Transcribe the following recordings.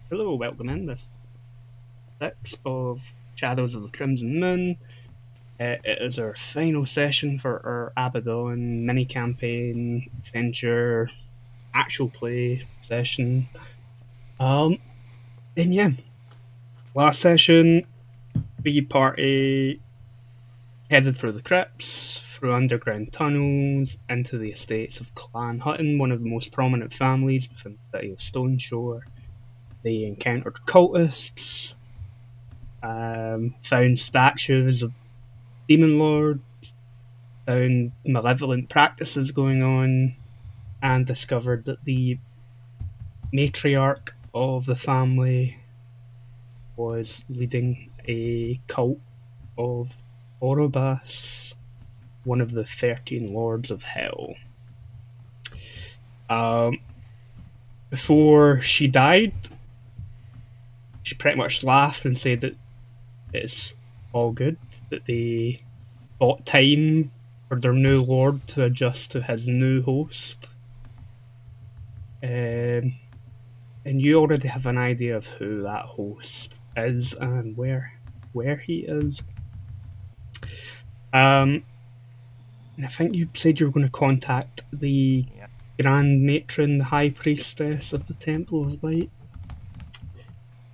Hello, welcome in this 6 of Shadows of the Crimson Moon. It is our final session for our Abbadon mini campaign, adventure, actual play session. Um, and yeah, last session, the party headed through the crypts, through underground tunnels, into the estates of Clan Hutton, one of the most prominent families within the city of Stoneshore. They encountered cultists, found statues of demon lords, found malevolent practices going on, and discovered that the matriarch of the family was leading a cult of Orobas, one of the 13 lords of hell. Um, Before she died, she pretty much laughed and said that it's all good, that they bought time for their new lord to adjust to his new host. Um, and you already have an idea of who that host is and where he is. Um, and I think you said you were going to contact the Yeah. Grand Matron, the High Priestess of the Temple of Light,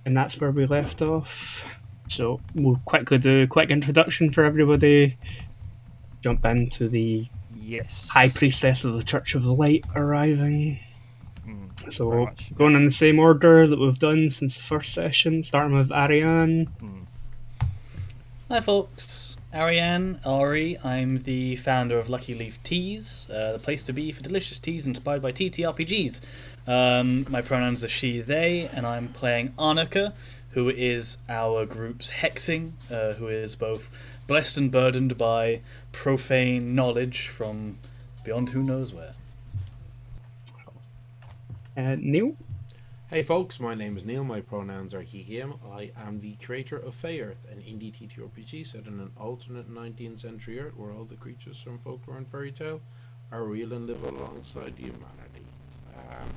and that's where we left off. So we'll quickly do a quick introduction for everybody. Jump into the High Yes. Priestess of the Church of the Light arriving. Very So much. Yeah. going in the same order that we've done since the first session, starting with Ariane. Mm. Hi folks, Ariane, Ari. I'm the founder of Lucky Leaf Teas, the place to be for delicious teas inspired by TTRPGs. My pronouns are she, they, and I'm playing Arnica, who is our group's hexing, who is both blessed and burdened by profane knowledge from beyond who knows where. Neil. Hey folks, my name is Neil, my pronouns are he, him. I am the creator of Faearth, an indie TTRPG set in an alternate 19th century Earth where all the creatures from folklore and fairy tale are real and live alongside humanity.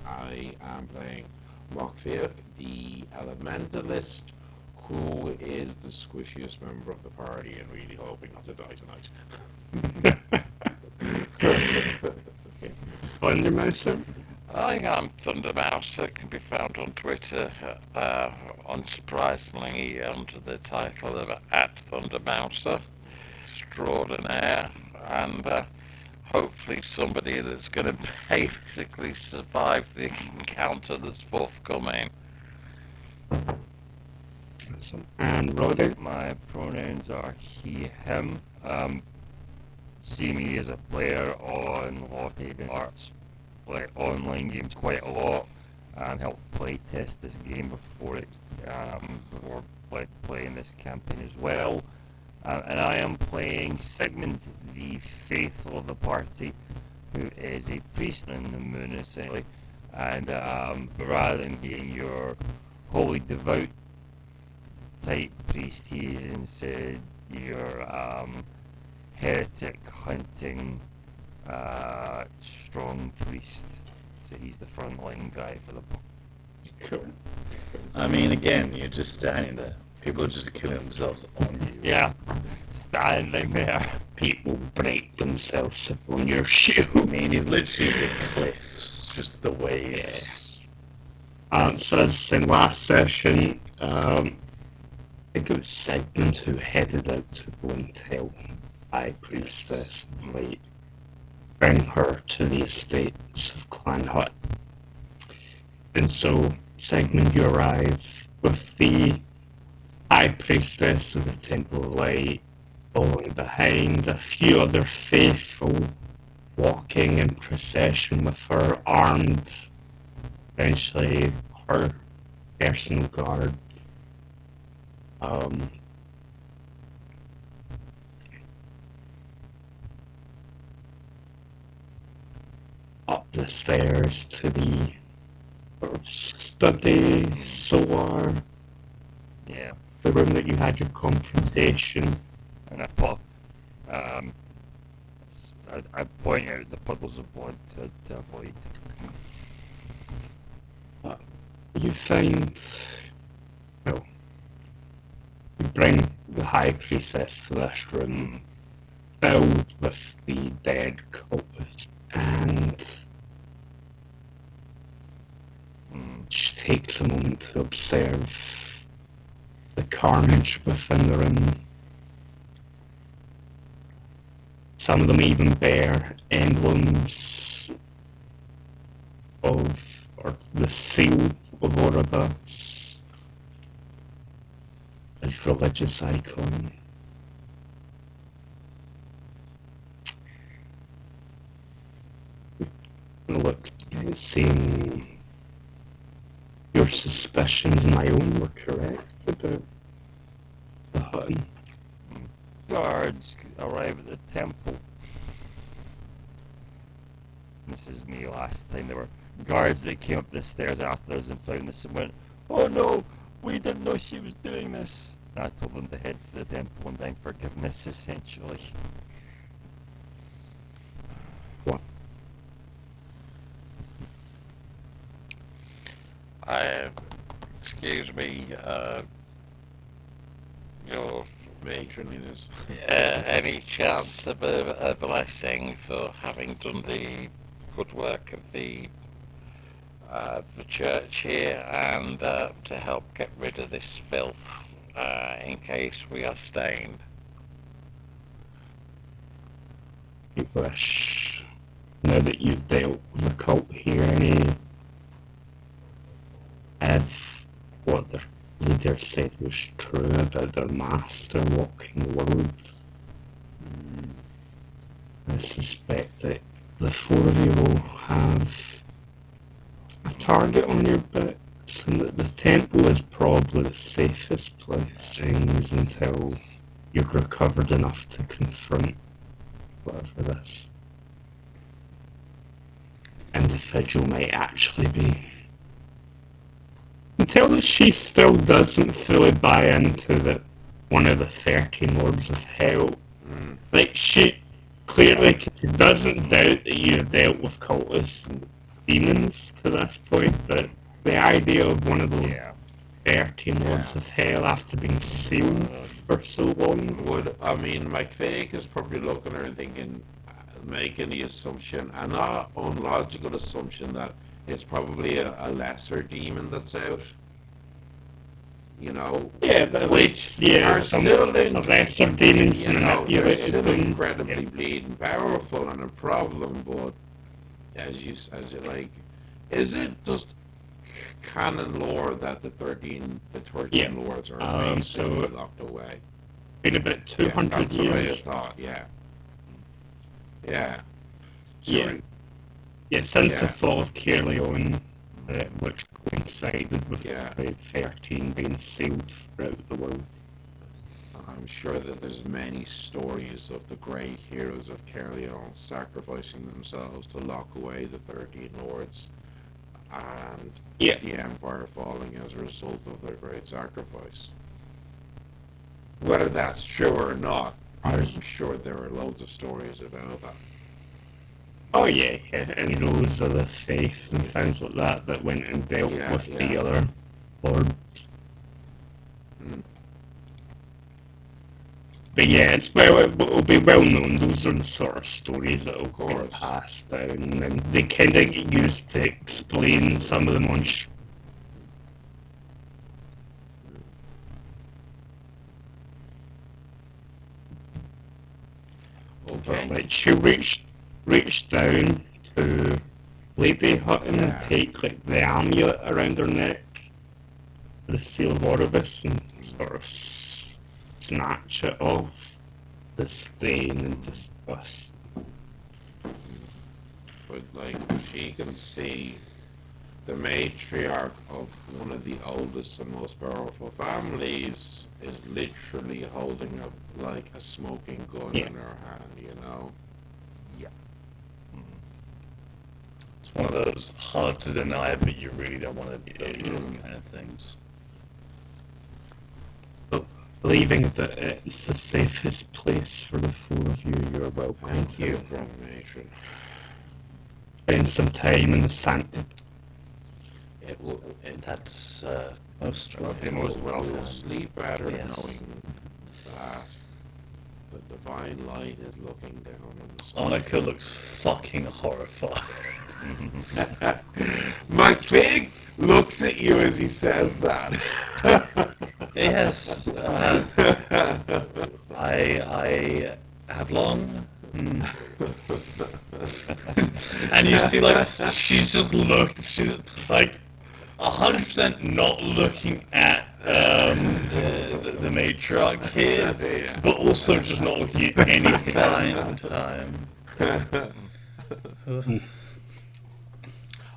I am playing Mokfia, the elementalist, who is the squishiest member of the party and really hoping not to die tonight. Thundermouser. I am Thundermouse. It can be found on Twitter, unsurprisingly, under the title of @Thundermouser Extraordinaire, and hopefully somebody that's going to basically survive the encounter that's forthcoming. And Roddy. My pronouns are he, him. See me as a player on Lockhaven Arts. Play online games quite a lot and help play test this game before playing this campaign as well. And I am playing Sigmund, the faithful of the party, who is a priest in the moon essentially. And rather than being your holy devout type priest, he is instead your heretic hunting strong priest. So he's the frontline guy for the book. Cool. I mean, again, you're just standing there. People are just killing themselves on you. Yeah, standing there. People break themselves up on your shoe. I mean, he's literally the cliffs, just the waves. So as in last session, I think it was Sigmund who headed out to go and tell High Priestess of Light, bring her to the estates of Clan Hut. And so Sigmund, you arrive with the High Priestess of the Temple of Light following behind, a few other faithful walking in procession with her, armed, eventually her personal guard. Up the stairs to the sort of study, solar, Yeah, the room that you had your confrontation. and I put I point out the puddles of blood to avoid. You find bring the High Priestess to this room filled with the dead cultists, and she takes a moment to observe the carnage within the room. Some of them even bear emblems of, or the seal of Oribus as religious icon. Look, it's saying your suspicions and my own were correct about the Hutton. Guards arrive at the temple. This is me last time. There were guards that came up the stairs after us and found this and went, "Oh no, we didn't know she was doing this." And I told them to head for the temple and beg forgiveness, essentially. What? Excuse me, your Matroniness. any chance of a blessing for having done the good work of the church here, and to help get rid of this filth in case we are stained? You wish, now that you've dealt with the cult here, if what their leader said was true about their master walking the world, I suspect that the four of you will have a target on your backs, and that the temple is probably the safest place things until you're recovered enough to confront whatever this individual might actually be. Until that she still doesn't fully buy into that one of the 13 Lords of Hell. Like, she clearly doesn't doubt that you've dealt with cultists and demons to this point, but the idea of one of the 13 Lords of Hell after being sealed for so long. McVeigh is probably looking at her and thinking, making the assumption, a not unlogical assumption, that it's probably a lesser demon that's out. You know? Yeah, but which are still lesser demons, you know, they're manipulated still them. incredibly bleeding powerful and a problem, but as you like, is it just canon lore that the 13 lords are basically locked away? Been about 200 years. That's what I years. thought, yeah. Since the fall of Caerleon, which coincided with the 13 being sealed throughout the world. I'm sure that there's many stories of the great heroes of Caerleon sacrificing themselves to lock away the 13 lords, and the Empire falling as a result of their great sacrifice. Whether that's true or not, I'm sure there are loads of stories about that. Oh yeah, and heroes of the faith and things like that went and dealt with the other lords. But yeah, it'll be well known. Those are the sort of stories that will get passed down, and they kind of get used to explain some of them on. Like she reached down to Lady Hutton and take like the amulet around her neck, the seal of Oribus, and sort of snatch it off. Disdain and disgust. But like, she can see the matriarch of one of the oldest and most powerful families is literally holding a smoking gun in her hand, you know? It's one of those hard to deny, but you really don't want to be kind of things. Believing that it's the safest place for the four of you, you're welcome. Thank you, Grand Matron. Spend some time in the sanctity. That's Most You're most welcome. Sleep better Yes. knowing that the divine light is looking down on the sun. Annika looks fucking horrified. McPig looks at you as he says that. Yes, I have long. And you see, like, she's like 100% not looking at the matriarch here, Yeah. but also just not looking at anything at the same time.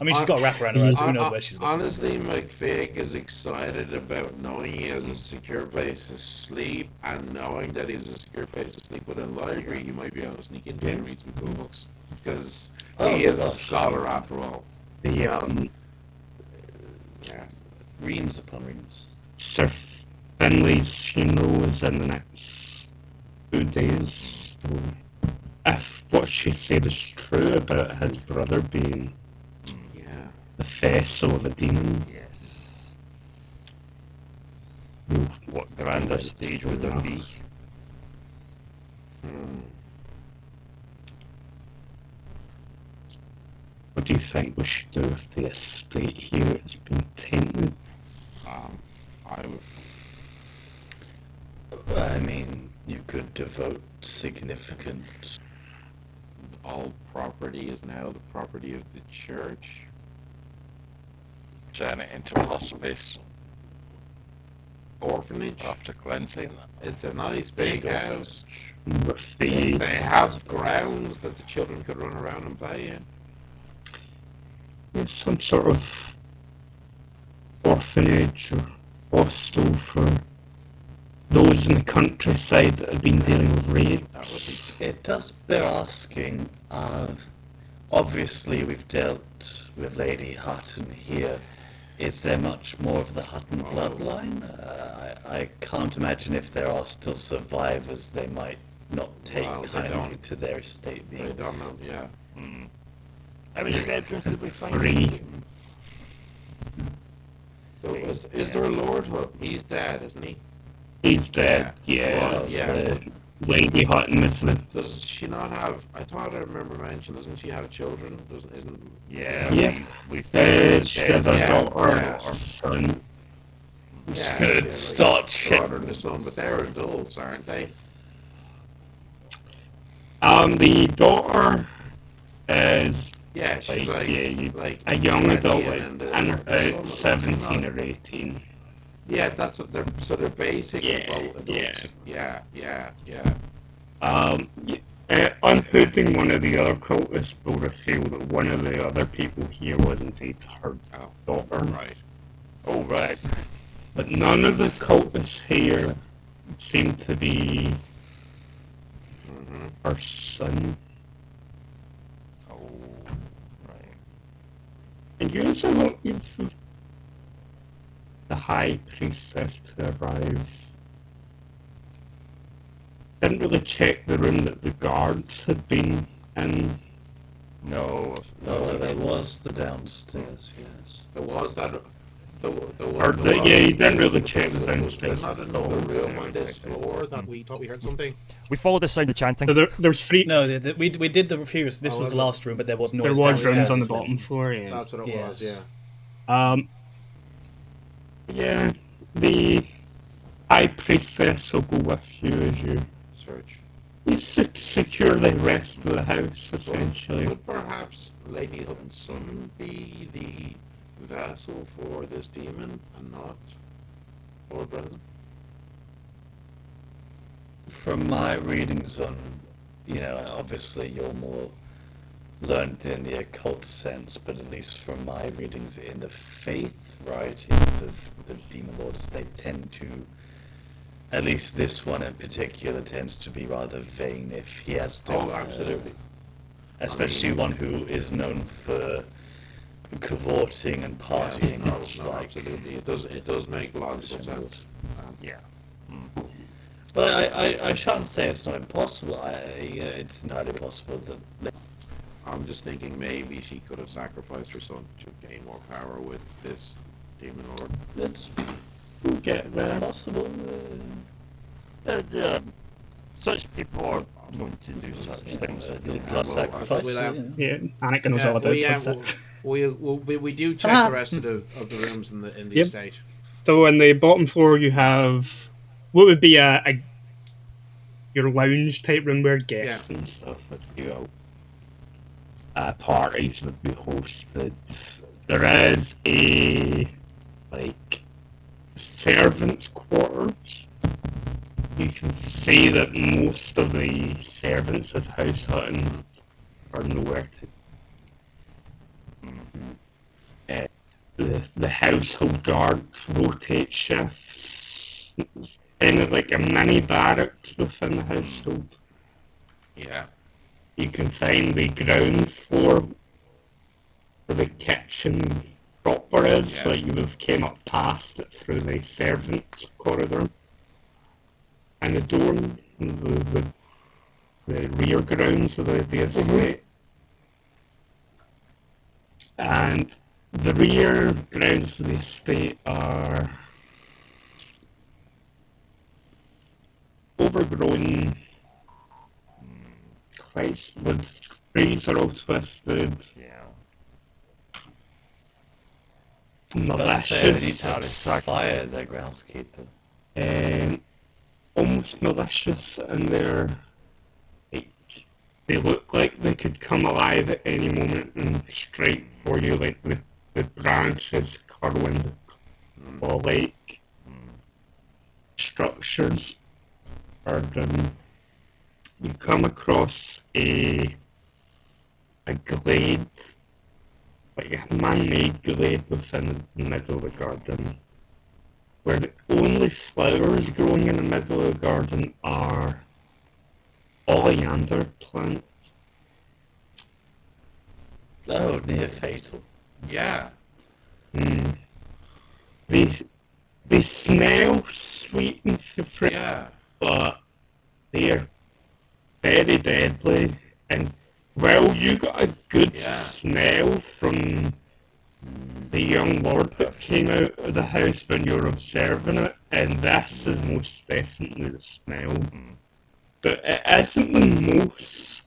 I mean, she's got a wrap around her eyes, so who knows where she's looking. Honestly, McFig is excited about knowing he has a secure place to sleep and knowing that he has a secure place to sleep within the library. He might be able to sneak in there and read some cool books because he is a scholar after all. The Yeah. Reams upon reams. Sir Finley's funeral is in the next 2 days. So if what she said is true about his brother being Yeah. the vessel of a demon, Yes. you'll What grander stage would there be? What do you think we should do if the estate here has been tainted? I would. I mean, you could devote significant. All property is now the property of the church. Turn it into a hospice Orphanage. after cleansing. It's a nice big house. With the They have grounds that the children could run around and play in. some sort of orphanage or hostel for those in the countryside that have been dealing with raids. It does bear asking. Obviously, we've dealt with Lady Hutton here. Is there much more of the Hutton bloodline? I can't imagine if there are still survivors, they might not take Well, they kindly don't. to their estate I being. don't know, yeah. How many bedrooms did we find? 3. So is there a Lord Hood? He's dead, isn't he? He's dead, Yeah. yeah. Yeah. Lady Hutton is the Does she not have? I thought I remember mentioning. Doesn't she have children? Isn't? Yeah. Yeah. We found she has a Yeah, daughter yeah. or son. Just Yeah, gonna like start daughter checking. and the son, but they're adults, aren't they? The daughter is Yeah, she's like, like, yeah, you- like a young 20 adult, and and the about son, 17 or 18. Yeah, that's what they're. So they're basically Yeah, both adults. Yeah, yeah, yeah. Unhooding one of the other cultists will reveal that one of the other people here was indeed her Oh, daughter. right. Oh, right. But none of the cultists here seem to be her son. Oh, right. And you also know you've the high priestess to arrive. Didn't really check the room that the guards had been in. No. Oh, there was the downstairs, yes. There was that. There Or was, yeah, you didn't really check the there's downstairs. not another room on this floor that we thought we heard something. We followed the sound of chanting. So there's three. No, we did the previous. This Oh, was was the it? last room, but there was There noise was downstairs rooms on the as well. bottom floor. Yeah. That's what it was. Yes. Yeah. Yeah, the high priestess will go with you as you Search. secure the rest of the house, essentially. Would perhaps Lady Hutton's son be the vessel for this demon and not Lord Brendan? From my readings on, obviously you're more learned in the occult sense, but at least from my readings in the faith writings of the demon lords, they tend to, at least this one in particular, tends to be rather vain if he has to. Oh, absolutely. Especially one who is known for cavorting and partying, Yeah, much no, like. absolutely. It does make logical sense. Yeah. But I shan't say it's not impossible. It's not impossible that. I'm just thinking maybe she could have sacrificed her son to gain more power with this Demon Lord. It's We'll get there. possible. Such people are known to do such things. Blood sacrifice. we'll have- Yeah, Anik knows all about it. We do check the rest of the rooms in the Yep. estate. So on the bottom floor, you have what would be your lounge type room where guests. And stuff would be out. Parties would be hosted. There is a servants' quarters. You can see that most of the servants of House Hutton are nowhere to. The household guard rotate shifts. It's kind of like a mini barracks within the household. Yeah. You can find the ground floor where the kitchen proper is, so you have came up past it through the servants' corridor. And the door, the rear grounds of the estate. And the rear grounds of the estate are overgrown, quite with trees are all twisted, Yeah. malicious, Fire the groundskeeper. almost malicious, and they look like they could come alive at any moment and strike for you, like the branches curling or like structures. Or you come across a glade, like a man-made glade within the middle of the garden, where the only flowers growing in the middle of the garden are oleander plants. Oh, near fatal. Yeah. They smell sweet and fragrant, Yeah. but they're very deadly. And well, you got a good smell from the young lord that came out of the house when you were observing it, and this is most definitely the smell. But it isn't the most.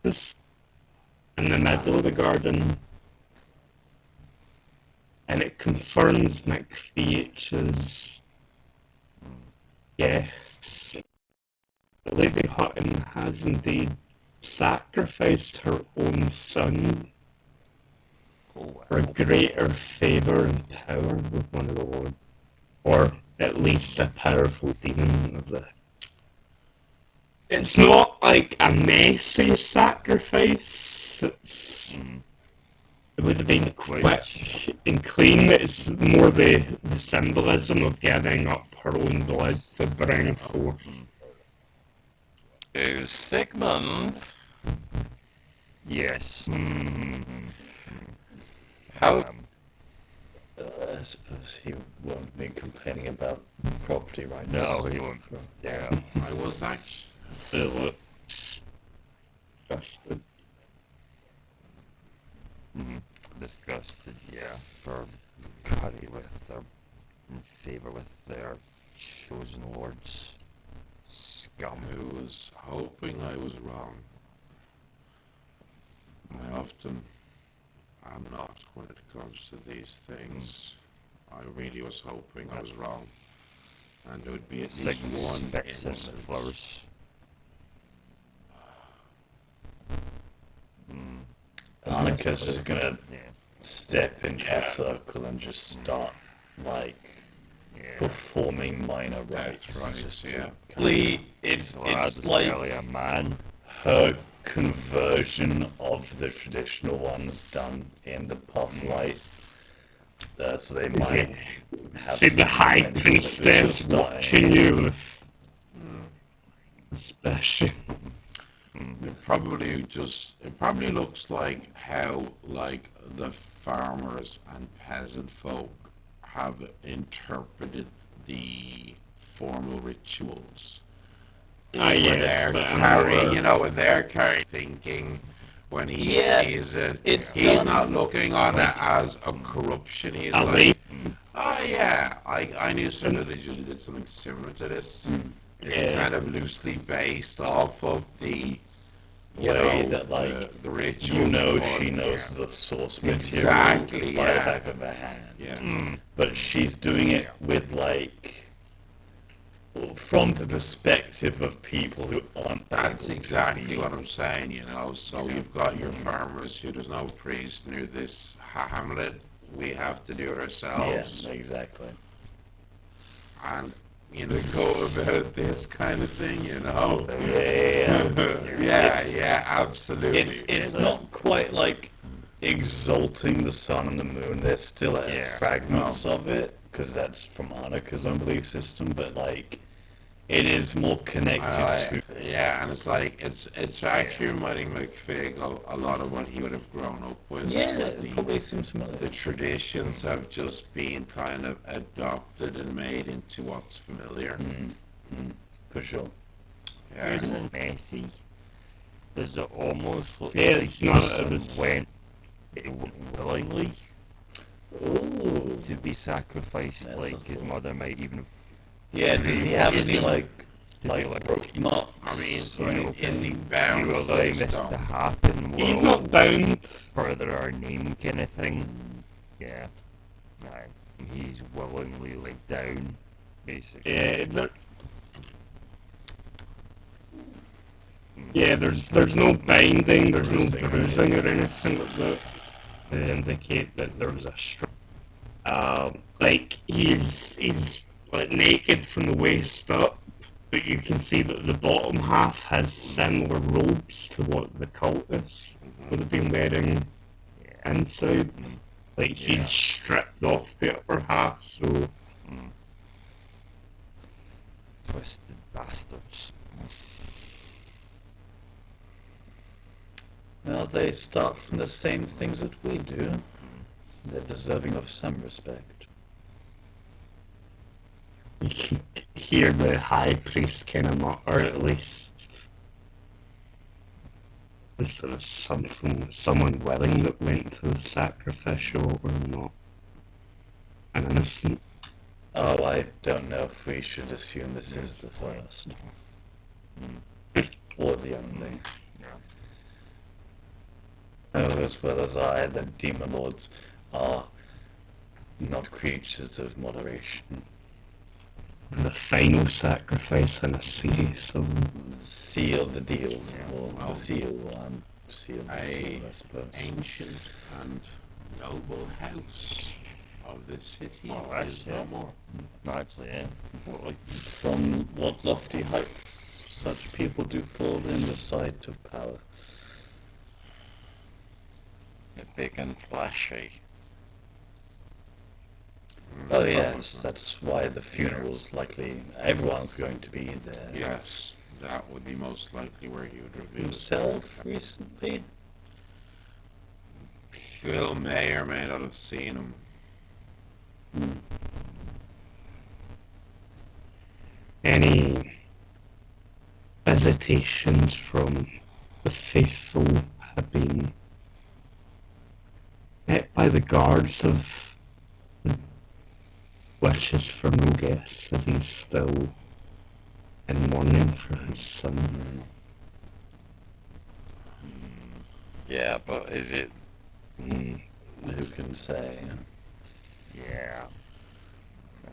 It's in the middle of the garden, and it confirms McPH's yes. Lady Hutton has indeed sacrificed her own son for greater favour and power with one of the lords, or at least a powerful demon of the. It's not like a messy sacrifice. It would have been quick and clean. It's more the symbolism of giving up her own blood to bring forth. To Sigmund. Yes. How? I suppose he won't be complaining about property right No, now. he won't. Yeah. I was actually. It looks busted. Disgusted, yeah, for cutting with their in favour with their chosen lords. Scum. I was hoping I was wrong. I often am not when it comes to these things. I really was hoping I was wrong. And there would be at least one Specks and innocent. flowers. Annika's just gonna Yeah. step into a circle and just start, like, Yeah. performing minor rites. That's right, Just to yeah. it's Lad was like barely a man. her conversion of the traditional ones done in the puff light. So they might have See some the high potential that she'll priestess start watching you with suspicion. It probably looks like how like the farmers and peasant folk have interpreted the formal rituals. Ah, Where yes, they're but I'm carrying, aware. you know, when they're carrying thinking, when he Yeah, sees it. it's He's done. not looking on it as a corruption. He's Are like, oh yeah, I knew some individuals who did something similar to this. It's Yeah. kind of loosely based off of the Way that, like, the rituals. You know but- she knows the source material Exactly, by the yeah. back of her hand. Yeah. But she's doing it with, like, from the perspective of people who aren't. That's able to exactly be- what I'm saying, you know. So you've got your farmers who there's no priest near this hamlet. We have to do it Yeah, ourselves. exactly. And, you know, go about this kind of thing, you know. Yeah. Yeah, It's- yeah, absolutely. It's not quite like exalting the sun and the moon. There's still fragments of it because that's from Hanukkah's own belief system, but like it is more connected to. Yeah, and it's like it's actually reminding McFig a lot of what he would have grown up with. Yeah, but it probably seems familiar. the traditions have just been kind of adopted and made into what's familiar. For sure. Yeah. Isn't it messy? Does it almost look Yeah, like it's not- the it was- son went willingly Ooh. to be sacrificed, That's like a his thought. mother might even Yeah, does he have Is any he- like be like- broken marks? I mean, or is anything? he bound you to allow face this to them? happen, He's will not bound. further our name kind of thing. Yeah. Aye. He's willingly laid down, basically. Yeah, there's no binding, there's no bruising or anything like that to indicate that there was a struggle. Like he's like naked from the waist up, but you can see that the bottom half has similar robes to what the cultists would have been wearing inside. Like he's stripped off the upper half, so Twisted bastards. Well, they start from the same things that we do. They're deserving of some respect. you can hear the high priest kind of mutter at least. Is there someone willing that went to the sacrificial or not? An innocent? Oh, I don't know if we should assume this is the first. Or the only. Oh, as well as I, the demon lords are not creatures of moderation. The final sacrifice in a series of them. Seal the deal, or the seal the seal, I suppose. Ancient and noble house of the city is no more. No, actually, yeah. Totally. From what lofty heights such people do fall in the sight of power. They're big and flashy. Oh yes, that's why the funeral's likely everyone's going to be there. Yes, that would be most likely where he would reveal Himself recently. Phil may or may not have seen him. Any visitations from the faithful have been met by the guards of the wishes for no guests as he's still in mourning for his son. Yeah, but is it? Who can say? Yeah.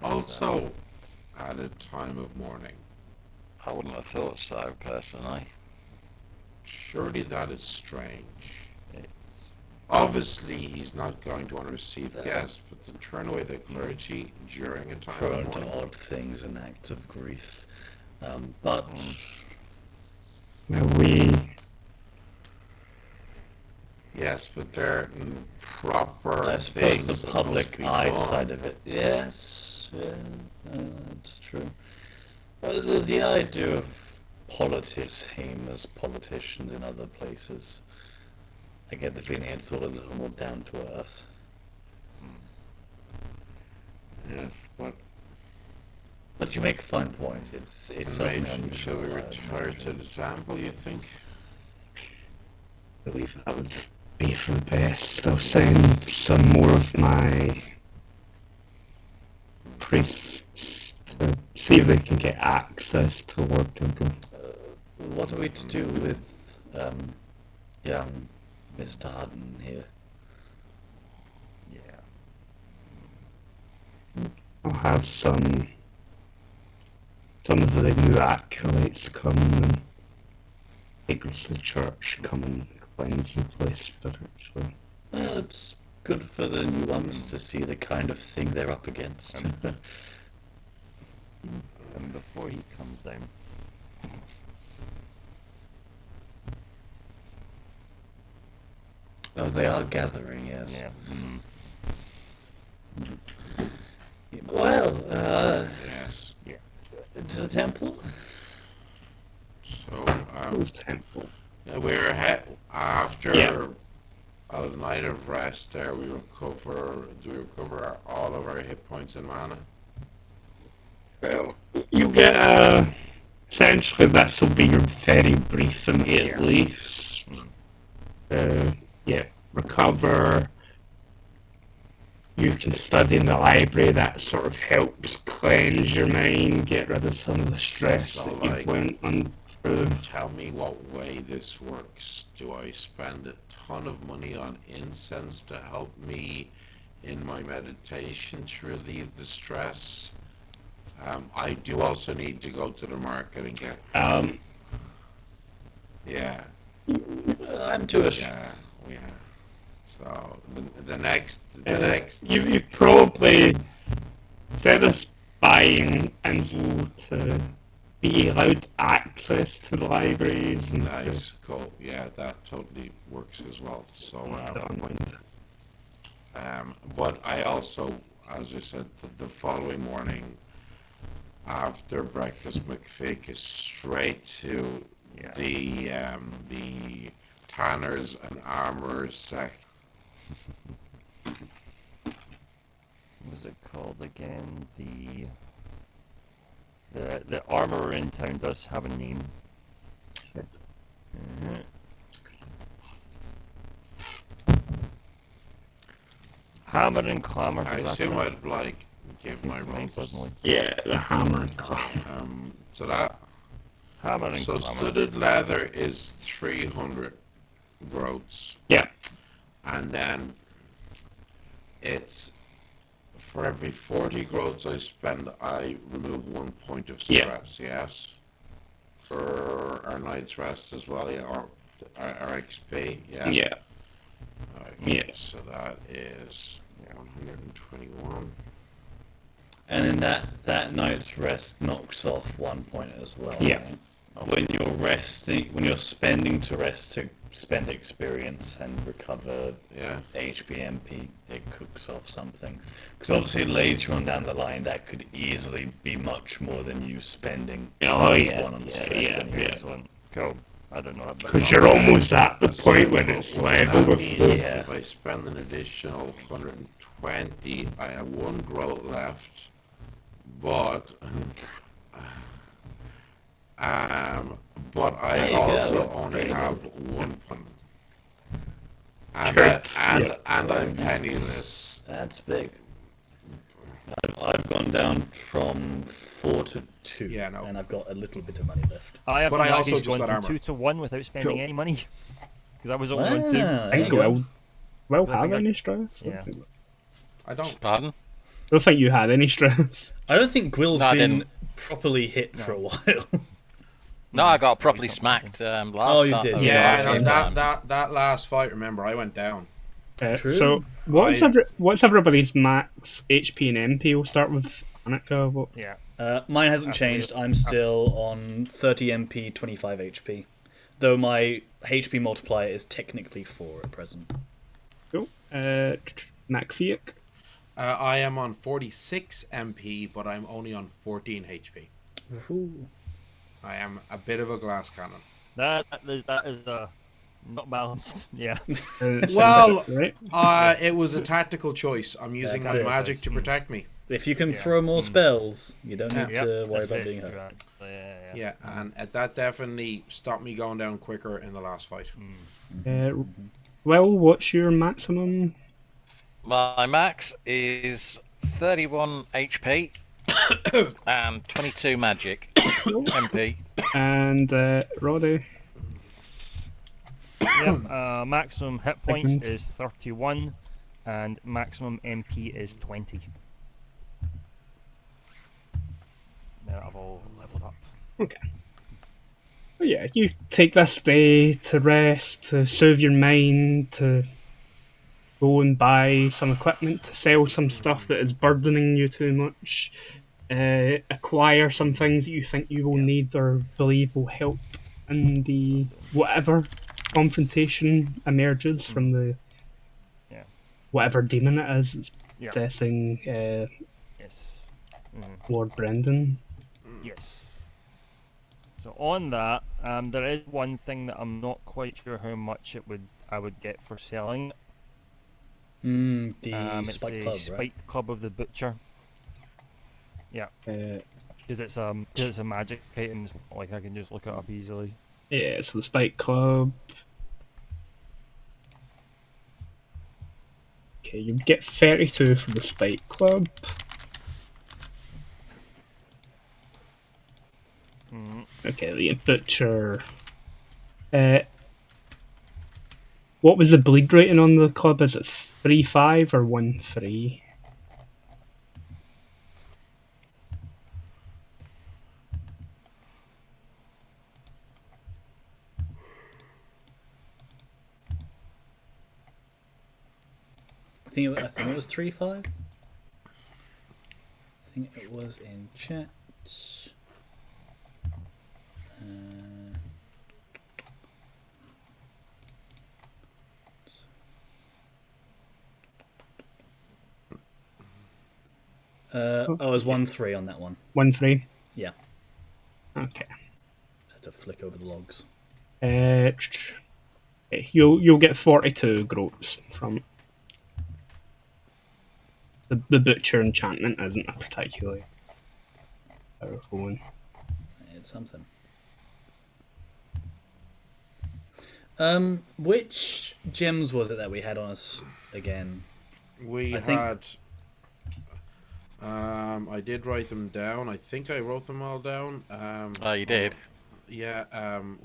Also, at a time of mourning, I wouldn't have thought so personally. surely that is strange. It's, Obviously, he's not going to want to receive guests, but to turn away the clergy during a time Prone of to mourning. odd things and acts of grief. But Well, we Yes, but they're proper. I suppose things the that public must be eye done. side of it. Yes, yeah, that's true. The idea of politics, same as politicians in other places. I get the feeling it's all a little more down to earth. Yes, but But you make a fine point. It's certainly shall we unusual. retire to the temple, you think? believe that would be for the best. I'll send some more of my priests to see if they can get access to Lord Gilgal. What are we to do with young Mr. Hutton here? Yeah. I'll have some of the new acolytes come and take us to church, come and cleanse the place spiritually. It's good for the new ones to see the kind of thing they're up against. And before he comes down. Oh, they are gathering, yes. Yeah. Well, Yes. to the temple? So, Who's temple? yeah, we're after Yeah. a night of rest there, we recover all of our hit points and mana. Well, you get essentially this will be your very brief immediately. Yeah, recover. You can study in the library. That sort of helps cleanse your mind, get rid of some of the stress So, that you like, went on through. Tell me what way this works. Do I spend a ton of money on incense to help me in my meditation to relieve the stress? I do also need to go to the market and get. Yeah. I'm Jewish. Yeah. So the next. You probably instead of buying and to be allowed access to the libraries and Nice, cool. Yeah, that totally works as well. So, to unwind. but I also, as I said, the following morning after breakfast, McFick is straight to the tanners and armorers sect. What was it called again? The armorer in town does have a name. Hammer and Clamor. I that's assume it. I'd like give my rolls. Suddenly. Yeah, the hammer and clam. So that Hammer and so Clamor. studded leather is 300 groats, Yeah, and then it's for every 40 groats I spend, I remove 1 point of Yeah. stress. Yes, for our night's rest as well. Yeah, or our XP. Yeah. yeah. Okay, Yeah. So that is 121. And then that night's rest knocks off 1 point as well. Yeah. right? When you're resting, when you're spending to rest to spend experience and recover Yeah. HPMP, it cooks off something. Because obviously later on down the line, that could easily be much more than you spending Oh yeah, one on stress yeah. anyway. Excellent. Cool. I don't know about Because that. you're almost at the point when it's level That with means the Yeah. if I spend an additional 120, I have 1 growth left. But I There you also go. only Very have 1 point. And, Correct, and I'm penniless. That's big. I've gone down from 4 to 2, Yeah, no. and I've got a little bit of money left. I have But in I that also case just gone got from armor. 2 to 1 without spending Cool. any money. Because I was only on 2. Ah, I there think you go. Will I think have I- any stress. Yeah. I don't. Pardon? I don't think you had any stress. I don't think Gwill's No, I been didn't. properly hit for a while. No, I got properly smacked last Oh, you time. did, Yeah, Yeah, no, game that last fight. Remember, I went down. True. So what's everybody's max HP and MP? We'll start with Annika. What? Yeah. Mine hasn't Absolutely. changed. I'm still on 30 MP, 25 HP. Though my HP multiplier is technically 4 at present. Cool. MacFiak. I am on 46 MP, but I'm only on 14 HP. Ooh. I am a bit of a glass cannon. That is not balanced. Yeah. Well, right. It was a tactical choice. I'm using That's that it. magic to protect me. If you can Yeah. throw more spells, you don't need Yep, to worry that's about it. being hurt. Right. Yeah. Yeah, and that definitely stopped me going down quicker in the last fight. Well, what's your maximum? My max is 31 HP and 22 magic MP. And Roddy? Yep, maximum hit points Segment. is 31, and maximum MP is 20. Now I've all leveled up. Okay. Well, yeah, you take this day to rest, to soothe your mind, to go and buy some equipment, to sell some stuff that is burdening you too much, acquire some things that you think you will need or believe will help in the whatever confrontation emerges from the Yeah. whatever demon it is that's Yeah. possessing Yes. Lord Brendan. Yes. So on that, there is one thing that I'm not quite sure how much I would get for selling. The It's Spike a Club, right? Spike Club of the Butcher. Yeah, because it's a magic item. It's not like I can just look it up easily. Yeah, so the Spike Club. Okay, you get 32 for the Spike Club. Okay, the Butcher. What was the bleed rating on the club? Is it 3-5 or 1-3? I think it was 3-5. I think it was in chat. It was 1-3 on that one. 1-3? Yeah. Okay. Just had to flick over the logs. You'll get 42 groats from it. The Butcher enchantment isn't a particularly powerful one. It's something. Which gems was it that we had on us again? We I think- had. I did write them down. I think I wrote them all down. Oh, you did? Yeah. And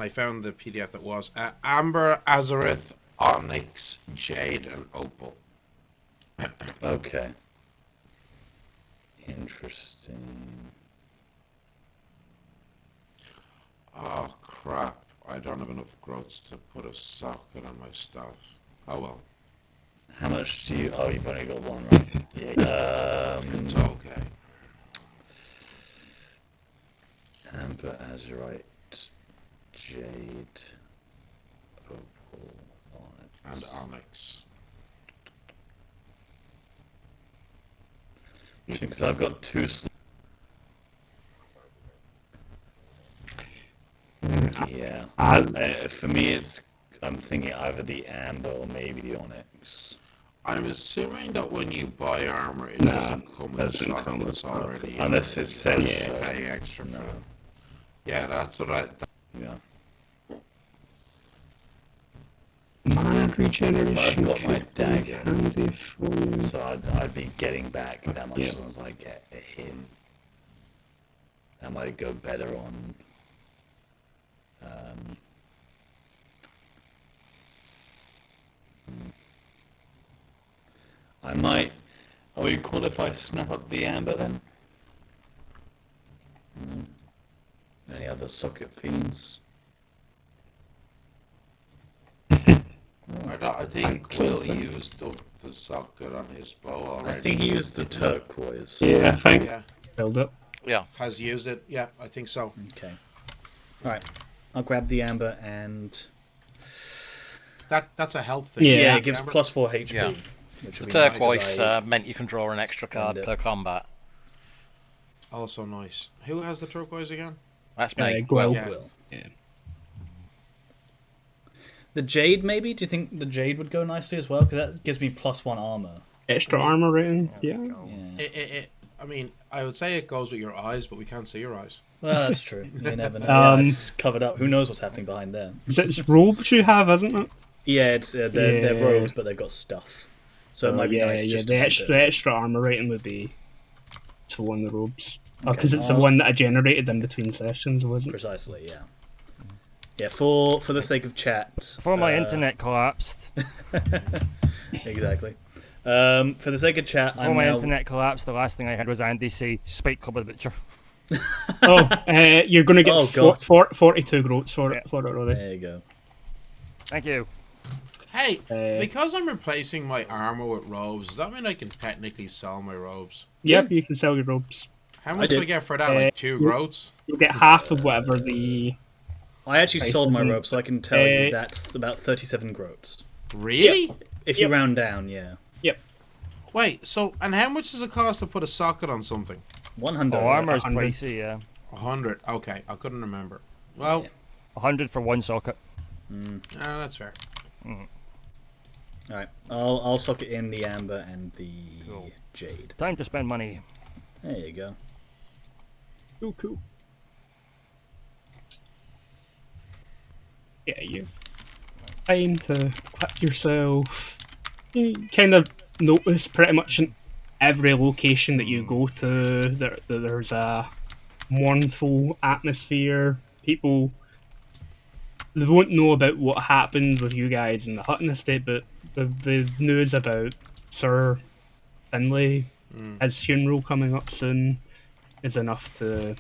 I found the PDF that was Amber, Azareth, Onyx, Jade, and Opal. Okay. Interesting. Oh crap! I don't have enough groats to put a socket on my stuff. Oh well. How much do you... Oh, you've only got one, right? Yeah. It's okay. Amber, Azurite, Jade, Opal, Onyx. And Onyx. Because I've got two... Yeah. For me, it's... I'm thinking either the Amber or maybe the Onyx. I'm assuming that when you buy armor, it Nah, doesn't come with doesn't come with sockets socket. already. Unless it says... You pay extra for it. Yeah, that's what I. Yeah. Mana regeneration I've got my could be dagger. handy for you. So I'd be getting back that much Yeah. as long as I get a hit. That might go better on... I might... Are we cool if I snap up the Amber then? Any other socket fiends? I think Will used the socket on his bow already. I think he used the turquoise. Yeah, I think. Yeah. Build up. Yeah. Has used it. Yeah, I think so. Okay. Alright. I'll grab the amber and... That's a health thing. Yeah. Yeah, it gives Amber. plus 4 HP. Yeah. Which The would be nice, 'cause turquoise I- meant you can draw an extra card it. per combat. Also nice. Who has the turquoise again? That's me. Gwel. Yeah. will. Yeah. The jade, maybe? Do you think the jade would go nicely as well? Because that gives me plus 1 armor. Extra armor rating. Yeah. Yeah. I mean, I would say it goes with your eyes, but we can't see your eyes. Well, that's true. You never know. Yeah, it's covered up. Who knows what's happening behind there? It's robes you have, isn't it? Yeah, it's they're Yeah. robes, but they've got stuff. So it might be nice just to keep the it. extra armor rating would be to one of the robes. Okay, Because it's the one that I generated in between sessions, wasn't it? Precisely, yeah. Yeah, for the sake of chat. Before my internet collapsed. Exactly. For the sake of chat, Before my internet collapsed, the last thing I heard was Andy say, Spike Club of the Butcher. You're going to get 42 groats for it already. There you go. Thank you. Hey, because I'm replacing my armor with robes, does that mean I can technically sell my robes? Yep, you can sell your robes. How much do I get for that? Like 2 groats? You'll get half of whatever the... I actually sold my robe, so I can tell you that's about 37 groats. Really? Yep. If you round down, yeah. Yep. Wait, so, and how much does it cost to put a socket on something? 100. Oh, armor's 100. pricey, yeah. 100. Okay, I couldn't remember. Well, 100 for one socket. that's fair. Alright, I'll socket in the amber and the jade. Time to spend money. There you go. Cool. Yeah, you time to equip yourself. You kind of notice pretty much in every location that you go to, there's a mournful atmosphere. People, they won't know about what happened with you guys in the Hutton estate, but the news about Sir Finlay, his funeral coming up soon, is enough to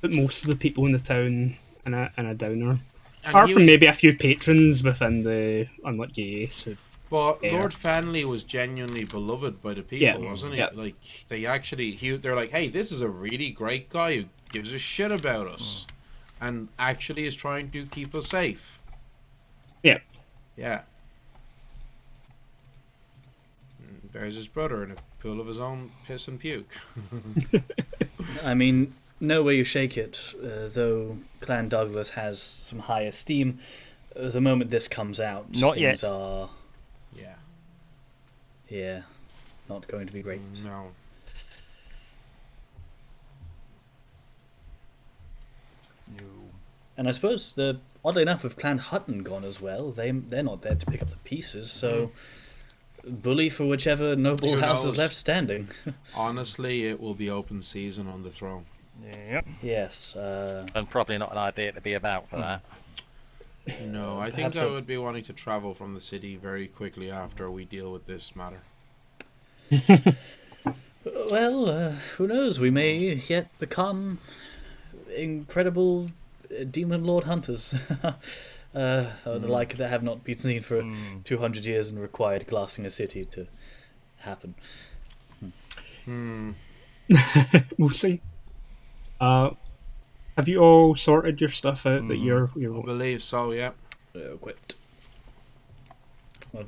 put most of the people in the town in a downer. And Apart from maybe a few patrons within the Unlucky Ace. But Lord Fanley was genuinely beloved by the people, wasn't he? Yeah. Like, they actually, they're like, hey, this is a really great guy who gives a shit about us. And actually is trying to keep us safe. Yeah. Yeah. There's his brother in a pool of his own piss and puke. I mean, no way you shake it, though Clan Douglas has some high esteem. The moment this comes out, Not things yet. are, Yeah. not going to be great. No. And I suppose, oddly enough, with Clan Hutton gone as well, they're not there to pick up the pieces, so bully for whichever noble Who house knows? is left standing. Honestly, it will be open season on the throne. Yep. Yes. And probably not an idea to be about for that. No, I think perhaps I would be wanting to travel from the city very quickly after we deal with this matter. Well, who knows? We may yet become incredible demon lord hunters. The like that have not been seen for 200 years and required glassing a city to happen. We'll see. Have you all sorted your stuff out that you're I believe so, yeah. Equipped.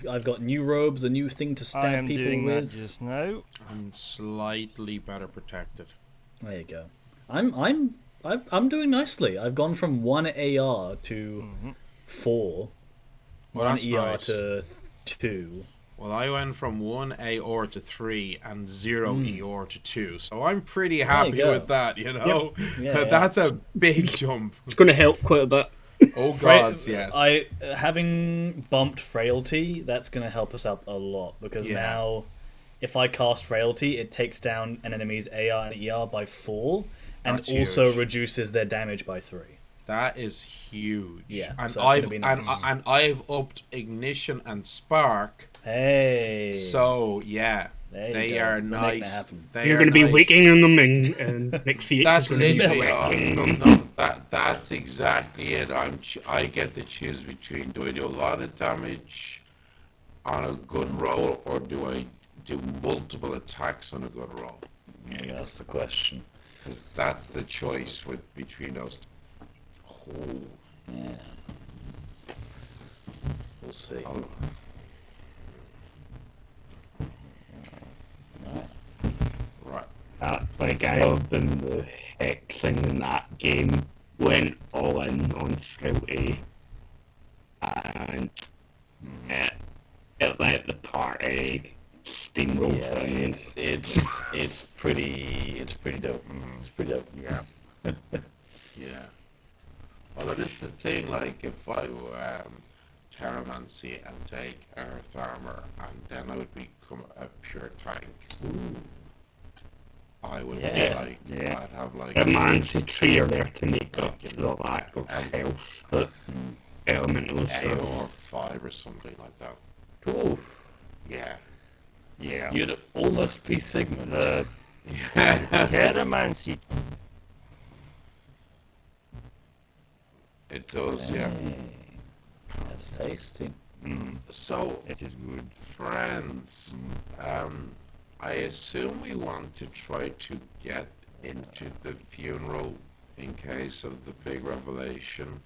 I've got new robes, a new thing to I stab am people doing with. that just now. I'm slightly better protected. There you go. I'm doing nicely. I've gone from 1 AR to 4. Well, 1 that's ER nice. to 2. Well, I went from 1 AOR to 3 and 0 EOR to 2, so I'm pretty happy go. with that, you know? Yeah, That's a big jump. It's going to help quite a bit. Oh, gods, yes. Having bumped frailty, that's going to help us out a lot, because now if I cast frailty, it takes down an enemy's AR and ER by 4 and That's also huge. reduces their damage by 3. That is huge. Yeah, and so that's gonna be nice. and I've upped ignition and spark. Hey. So yeah, There you they go. are We're making it nice. happen. They You're are going to be nice. waking in them and McPhee. That's literally That's exactly it. I get to choose between do I do a lot of damage on a good roll or do I do multiple attacks on a good roll? Yeah, that's the question. Because that's the choice between those. Oh, Yeah. We'll see. right. Like I loved in the hexing in that game, went all in on frailty, and it let the party steamroll Yeah, thing. it's pretty dope. It's pretty dope. Yeah. Yeah. Well, it is the thing, like, if I were Terramancy and take Earth Armor, and then I would become a pure tank. I would be Yeah. like, Yeah. I'd have like, The man's tree are there to make up Like for the lack of an- health that elementals have. AOR 5 or something like that. Oof. Yeah. Yeah. You'd almost be Sigmund. The Terramancy. It does, yeah. Hey, that's tasty. So, It is good. friends, I assume we want to try to get into the funeral in case of the big revelation.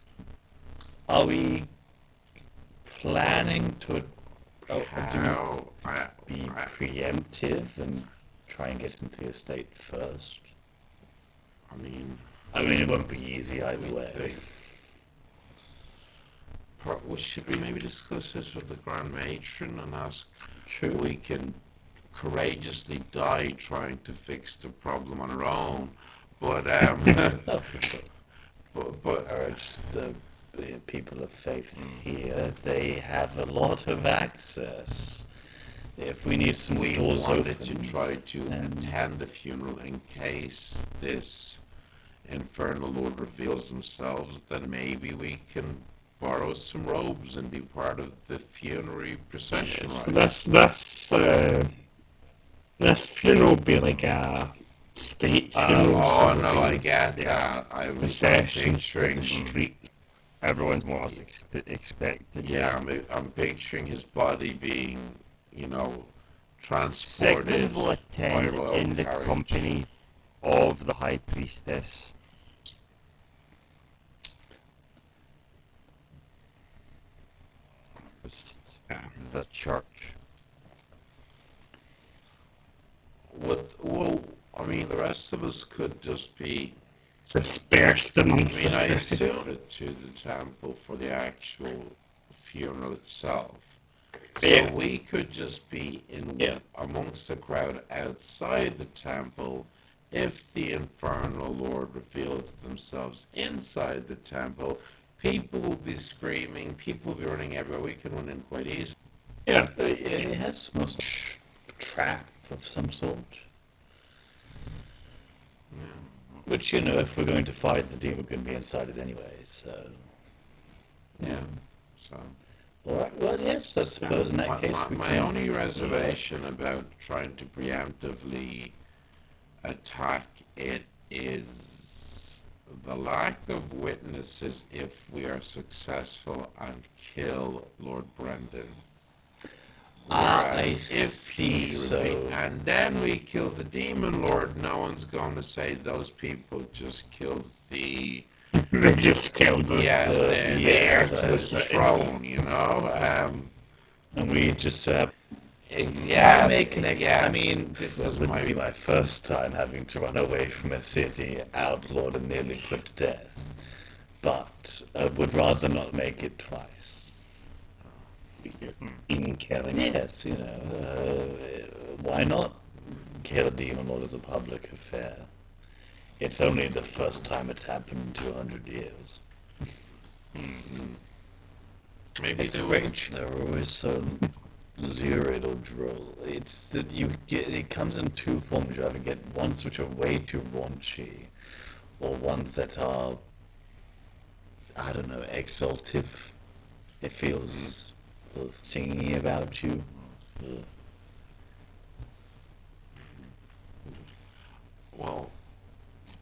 Are we planning to How be preemptive and try and get into the estate first? I mean, I mean, it won't be easy either way. should we maybe discuss this with the Grand Matron and ask True. we can courageously die trying to fix the problem on our own? But Oh, for sure. but Urge the people of faith here. They have a lot of access. If we need some we doors wanted open, to try to and- attend the funeral in case this infernal lord reveals themselves, then maybe we can borrow some robes and be part of the funerary procession. So Right? this funeral will be like a state funeral. Oh so no, it'll I be get that. I was processions through picturing. the streets. Everyone's more expected. Yeah, I'm picturing his body being, Sigmund transported will by attend royal in the carriage. company of the High Priestess. The church. Well, I mean, the rest of us could just be. Dispersed I amongst mean, I the assumed it to the temple for the actual funeral itself. So Yeah. we could just be in Yeah. amongst the crowd outside the temple. If the infernal lord reveals themselves inside the temple, people will be screaming, people will be running everywhere. We can run in quite easily. Yeah. It has most trap of some sort. Which, if we're going to fight the demon, we're going to be inside it anyway, so... Yeah. So Alright, well, yes, I suppose in that case we my can... only reservation about trying to preemptively attack it is the lack of witnesses if we are successful and kill Lord Brendan. I Whereas if see, so... and then we kill the demon lord, no one's going to say those people just killed the They just killed the heir to the so- throne, And we just Yeah, make an I mean, this this is wouldn't be my first time having to run away from a city, outlawed and nearly put to death. But I would rather not make it twice. in killing. Yes, why not kill a demon lord as a public affair? It's only the first time it's happened in 200 years. Maybe It's they will. great. They're always so lurid or droll. It's that it comes in two forms. You either get ones which are way too raunchy, or ones that are, I don't know, exaltive. It feels singing about you. Well,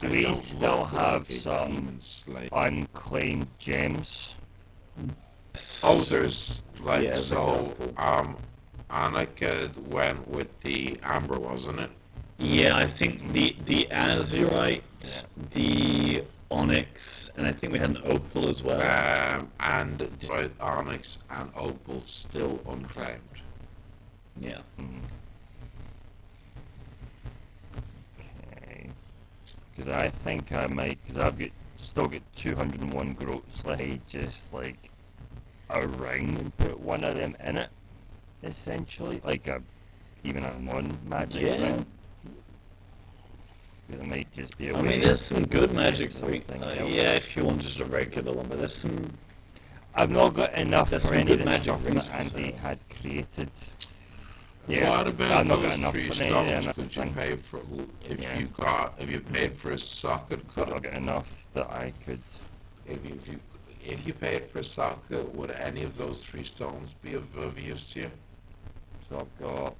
Do I we don't still look have like a some demon slayer. unclaimed gems? Oh, there's like Yeah, there's a so. couple. Annika went with the amber, wasn't it? Yeah, I think the azurite, the onyx, and I think we had an opal as well. And right, onyx and opal still unclaimed. Yeah. Okay. Because I think I might, because still got 201 groats, like just like a ring and put one of them in it, essentially, like a even a non-magic Yeah. ring. It might just be a I way mean, there's some good to magic get ring. something else. Yeah, if you want just a regular one, but there's some. I've not got enough There's for some any of good the magic stuff rings that for Andy sale. had created. Yeah, What about I've not got those enough three for any of them. stones? That's the Could you thing. pay for Yeah. if you paid for a socket? I've Could not got enough that I could. if you paid for a socket, would any of those three stones be of use to you? So I've got.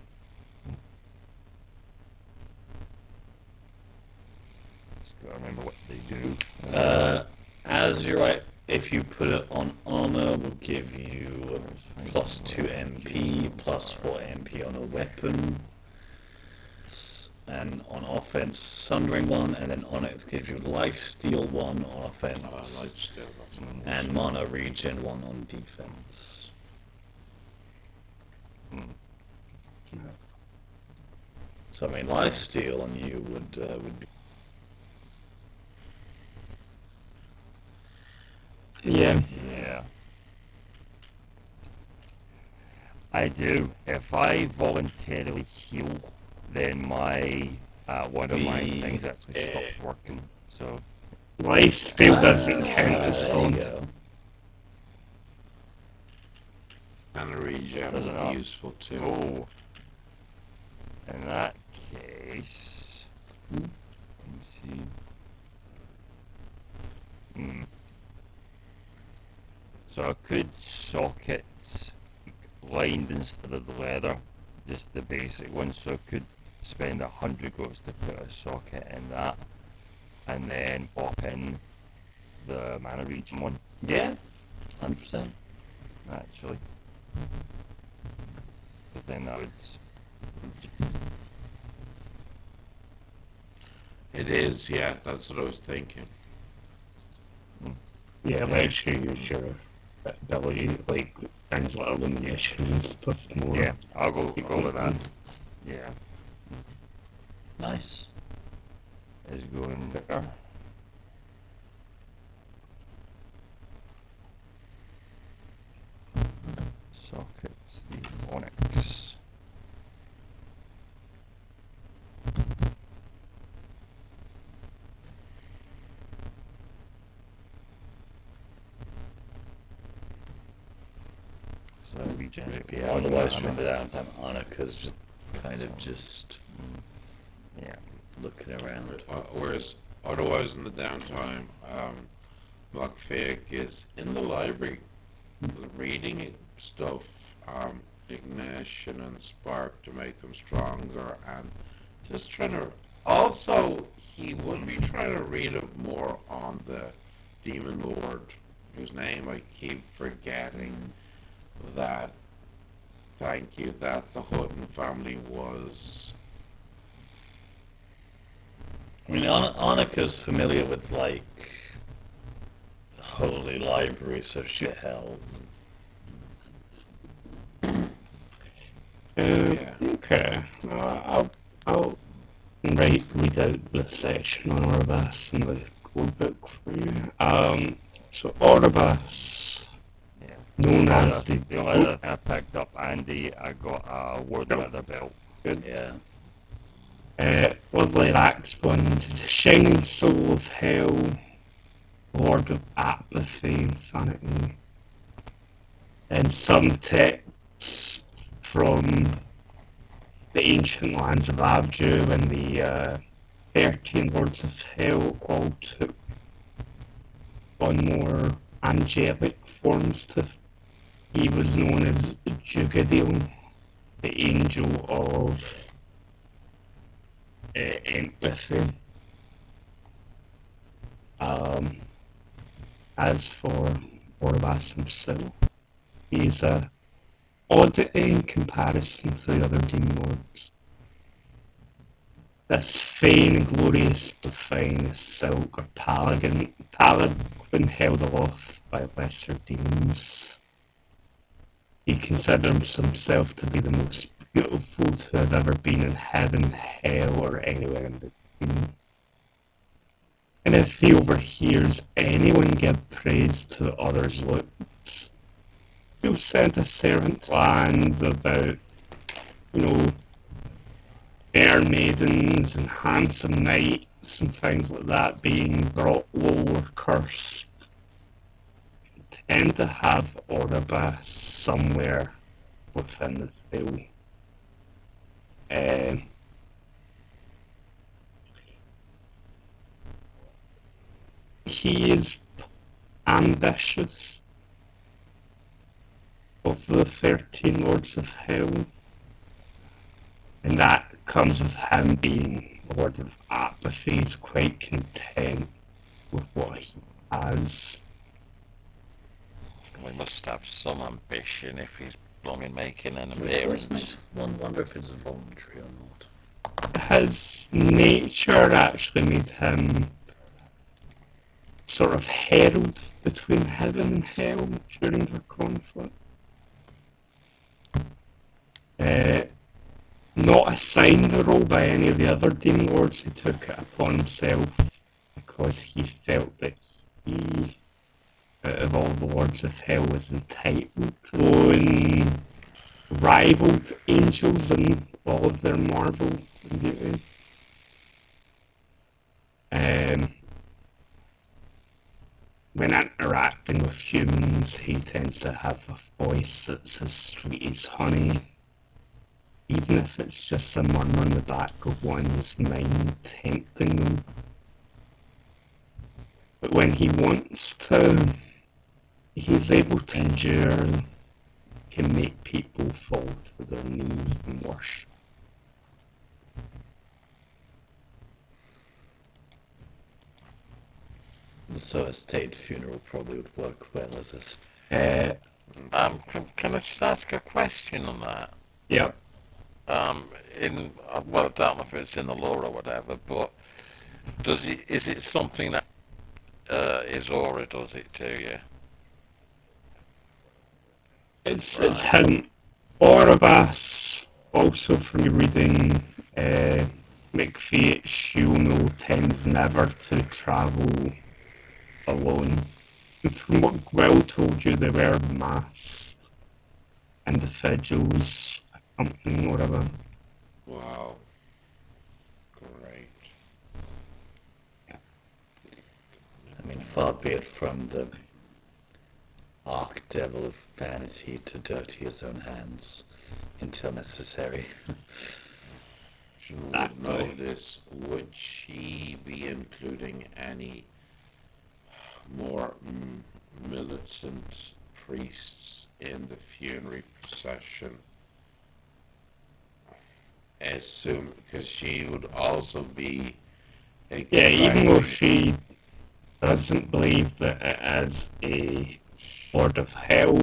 Just gotta remember what they do. As you're right, if you put it on honor, will give you plus 2 MP, plus 4 MP on a weapon, and on offense, Sundering 1, and then on it gives you life steal 1 on offense, Lifesteal. and mana regen 1 on defense. So I mean, life steal on you would be. Yeah. Yeah. I do. If I voluntarily heal, then my one of my things actually stops working. So Lifesteal doesn't count as There you font. go. And a regen Doesn't would help. be useful too. oh, in that case, let me see. So I could socket lined instead of the leather, just the basic one. So I could spend 100 goats to put a socket in that, and then pop in the mana regen one. Yeah, 100%. Actually, but then that would. It is, yeah. That's what I was thinking. Yeah, let you use your ability, like things like illumination and stuff more. Yeah, I'll go with that. Yeah, Nice. is going there. Sockets, the onyx. So regenerate. Yeah, otherwise during the downtime, Annika's just kind of just Yeah. looking around. Whereas otherwise in the downtime, Mockfig is in the library reading stuff, ignition and spark to make them stronger, and just trying to. Also, he would be trying to read up more on the demon lord, whose name I keep forgetting. That, thank you. That the Hutton family was. I mean, Annika's familiar with, like, Holy Library, so she hell. Yeah. Okay. I'll read out the section on Orbas in the code book for you. So Orbas, Yeah. known as The the leather I picked up, Andy, I got a ward leather belt. Yeah. Lovely axe one, the shining soul of hell, lord of apathy and vanity, and some texts from the ancient lands of Abju and the 13 lords of hell all took on more angelic forms. He was known as Jugadil, the angel of empathy. As for Orvas himself, he's a oddity in comparison to the other demon lords. This fine and glorious divine is silk or paladin held aloft by lesser demons. He considers himself to be the most beautiful to have ever been in heaven, hell, or anywhere in between. And if he overhears anyone give praise to others' looks, he'll send a servant land about, fair maidens and handsome knights and things like that being brought low or cursed tend to have Oribas somewhere within the tale. He is ambitious of the 13 Lords of Hell, and that comes with him being Lord of Apathy. He's quite content with what he has. We must have some ambition if he's blooming making an Which always appearance. makes one wonder if it's voluntary or not. His nature actually made him sort of herald between heaven and hell during their conflict. Not assigned the role by any of the other Demon Lords, he took it upon himself because he felt that he, out of all the Lords of Hell, was entitled to own rivaled angels in all of their marvel and beauty. When interacting with humans, he tends to have a voice that's as sweet as honey, even if it's just a murmur in the back of one's mind tempting them. But when he wants to, he's able to endure and can make people fall to their knees and worship. So a state funeral probably would work well as Uh, Can I just ask a question on that? yep. Well, I don't know if it's in the lore or whatever, but is it something that his aura does it to you? It's him. Oribas, also from your reading, McFeetch, you'll know, tends never to travel alone. From what Gwyll told you, there were masked individuals accompanying Oribas. Wow. Great. I mean, far be it from the archdevil of vanity to dirty his own hands until necessary. Would know this. Would she be including any more militant priests in the funerary procession? Assume because she would also be. Yeah, even though extracting- she doesn't believe that it is a Lord of Hell,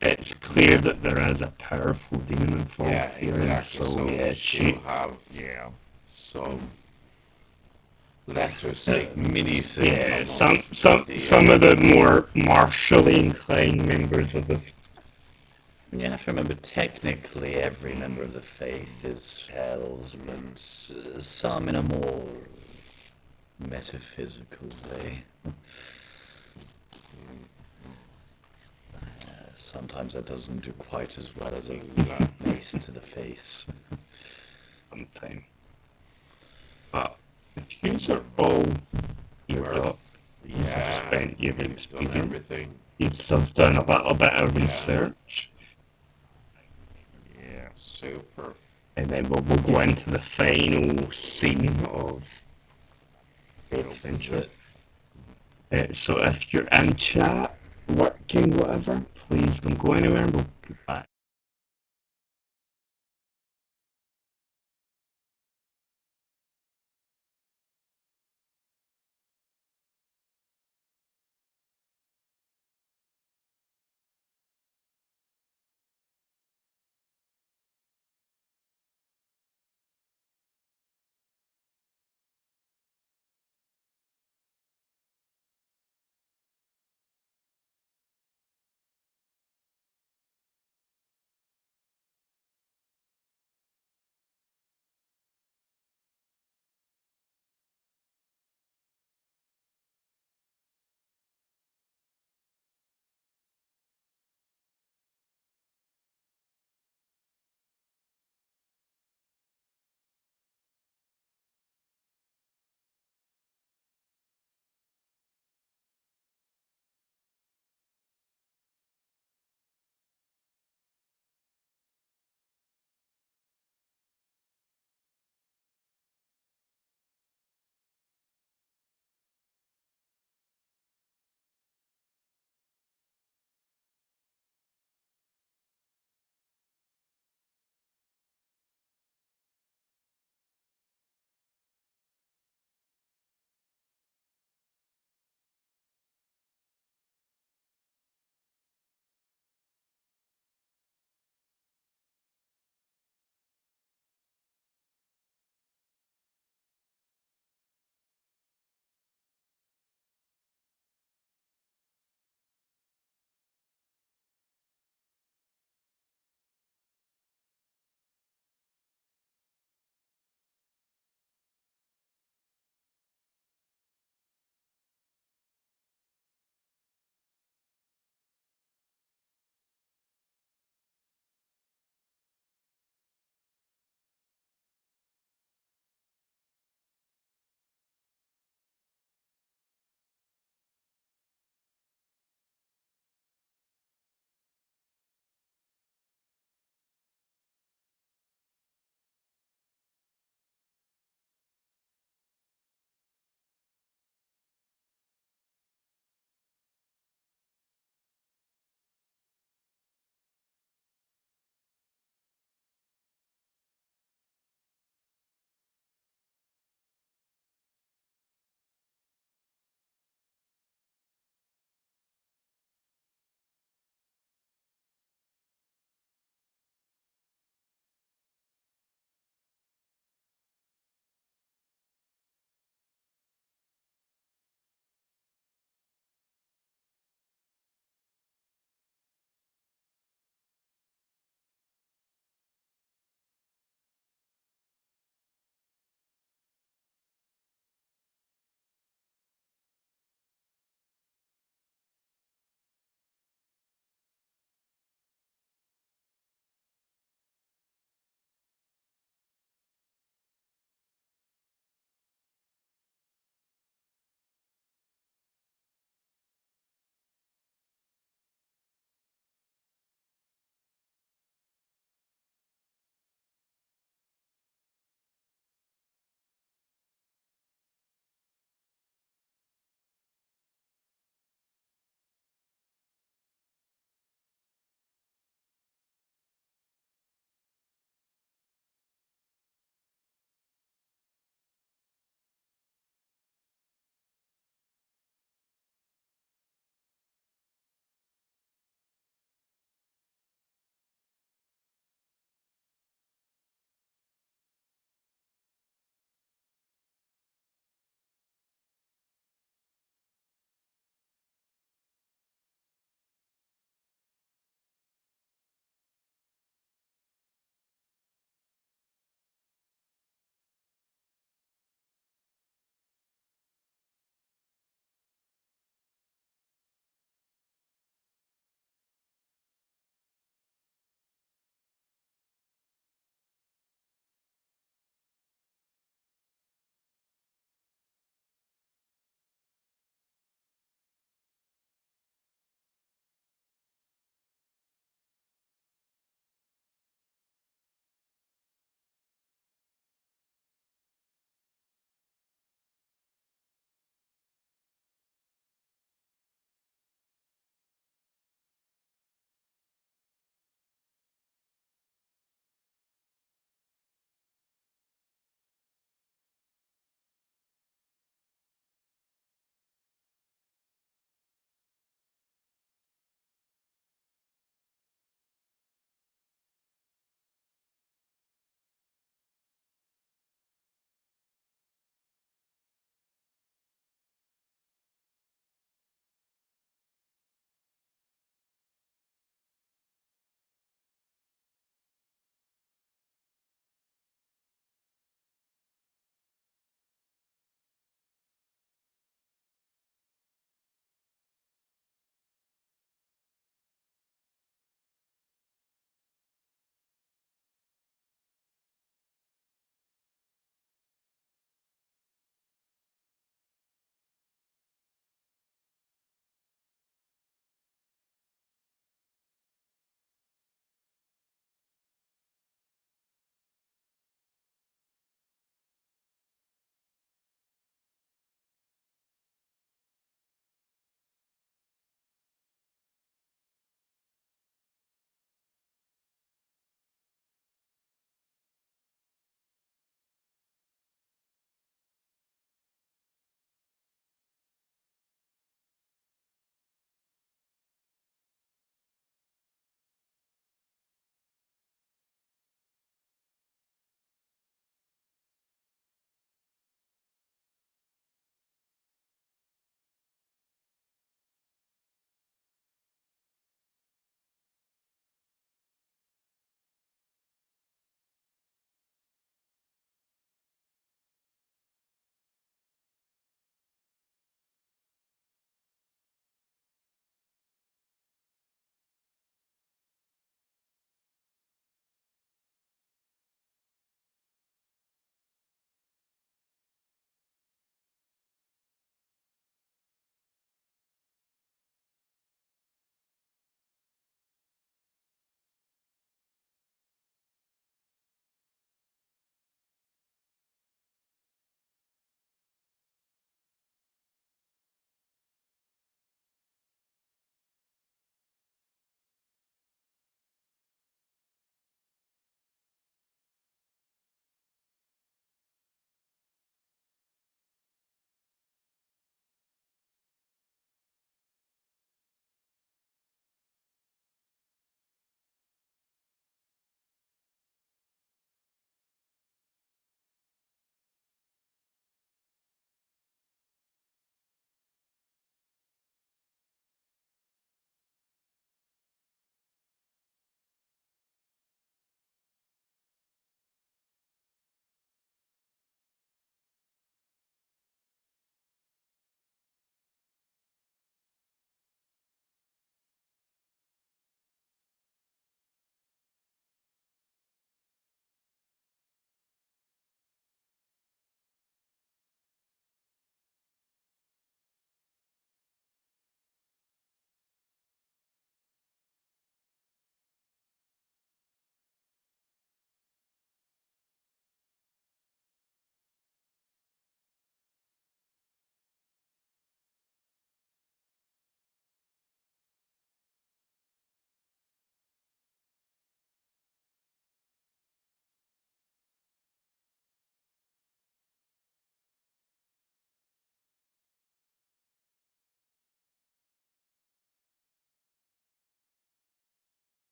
it's clear that there is a powerful demon involved Yeah, here, exactly. so yeah, she'll she have Yeah. some lesser signals. Mini yeah, signals. some of the more martially inclined members of the You have to remember, technically, every member of the faith is hells, but some in a more metaphysical way. Sometimes that doesn't do quite as well as a mace to the face. sometime. But if you are all geared up, Yeah, spent your we've done experience, everything. you'd have done a little bit of Yeah. research, Yeah. Super. and then we'll go into the final scene of the This is adventure. it. So if you're in chat, working, whatever, please don't go anywhere and we'll be back.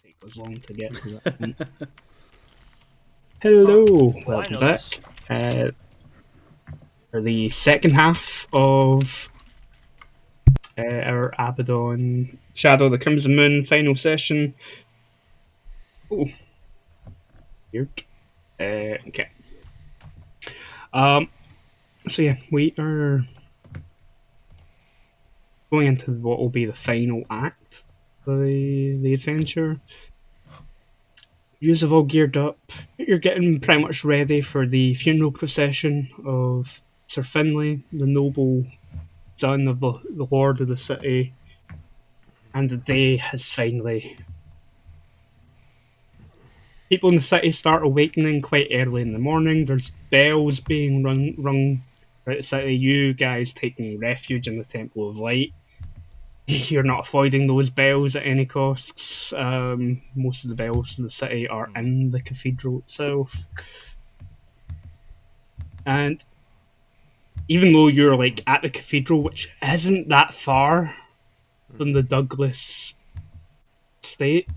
take as long to get to that point. Hello, I welcome know back. this. For the second half of our Abbadon Shadow of the Crimson Moon final session. Oh, weird. Okay. So yeah, we are going into what will be the final act of the adventure. You have all geared up. You're getting pretty much ready for the funeral procession of Sir Finlay, the noble son of the lord of the city, and the day has finally. People in the city start awakening quite early in the morning. There's bells being rung throughout the city. You guys taking refuge in the Temple of Light. You're not avoiding those bells at any costs. Most of the bells in the city are in the cathedral itself. And even though you're like at the cathedral, which isn't that far from the Douglas estate,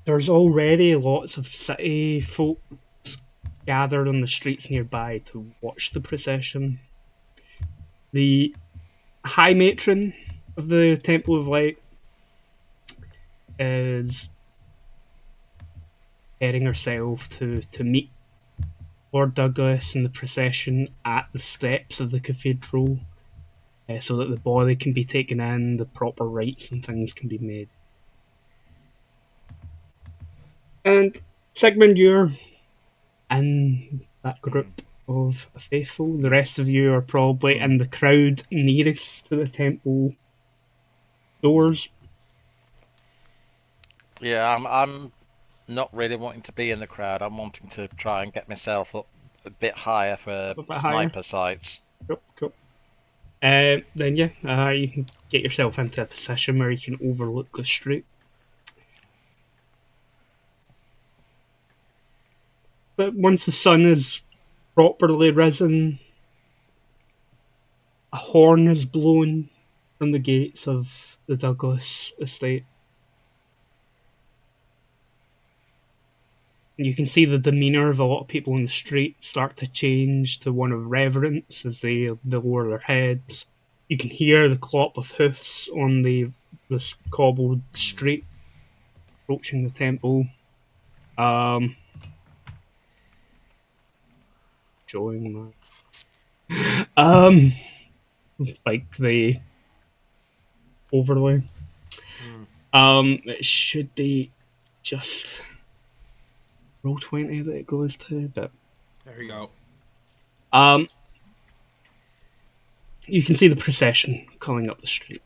there's already lots of city folk gathered on the streets nearby to watch the procession. The High Matron of the Temple of Light is preparing herself to meet Lord Douglas and the procession at the steps of the cathedral, so that the body can be taken in, the proper rites and things can be made. And Sigmund, you're in that group of faithful. The rest of you are probably in the crowd nearest to the temple doors. Yeah, I'm not really wanting to be in the crowd. I'm wanting to try and get myself up a bit higher for sniper sights. Cool. Then you can get yourself into a position where you can overlook the street. But once the sun is properly risen, a horn is blown from the gates of the Douglas estate. And you can see the demeanour of a lot of people in the street start to change to one of reverence as they lower their heads. You can hear the clop of hoofs on this cobbled street approaching the temple. Showing my like the overlay. It should be just Roll20 that it goes to, but There you go. You can see the procession coming up the street.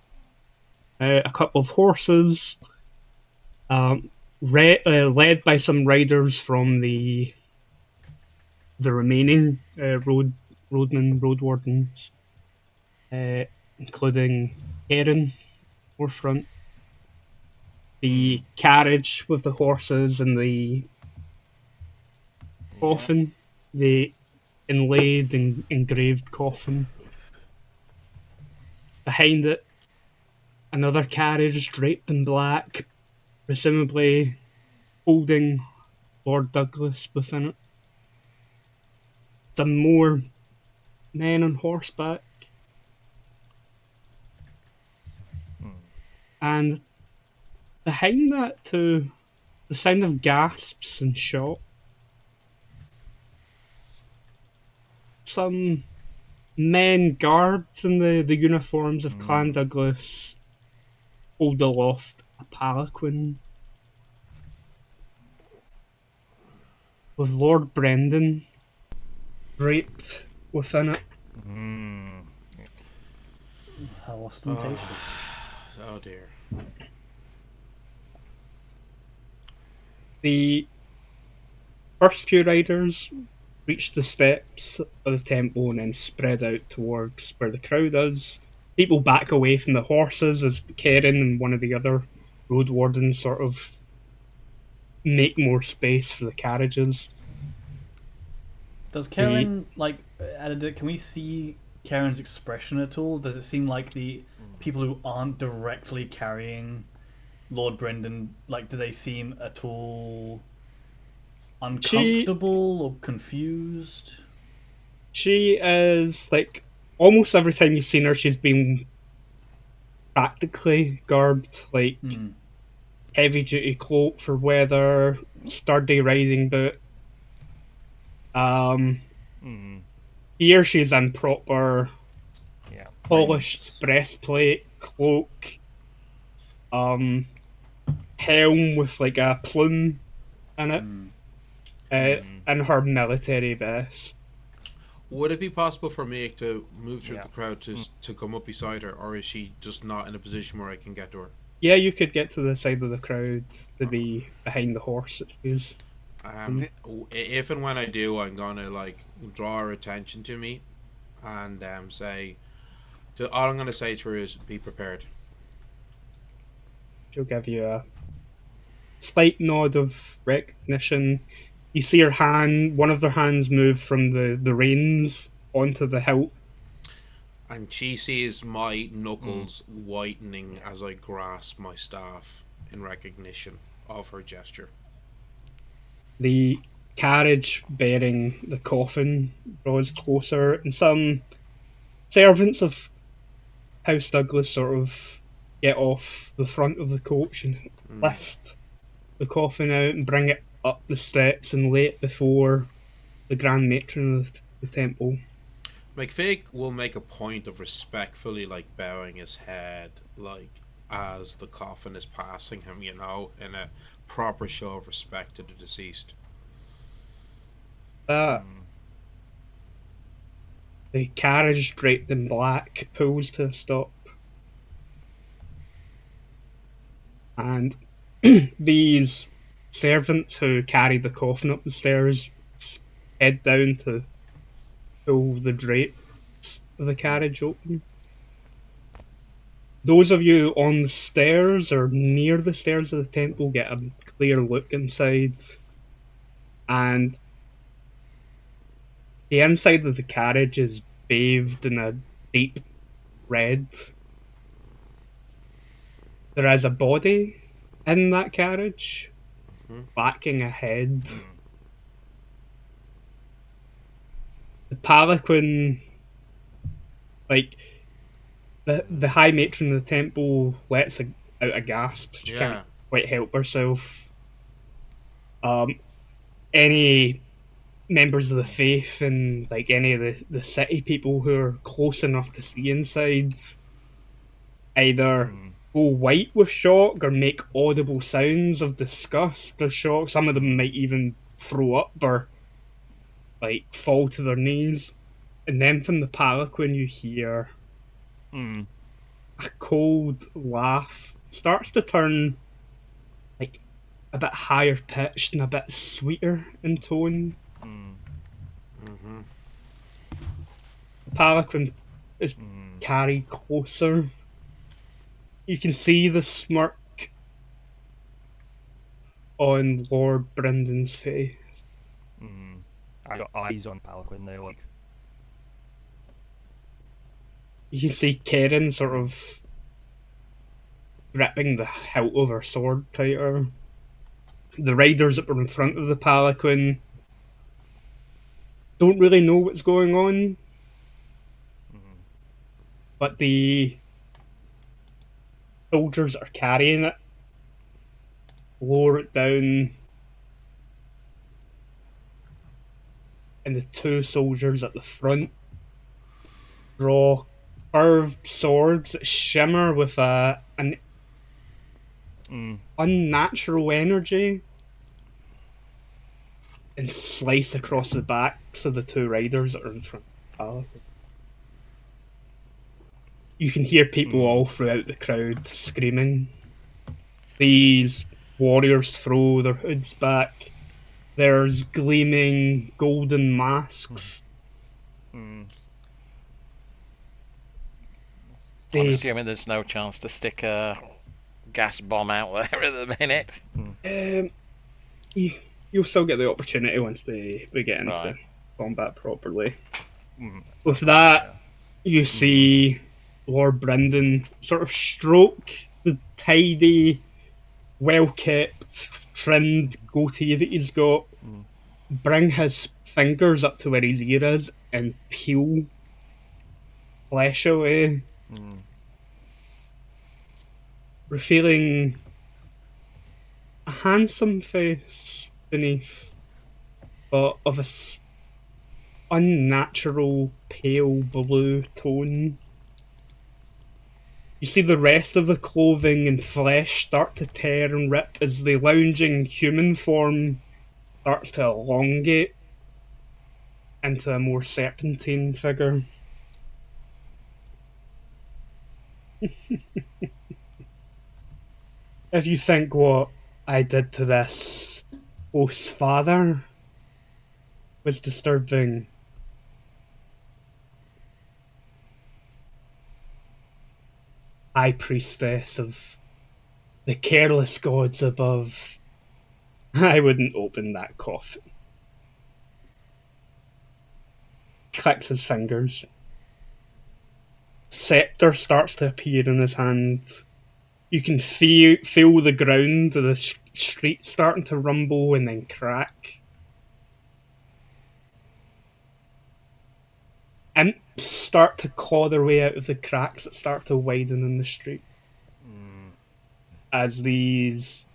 A couple of horses, led by some riders from the remaining road wardens, including Erin, forefront. The carriage with the horses and the coffin, the inlaid and engraved coffin. Behind it, another carriage draped in black, presumably holding Lord Douglas within it. Some more men on horseback. And behind that, to the sound of gasps and shot, some men garbed in the uniforms of Clan Douglas hold aloft a palanquin with Lord Brendan draped within it. How ostentatious. Oh dear. The first few riders reach the steps of the temple and then spread out towards where the crowd is. People back away from the horses as Karen and one of the other road wardens sort of make more space for the carriages. Does Karen, can we see Karen's expression at all? Does it seem like the people who aren't directly carrying Lord Brendan, like, do they seem at all She uncomfortable or confused? she is like almost every time you've seen her, she's been practically garbed, like Hmm. heavy duty cloak for weather, sturdy riding boot. Um, Mm. Here she's in proper Yeah. polished breastplate, cloak, um, helm with like a plume in it, Hmm. and her military vest. Would it be possible for me to move through Yeah. the crowd to come up beside her, or is she just not in a position where I can get to her? Yeah, you could get to the side of the crowd to be behind the horse that she's. If and when I do, I'm gonna like draw her attention to me, and say, all I'm gonna say to her is, "Be prepared." She'll give you a slight nod of recognition. You see her hand, one of their hands move from the reins onto the hilt. And she sees my knuckles whitening as I grasp my staff in recognition of her gesture. The carriage bearing the coffin draws closer, and some servants of House Douglas sort of get off the front of the coach and lift the coffin out and bring it up the steps and lay it before the Grand Matron of the temple. McFake will make a point of respectfully like bowing his head like as the coffin is passing him, in a proper show of respect to the deceased. The carriage draped in black pulls to a stop. And these servants who carry the coffin up the stairs head down to pull the drapes of the carriage open. Those of you on the stairs or near the stairs of the temple get a clear look inside, and the inside of the carriage is bathed in a deep red. There is a body in that carriage, backing a head. The palanquin, like the high matron of the temple, lets out a gasp. She can't quite help herself. Any members of the faith and like any of the city people who are close enough to see inside either go white with shock or make audible sounds of disgust or shock. Some of them might even throw up or like fall to their knees. And then from the palanquin you hear a cold laugh starts to turn like a bit higher pitched and a bit sweeter in tone. The palanquin is carried closer. You can see the smirk on Lord Brendan's face. I got eyes on Palanquin now, like. You can see Karen sort of gripping the hilt of her sword tighter. The riders that were in front of the palanquin don't really know what's going on, but the soldiers that are carrying it lower it down, and the two soldiers at the front draw curved swords that shimmer with an unnatural energy and slice across the backs of the two riders that are in front of the palanquin. You can hear people all throughout the crowd screaming. These warriors throw their hoods back. There's gleaming golden masks. I'm They, assuming there's no chance to stick a gas bomb out there at the minute. you'll still get the opportunity once we get into Right. combat properly. With that, you see Lord Brendan sort of stroke the tidy well kept, trimmed goatee that he's got, bring his fingers up to where his ear is and peel flesh away, revealing a handsome face beneath, but of a unnatural pale blue tone. You see the rest of the clothing and flesh start to tear and rip as the lounging human form starts to elongate into a more serpentine figure. If you think what I did to this host's father was disturbing, High Priestess of the careless gods above, I wouldn't open that coffin. Clicks his fingers. Scepter starts to appear in his hand. You can feel the ground of the street starting to rumble and then crack. Imps start to claw their way out of the cracks that start to widen in the street. As these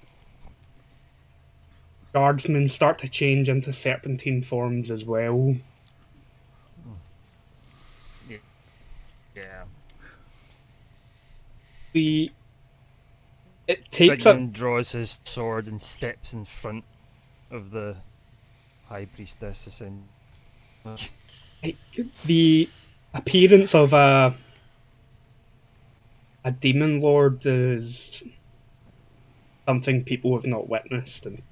guardsmen start to change into serpentine forms as well. Yeah. It takes Sigmund draws his sword and steps in front of the High Priestess and the appearance of a demon lord is something people have not witnessed, and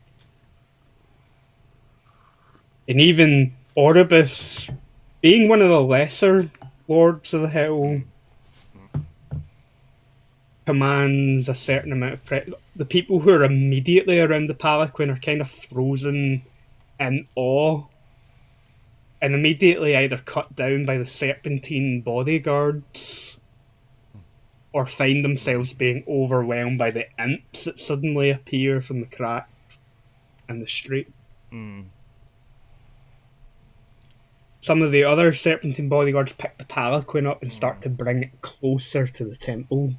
even Oribus, being one of the lesser lords of the hell, commands a certain amount of the people who are immediately around the palanquin are kind of frozen in awe and immediately either cut down by the serpentine bodyguards or find themselves being overwhelmed by the imps that suddenly appear from the cracks in the street. Some of the other serpentine bodyguards pick the palanquin up and start to bring it closer to the temple.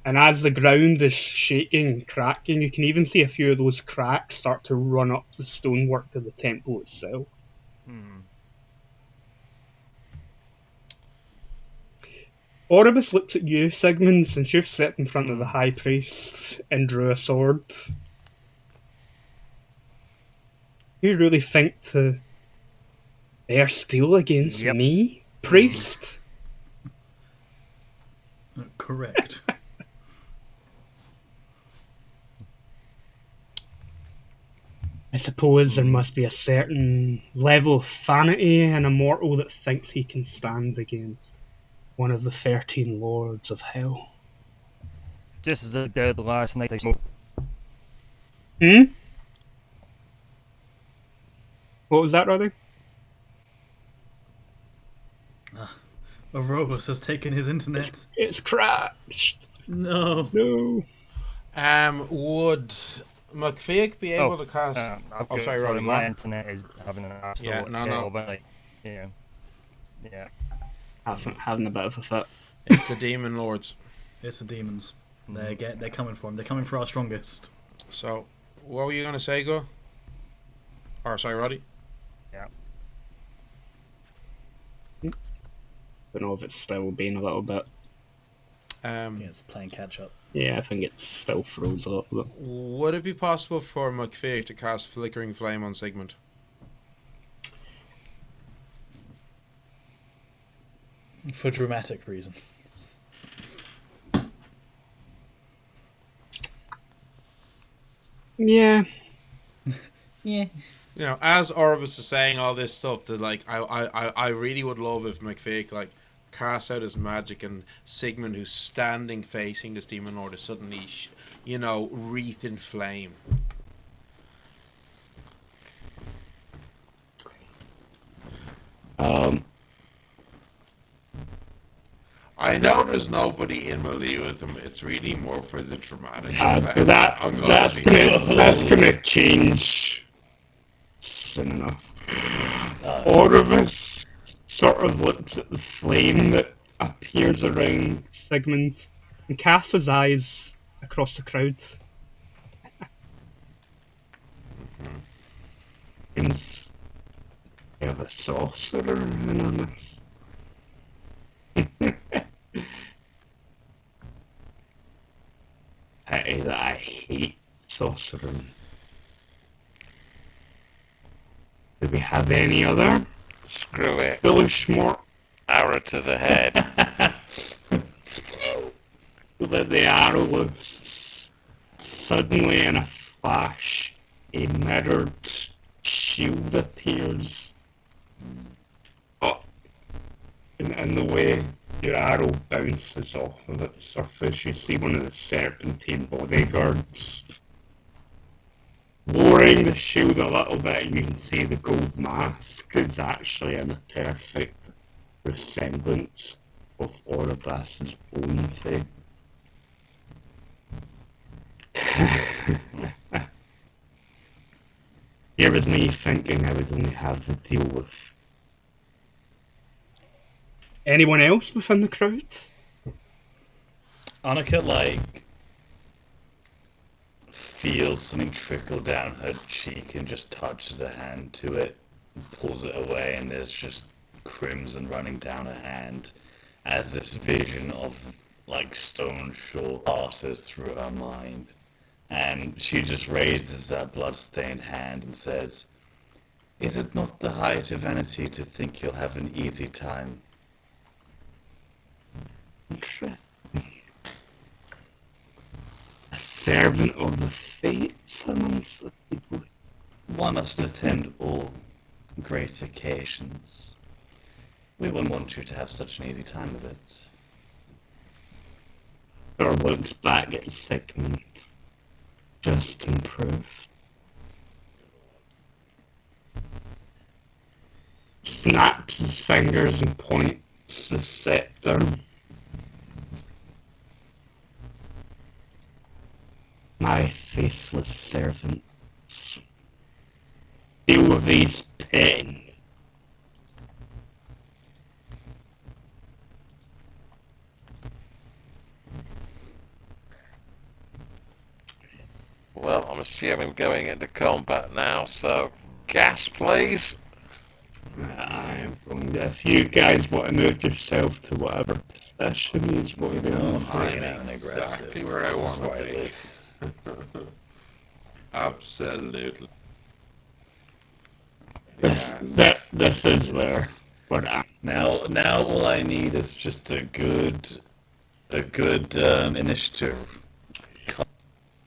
And as the ground is shaking and cracking, you can even see a few of those cracks start to run up the stonework of the temple itself. Oribus looks at you, Sigmund, since you've stepped in front of the High Priest and drew a sword. You really think to bear steel against me, priest? Correct. I suppose there must be a certain level of vanity in a mortal that thinks he can stand against one of the 13 lords of hell. just as I did last night. I smoked. What was that, Roddy? Orobus has taken his internet. It's crashed. No. No. Would McFeig be able to cast? Sorry, Roddy. My internet is having an absolute no. but like, yeah. Having a bit of a fit. It's the demon lords. It's the demons. They're coming for him. They're coming for our strongest. So, what were you gonna say, Go? Or sorry, Roddy. Don't know if it's still being a little bit. It's playing catch up. Yeah, I think it still froze a little bit. Would it be possible for McFeig to cast Flickering Flame on Sigmund? For dramatic reasons. Yeah. Yeah. You know, as Oribus is saying all this stuff, that like I really would love if McFeig like cast out his magic and Sigmund, who's standing facing this demon lord, is suddenly wreathed in flame. I know there's nobody in melee with him. It's really more for the dramatic effect. But that's gonna change soon enough. Oribus sort of looks at the flame that appears around Sigmund and casts his eyes across the crowd. and we have a sorcerer in on this. Pity that I hate sorcering. Do we have any other? Screw it. Foolish more. Arrow to the head. Let the arrow loose. Suddenly, in a flash, a mirrored shield appears. Oh, in the way your arrow bounces off of its surface, you see one of the serpentine bodyguards lowering the shield a little bit, and you can see the gold mask is actually in a perfect resemblance of Oribas's own face. Here was me thinking I would only have to deal with. Anyone else within the crowd? Annika, like, feels something trickle down her cheek and just touches her hand to it, and pulls it away, and there's just crimson running down her hand as this vision of, like, stone shore passes through her mind. And she just raises that blood-stained hand and says, "Is it not the height of vanity to think you'll have an easy time?" A servant of the fates amongst the people. One must attend all great occasions. We wouldn't want you to have such an easy time of it. Or looks back at Sigmund. Just improved. Snaps his fingers and points the scepter. My faceless servants. Deal with these pain. Well, I'm assuming going into combat now, so gas, please. If you guys want to move yourself to whatever position you want to Oh, do, hanging out and aggressive. Exactly where I want to be. Absolutely. this is where we're at. Now all I need is just a good initiative.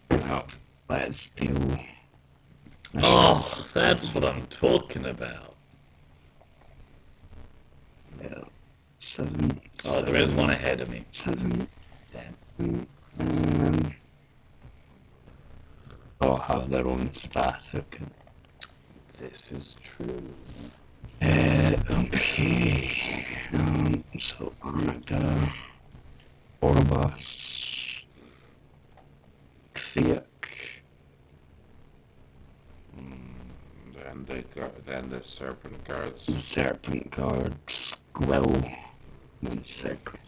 Well, let's do. Oh, that's what I'm talking about. Yeah, 7. Oh, there is one ahead of me. 7. Damn. All have their own static. This is true. Okay. So Annika, Oribas, Fiak. Then the serpent guards. The serpent guards, Gwill, and Sigrid.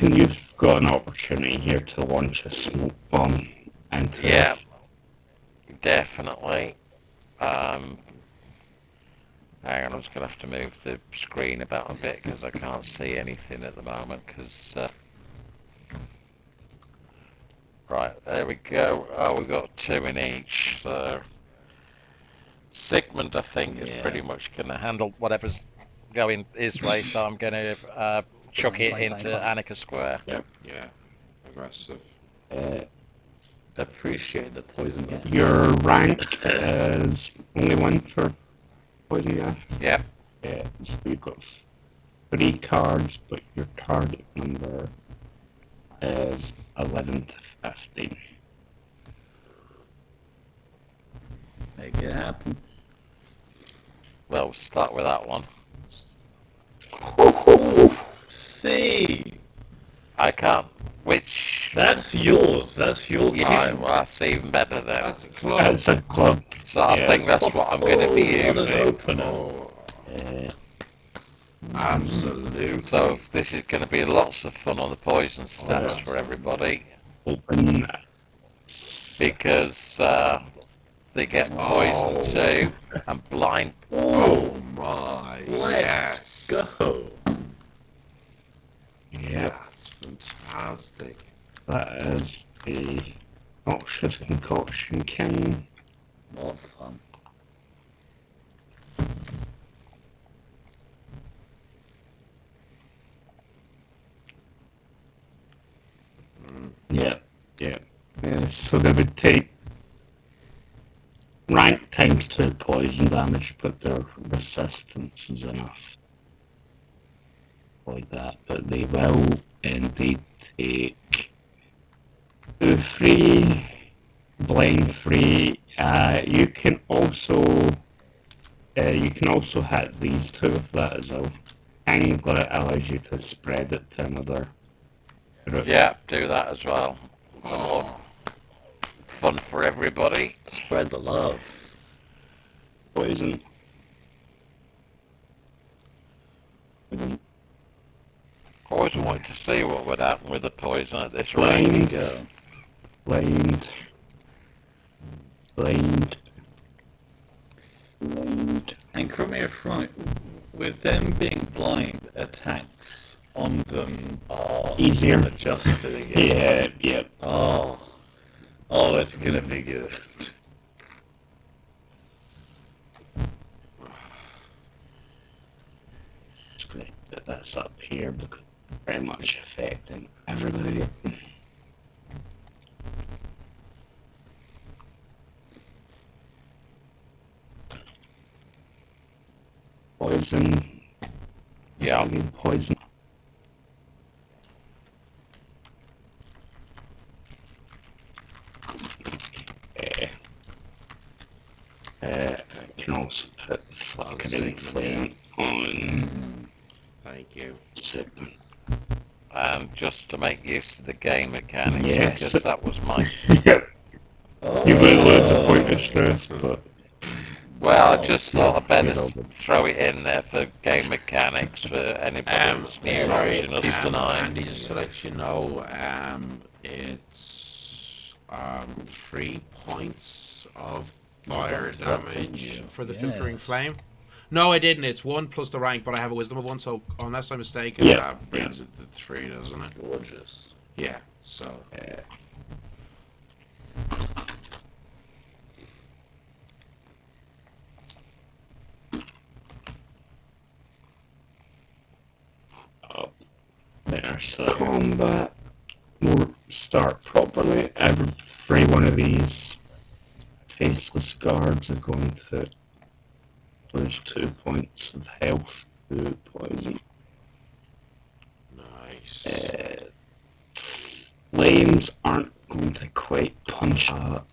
You've got an opportunity here to launch a smoke bomb into. Yeah, definitely. Hang on, I'm just gonna have to move the screen about a bit because I can't see anything at the moment. Right, there we go. Oh, we've got 2 in each. So Sigmund, I think, is pretty much going to handle whatever's going his way. So I'm going to chuck it into Annika Square. Yep. Yeah. Aggressive. Appreciate the poison gas. Your rank is only 1 for poison gas. Yep. Yeah, so you've got 3 cards, but your target number is 11 to 15. Make it happen. Well, we'll start with that one. see. I can't. Which? That's yours. That's your Yeah, king. well, that's even better then. That's a club. It's a club. So I Yeah. think that's what I'm going to be What an using. opener. Oh, Uh, absolutely. So this is going to be lots of fun on the poison stats yeah. for everybody, Open that. because they get poison too and blind. Oh my. Let's Yes. go. Yeah, That's fantastic. that is a noxious concoction king. More fun. Yeah, yeah. So they would take rank times 2 poison damage, but their resistance is enough. Like that. But they will indeed take 2 free, blind free. You can also hit these two with that as well. Angler allows you to spread it to another group. Yeah, do that as well. More fun for everybody. Spread the love. Poison. Always wanted to see what would happen with the poison at this Blind. rate. Blind. Blind. Blind. And correct me if I'm right, with them being blind, attacks on them are Easier. adjusted again. Yeah. Oh, it's gonna be good. Just gonna put this up here because it's very much affecting everybody. Poison. Yeah. I mean poison. I can also put flickering flame on Thank you. segment. And just to make use of the game mechanics, Yes. because that was my... Yep. You will lose a point of stress, but Well, I just thought I'd better Yeah. throw it in there for game mechanics for anybody that's new Sorry, watching us tonight. Andy, just to let you know, it's 3 points of fire damage. For the Yes. filtering flame? No, I didn't. It's 1 plus the rank, but I have a wisdom of 1, so unless I'm mistaken, Yeah. that brings it to 3, doesn't it? Gorgeous. Yeah, so. up there. So combat will start properly. Every one of these faceless guards are going to lose 2 points of health to poison. Nice. Flames aren't going to quite punch up.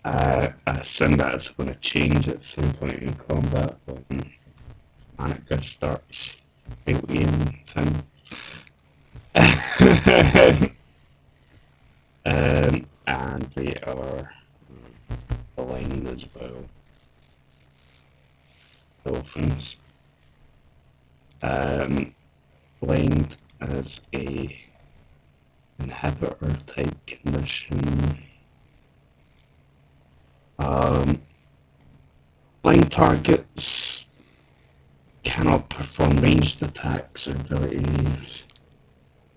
I assume that's going to change at some point in combat, but Annika starts alien thing. And they are aligned as well. Dolphins. Blind as a inhibitor type condition. Blind targets cannot perform ranged attacks or abilities.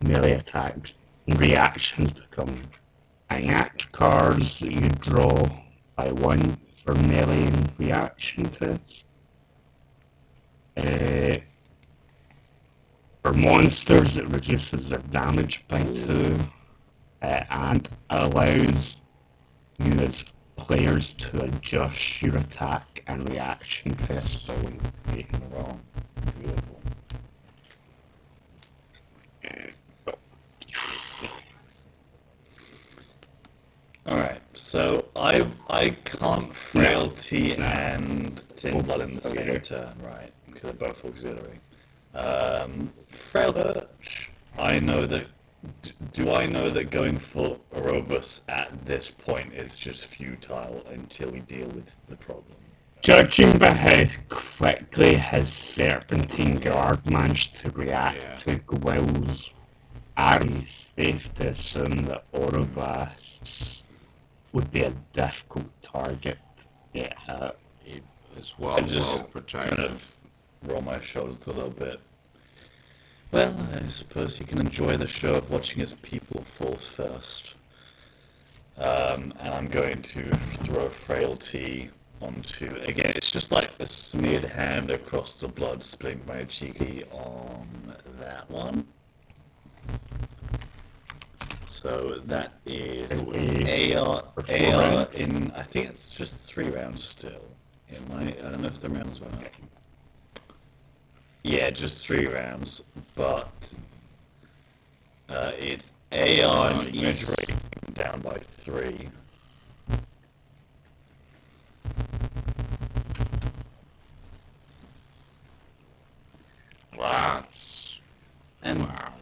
Melee attacks and reactions become act cards that you draw by 1 for melee and reaction tests. For monsters, it reduces their damage by 2 and allows you as players to adjust your attack and reaction tests by 1 in a row. Beautiful. Alright, so I can't frailty and tin blood in the same turn, right? Because they're both auxiliary. Frail Birch, I know that. Do I know that going for Erebus at this point is just futile until we deal with the problem? Judging by how quickly his Serpentine Guard managed to react to Gwyl's, it's safe to assume that Oroblasts would be a difficult target to get hit. As well, I just well protected. kind of roll my shoulders a little bit. Well, I suppose he can enjoy the show of watching his people fall first. And I'm going to throw Frailty onto... Again, it's just like a smeared hand across the blood, splitting my cheeky on that one. So that is AR in... I think it's just 3 rounds still. I don't know if the rounds went up. Yeah, just 3 rounds, but it's AR and image rating down by 3. That's... And wow.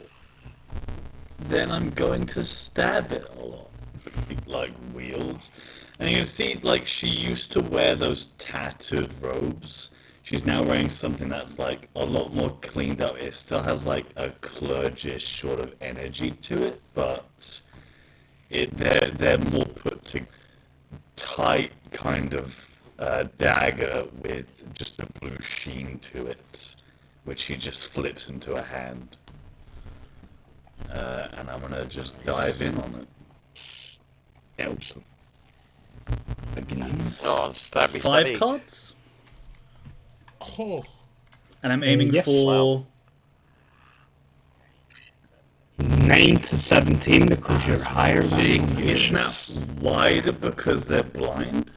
then I'm going to stab it a lot, like wields. And you can see, like, she used to wear those tattered robes. She's now wearing something that's like a lot more cleaned up. It still has like a clergish sort of energy to it, but they're more put to tight kind of dagger with just a blue sheen to it, which she just flips into a hand. And I'm gonna just dive in on it. Awesome. Oh, stabby, 5 stabby. cards? Oh, And I'm aiming yes. for... 9 to 17 because you're higher than Isn't elevation. that wider because they're blind?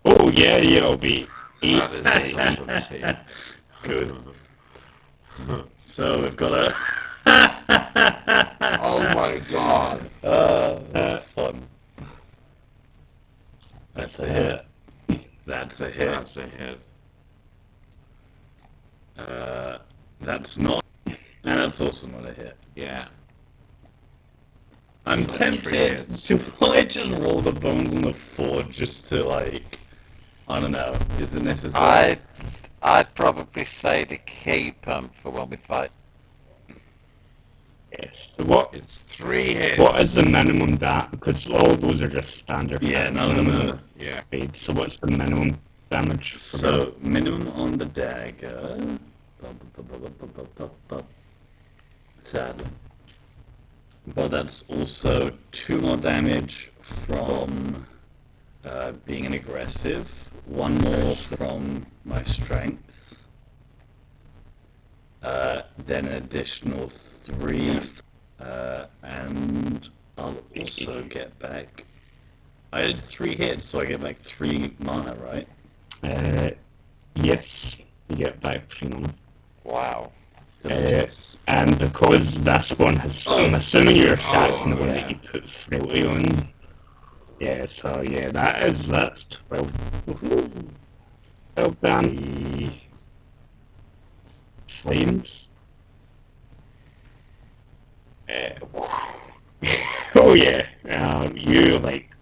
Oh yeah, it'll be 8. that is 17. Good. So we've got a Oh my god. fun. That's a hit. That's a hit. That's a hit. That's not. And that's also not a hit. Yeah. I'm tempted. Do I just roll the bones on the 4 just to like? I don't know. Is it necessary? I'd probably say to keep them for when we fight. Yes. So what? It's 3 hits. What is the minimum Because all those are just standard. Yeah, hits. none of them are. Yeah. So what's the minimum damage? For So minimum on the dagger. Sadly. But that's also 2 more damage from being an aggressive, 1 more from my strength, then an additional 3, and I'll also get back. I did 3 hits, so I get back 3 mana, right? Yes, you get back 3 mana. Wow. And because this one has, I'm assuming you're attacking the one that you put frailty on. Yeah, so yeah, that's 12. 12 damage. Flames. Oh yeah, you like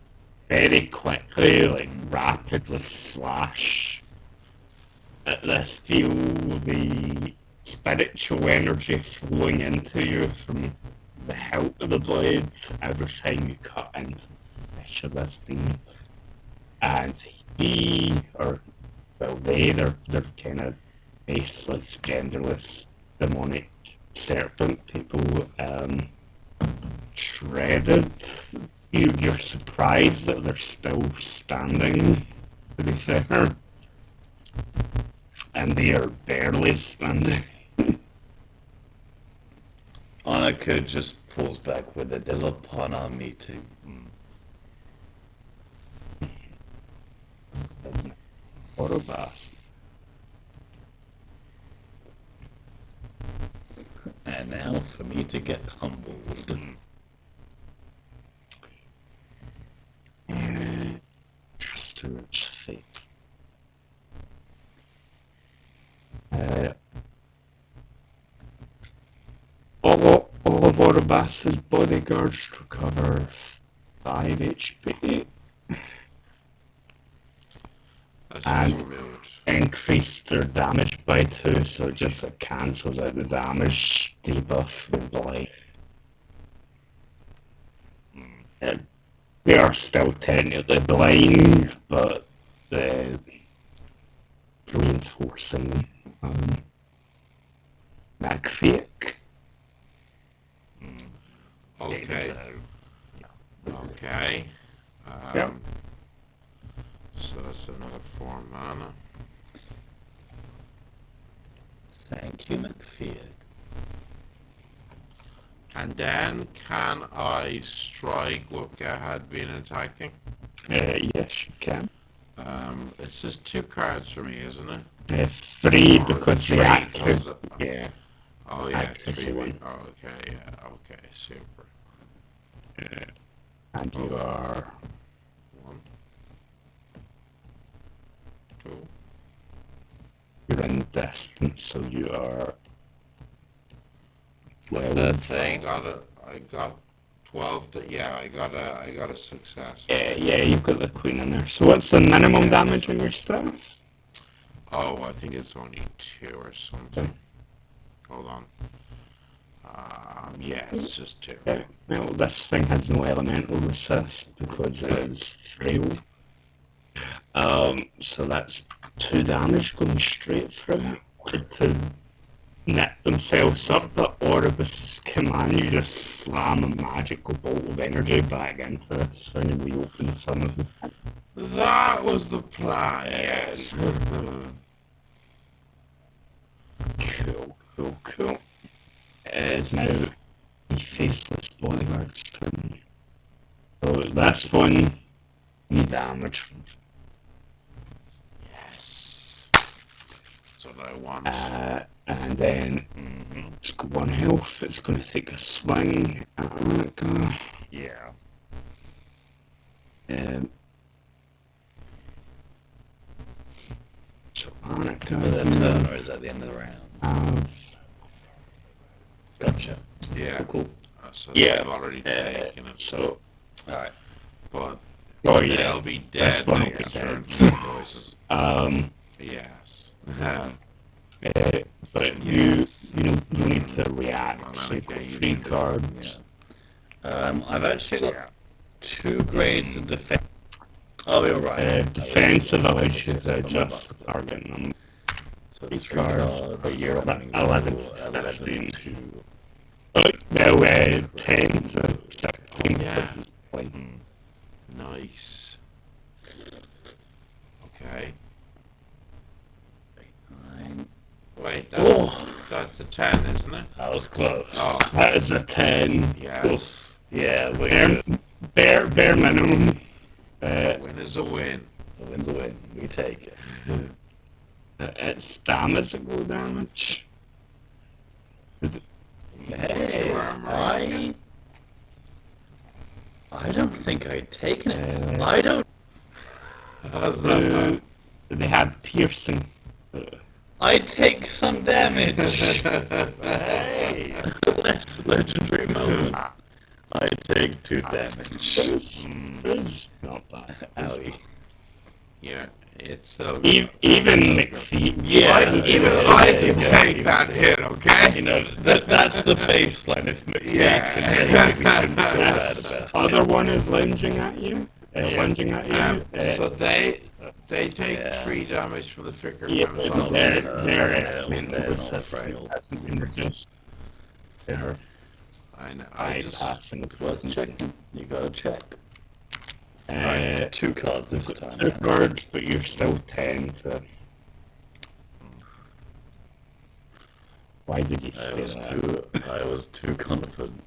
very quickly, like rapidly slash at this steel, the spiritual energy flowing into you from the hilt of the blade every time you cut into the flesh of this demon. And they're kind of faceless, genderless, demonic serpent people, shredded. You're surprised that they're still standing, to be fair. And they are barely standing. Annika just pulls back with a deal upon our meeting. Autobus. And now for me to get humbled. Trust to rich fate. Erebus's bodyguards recover 5 HP That's And- just rude. increase their damage by 2, so it just cancels out the damage debuff with blight. They are still technically blind, but reinforcing Magfic. Okay. Okay. Yep. So that's another 4 mana. Thank you, McPhee. And then can I strike what guy had been attacking? Yes, you can. It's just 2 cards for me, isn't it? 3 because the Three, active. because the- Yeah. Oh yeah, Active 3 one. Oh, okay, yeah, okay, super. And you are 1, 2. you're in distance, so you are 12. 13. I got 12 to, yeah, I got a success. Yeah, you've got the queen in there. So what's the minimum Yeah, damage so- on your stuff? Oh, I think it's only 2 or something. Hold on. Yeah, it's just 2. Yeah. Well, this thing has no elemental resist because it is frail. So that's 2 damage going straight through to knit themselves up. But Oribus's command, you just slam a magical bolt of energy back into this thing and reopen some of them. That was the plan, yes. Cool. It's now the faceless bodyguard's turn. So this one, you damage. Yes. That's what I want. And then it's got 1 health. It's going to take a swing at Annika. Yeah. So Annika Is that turn or is that the end of the round? Gotcha. Yeah. Cool. So Yeah. they've already taken it. So, Alright. But oh yeah, they'll be this dead one will be next dead. turn for the voices. Yes. But you need to react. So you've got 3 cards. I've actually got 2 grades of defense. Oh, you're right. Defensive allows you to adjust the target number. So 3 3 cards, cards. but you're about running 11 to to 11 15. to No, 10 to 16 Yeah. because it's played. Nice. Okay. 9. Wait, Oh, that's a 10, isn't it? that was close. Oh, That is a 10. yes. Yeah, we're Bare minimum. Win is a win. The win's a win. We take it. It's damagable damage. Hey, I don't think I'd taken it. I don't. They had piercing. I take some damage. Hey! Less legendary moment. I take 2 damage. It's not bad. Owie. Yeah, it's so. Even McPhee. Yeah, Even I can take that hit, okay? You know, that's the baseline. If McPhee Yeah. can take it, we shouldn't feel bad about it. Other one is lunging at you. Lunging at you. So they take Yeah. 3 damage for the flicker Yeah, damage. but their they're mental not resistance frail. hasn't been reduced. They're I just bypassing It's worth checking. You gotta check. Uh, 2 cards this time. 2 cards, but you're still 10 to. Why did you say that? I was too confident.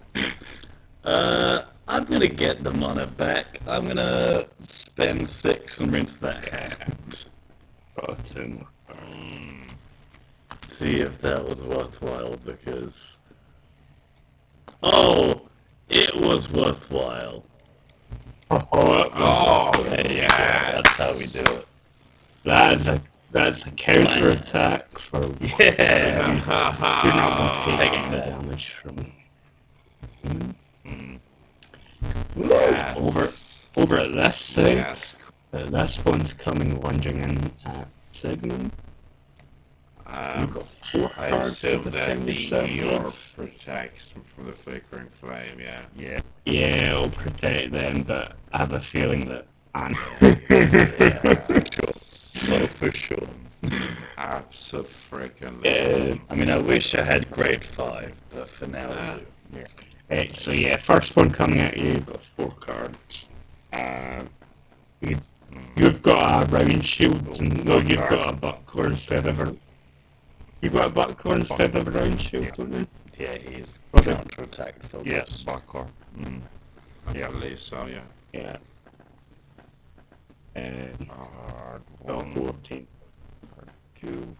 I'm gonna get the mana back. I'm gonna spend 6 and rinse that hand. Oh, 2 more. See if that was worthwhile because. Oh! It was worthwhile. Oh, There you yeah. go. That's how we do it. That's a counter attack for Yeah! you're not going to take Taking any that. damage from Over at this side, Yes. this one's coming lunging in at segments. You've got 4 I cards to assume that defend the yourself ER with. protects them from the flickering flame, yeah. Yeah. Yeah, it'll protect them, but I have a feeling that So for sure. Abso-freaking. I mean, I wish I had grade 5, but for now I do. So yeah, first one coming at you, you've got 4 cards. You've got a round shield, and no, you've got a buckler instead of a. You've got a buckler instead of a round shield, don't you? Yeah, he's Okay. counter-attack focused. Yes, buckler. I Yeah. believe so, yeah. Yeah. And Card 1, 14. card 2.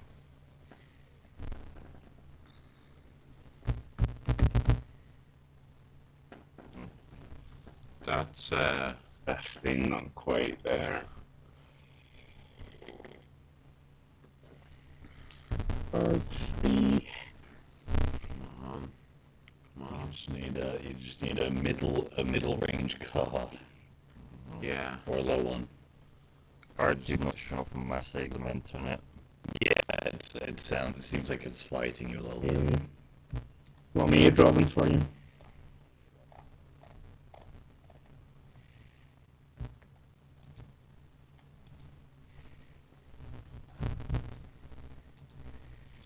That's 15, not quite there. Card 3. You just need a middle range card yeah. or a low one. Cards do not show up on my side of the internet. Yeah, it seems like it's fighting you a little bit. Yeah. Want me to draw them for you?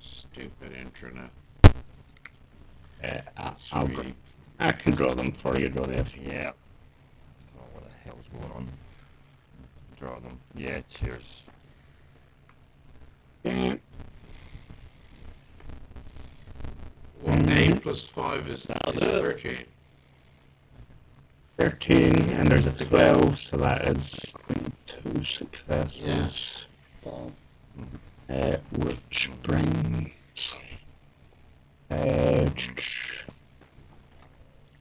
Stupid internet. I can draw them for you, Roddy, if you Yeah. Oh, what the hell's going on? Draw them. Yeah, cheers. yeah. Well, 8 plus 5 is 13. 13, and there's a 12, so that is 2 successes. Which brings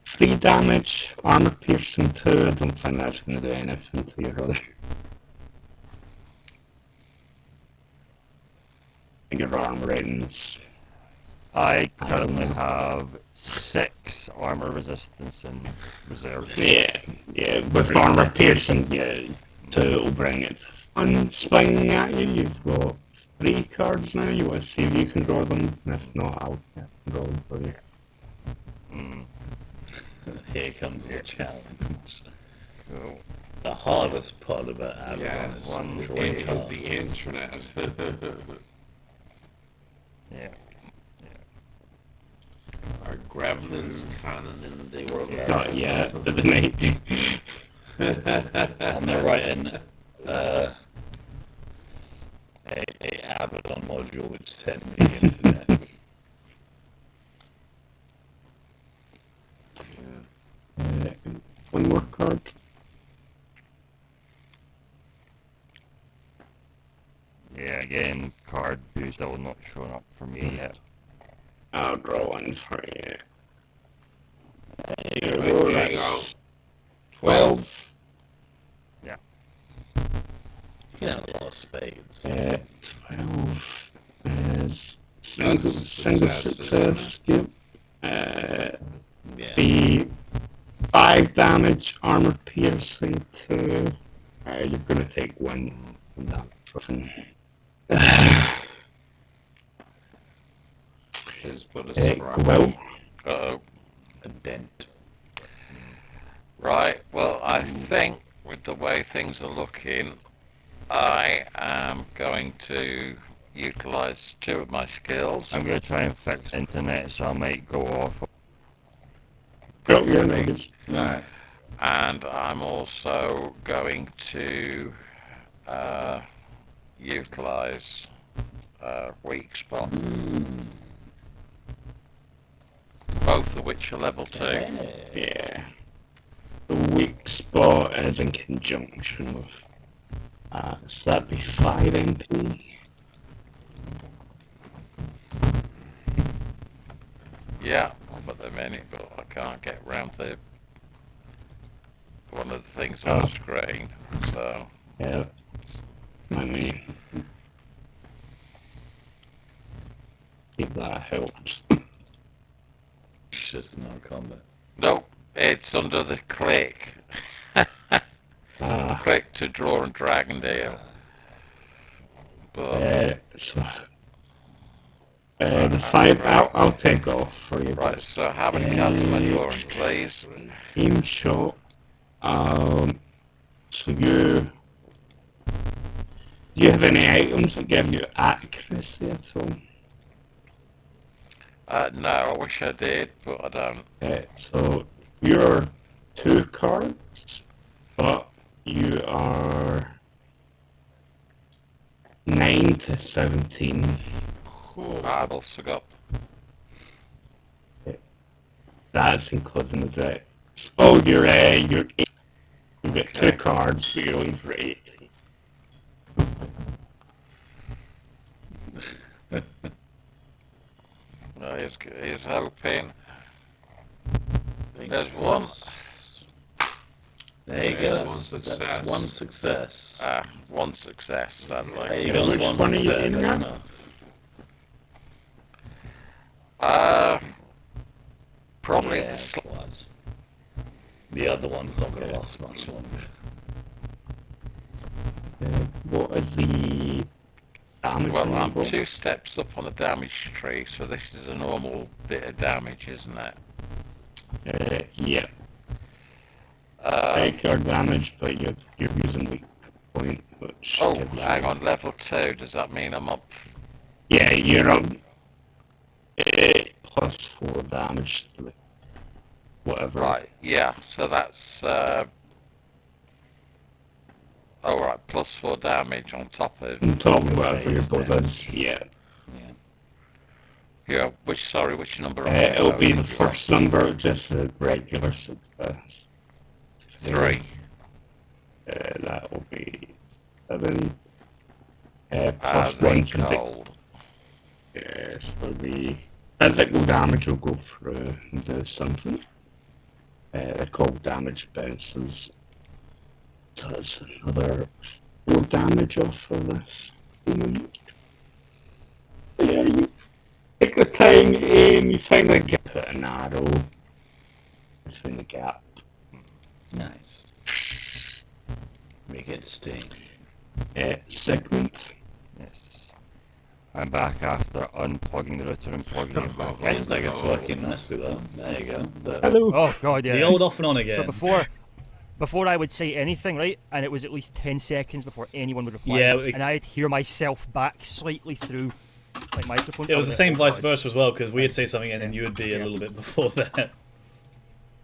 3 damage, armor piercing 2. I don't think that's going to do anything to you, really. Your armor ratings. I currently have 6 armor resistance in reserve. Yeah, with armor piercing, yeah, 2 will bring it. One swinging at you, you've got 3 cards now. You want to see if you can draw them? If not, I'll draw them for you. Here comes the challenge. Cool. The hardest part about Abbadon Yeah, is it drawing is cards. the internet. Yeah. Our gremlins cannon in the world. Not yet, but they might. I'm gonna write in a Abbadon module which sent me the internet. One more card. Yeah, again, card who's still not showing up for me yet. I'll draw one for you. There we go. That's 12. Yeah. You can have a lot of spades. 12 is single success, success. Yep. Yeah. The 5 damage, armor piercing 2. You're gonna take 1 damage. Is but a scrap. Quill. Uh-oh. A dent. Right, well, I think with the way things are looking, I am going to utilize 2 of my skills. I'm going to try and fix internet, so I might go off. Go, yeah, notice. Alright. And I'm also going to utilize weak spot. Both of which are level 2. Yeah. The weak spot is in conjunction with. So that'd be 5 MP. Yeah, but the minute, but I can't get round to one of the things on the screen, so Yeah. I mean. If that helps. It's just no combat. nope. It's under the click. Click to draw and drag and deal. But, The 5, I'll take off for you. right, so how many cards am I drawing, please? Aim shot. So do you have any items that give you accuracy at all? No, I wish I did, but I don't. So you're 2 cards, but you are 9 to 17. I've also got. That's including the deck. Oh, you're 8. You get 2 cards, but you're only for 80. He's hoping. There's one. There you go. Success. That's one success. One success. That's There like. you go. Which One one are you success. aiming That's at? enough. Probably Yeah, it was. The other one's not going to last much longer. What is the damage? Well, I'm level? 2 steps up on the damage tree, so this is a normal bit of damage, isn't it? Yeah. Regular damage, but you're using weak point, which. Oh, gives you- hang on, level 2. Does that mean I'm up? Yeah, you're up. Plus 4 damage to whatever. Right, yeah, so that's. Oh, right, plus 4 damage on top of. On top of whatever your Base bow damage. does. Yeah. Yeah, which number? It'll be the first number, just a regular success. 3. That will be 7. Plus As 1 in from the. cold. Yes, for the physical damage will go through and do something. They're called damage bounces. So that's another 4 damage off of this demon. Yeah, you take the time, aim, you find the gap, put an arrow between the gap. Nice. Make it sting. Segment. Yes. I'm back after unplugging the router and plugging it back in. Seems like it's working nicely though. There you go. Hello. Oh god, yeah. The old off and on again. So before I would say anything, right, and it was at least 10 seconds before anyone would reply, Yeah, and I'd hear myself back slightly through like microphone. It was the same oh, vice God. versa as well, because we'd say something and then you would be a little bit before that.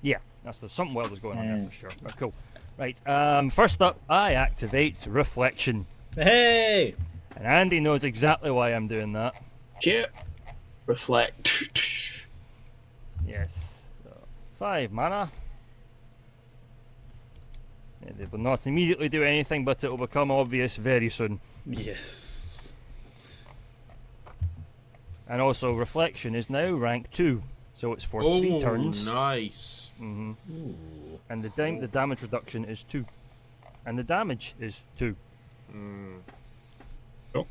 Yeah, something wild was going on there for sure. But cool. Right, first up, I activate Reflection. Hey! And Andy knows exactly why I'm doing that. Yeah. Reflect. Yes. So, 5 mana. Yeah, they will not immediately do anything, but it will become obvious very soon. Yes. And also, Reflection is now rank 2, so it's for 3 turns. Nice. And the damage reduction is 2, and the damage is 2. Cool.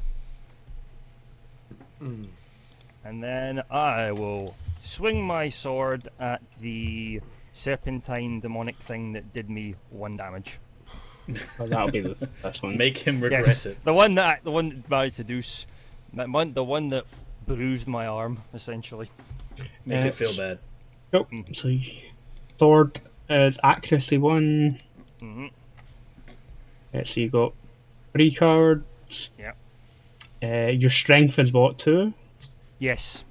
And then I will swing my sword at the serpentine demonic thing that did me 1 damage. Well, that'll be the best one. Make him regret Yes, it. the one that managed to deuce, the one that bruised my arm essentially. Make it feel bad. Cool. So, sword is accuracy 1. hmm So you got 3 cards. Yep. Your strength is what, 2? Yes.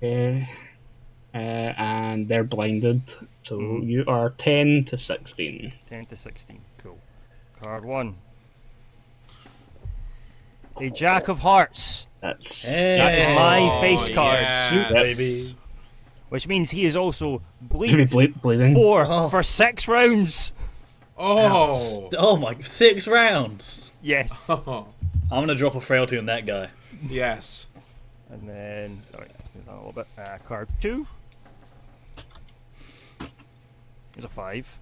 And they're blinded. So you are 10 to 16. 10 to 16. Cool. Card 1. A Jack of Hearts. That's That is my face card. yes. Baby. Which means he is also should be bleed bleeding. 4 for 6 rounds. Oh. Oh my, 6 rounds! Yes. I'm gonna drop a frailty on that guy. Yes. And then, sorry, move on a little bit. Card 2 is a 5.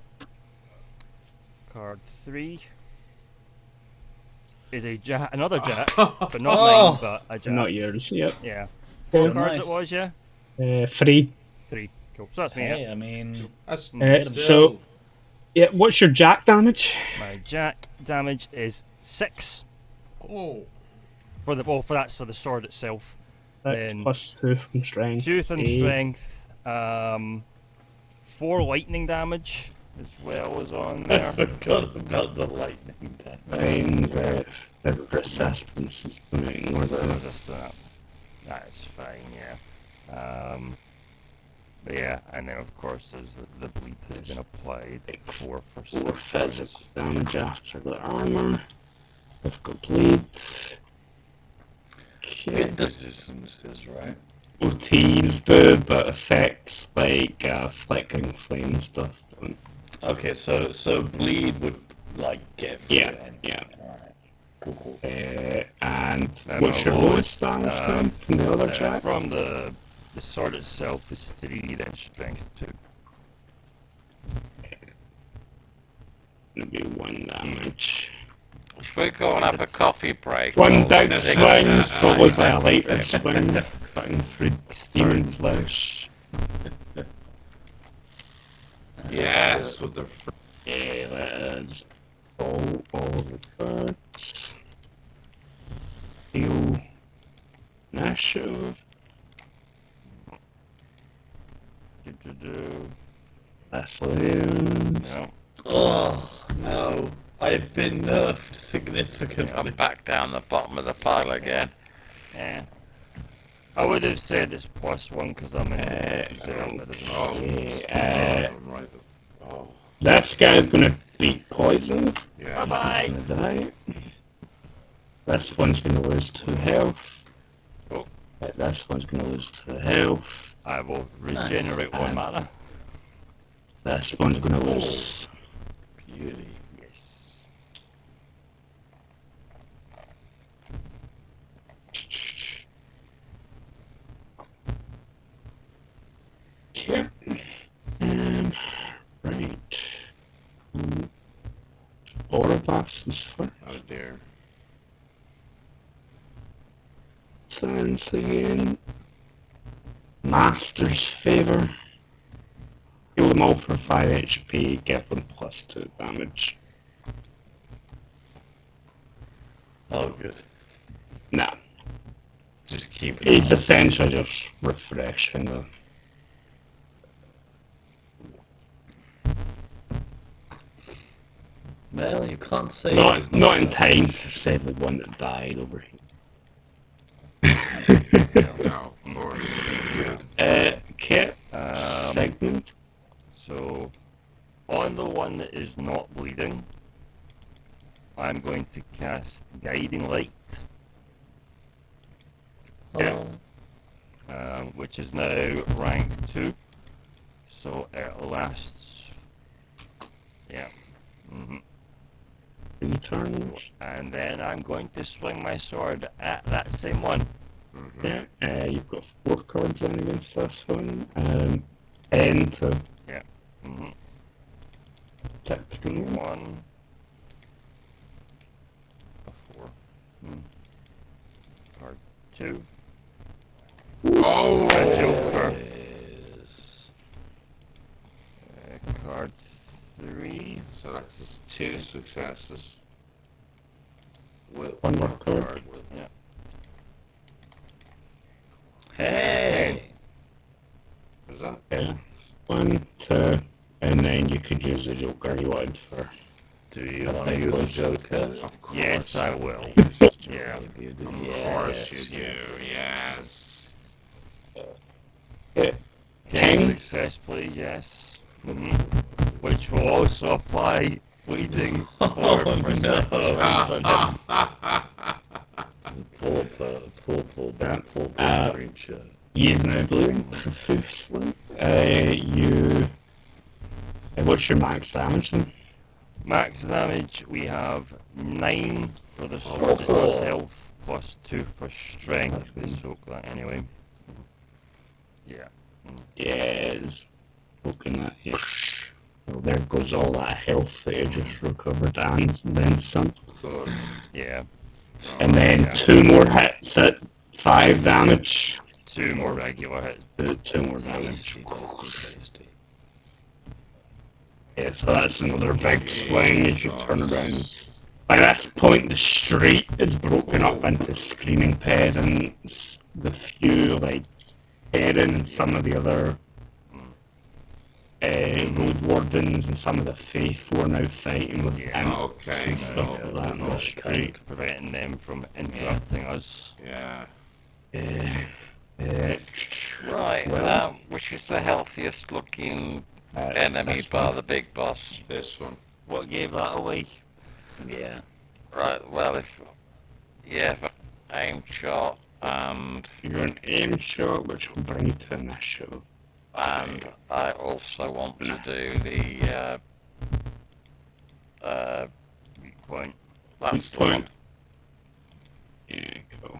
Card 3 is a another jack, but not mine, but a jack. Not yours. Yep. Yeah. Cool. 4 cards Nice. it was, yeah? 3. 3. Cool. So that's me. Hey, Yeah. I mean, That's Still- So, yeah, what's your jack damage? My jack damage is 6 oh, for the that's for the sword itself. That's Then plus 2 from strength. Tooth and Eh, strength. 4 lightning damage as well as on I there. forgot about the lightning damage. And the resistance is putting more than Resist that. That's fine, yeah. But yeah, and then of course there's the bleed has been applied. 4 for 6 4 physical damage after the armor. I've got bleed. Okay. It resistances, right? OTs do, but effects like flickering flame stuff don't. Okay, so bleed would like get through Yeah, it. yeah. Alright. Cool. And And what's your my lowest lowest, damage then from the other jack? From the sword itself is 3, then strength 2. Gonna be 1 damage. Should we go and have a coffee break? One Or down take swing. a- What was that? Lighter swing. Cutting through demon flesh. Yes, with the Yeah, that is all the cards. Heal. Initiative. Basilian. Yeah. Oh no, I've been nerfed significantly. I'm back down the bottom of the pile again. Yeah. I would have said it's +1 because I'm in Zelda. oh, Yeah, right. Oh, this guy's gonna be poisoned. yeah. Bye. Gonna die. This one's gonna lose 2 health. Oh. This one's gonna lose 2 health. I will regenerate 1 mana. This one's gonna lose. Beauty. Yes. Yeah. Right. Oribas is first. Oh dear. Silence again. Master's Favor. Heal them all for 5 HP, give them +2 damage. Oh, good. No, Just keep it. he's essentially just refreshing them. Well, you can't say. Not, he's not in time to save the one that died over here. No, of course. Kit, Um, segment. So, on the one that is not bleeding, I'm going to cast Guiding Light, Oh, which is now rank 2. So it lasts. Yeah. 3 turns. And then I'm going to swing my sword at that same one. Yeah, you've got 4 cards in against this one. 10 to Mm-hmm. 16. 1. A 4. Card 2. Oh, A Joker. yes. Card 3. so that's 2 successes. With 1 more card. card. Yeah. Hey. Is that? Yeah. 1, 2, and then you could use the Joker you wanted for. Do you want to use a Joker? Of course. Yes, I will. Yeah. Beauty. Of course you do, yes. Yeah. 10 10. success, please, yes. Which will also apply bleeding Oh for no. Poor Uh, creature. Using the bleeding profusely. What's your max damage then? Max damage, we have 9 for the sword itself, plus 2 for strength. They soak that anyway. Yeah. Yes. Looking at it. Well, there goes all that health that you just recovered and then some. Good. Yeah. And then yeah. 2 more hits at 5 damage. 2 more regular hits. 2 more damage. Tasty, tasty, tasty. Yeah, so that's another big swing as you turn around. By this point, the street is broken up into screaming peasants. The few, like, Erin and some of the other road wardens and some of the faithful are now fighting with imps okay, and stuff like that in the street. Preventing them from interrupting us. Yeah. Right, Well, which is the healthiest looking enemy this bar one. the big boss? This one. What gave that away? Yeah. Right, well, if aim shot and You're an aim shot, which will bring you to initiative. I also want to do the Weak point. that's the point. one. Yeah, cool.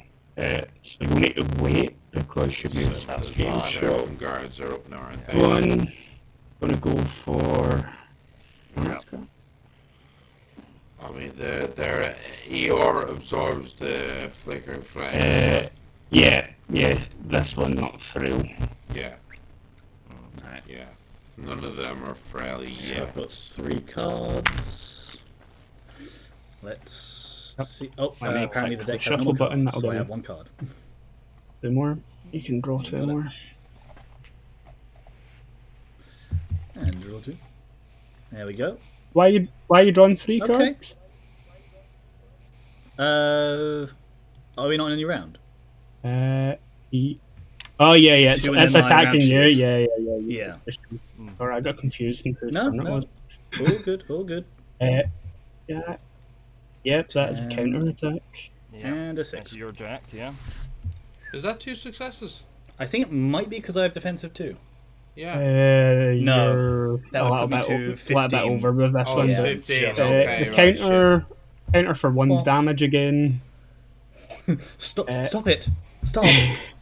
So you need to wait because you missed that's the aim fine. shot. Open guards are up now, aren't they? One, gonna go for. I mean, their ER absorbs the flickering flame. Yeah, this one not through. Yeah. Alright. Yeah. None of them are frailly So yet. I've got 3 cards. Let's see. Oh, Let me apparently the click deck the has no shuffle more button, cards, that'll so I do. have 1 card. 2 more. You can draw 2 got it. more. And draw 2. There we go. Why are you drawing 3 Okay. cards? Are we not in any round? Oh yeah. It's, 2 and it's then my round attacking you. shield. Yeah. Yeah. Alright, I got confused in whose No, turn it no. was. All good, all good. Yeah. Yep, that is a And- counter attack. Yeah. And a That's 6. your jack, yeah. Is that 2 successes? I think it might be because I have defensive too. Yeah. No, You're that a would little put me bit, to a little 15. bit over with this Oh, one. it's yeah. but, 15. just- Okay, the right. counter for 1 What? damage again. Stop! Uh, Stop it! Stop!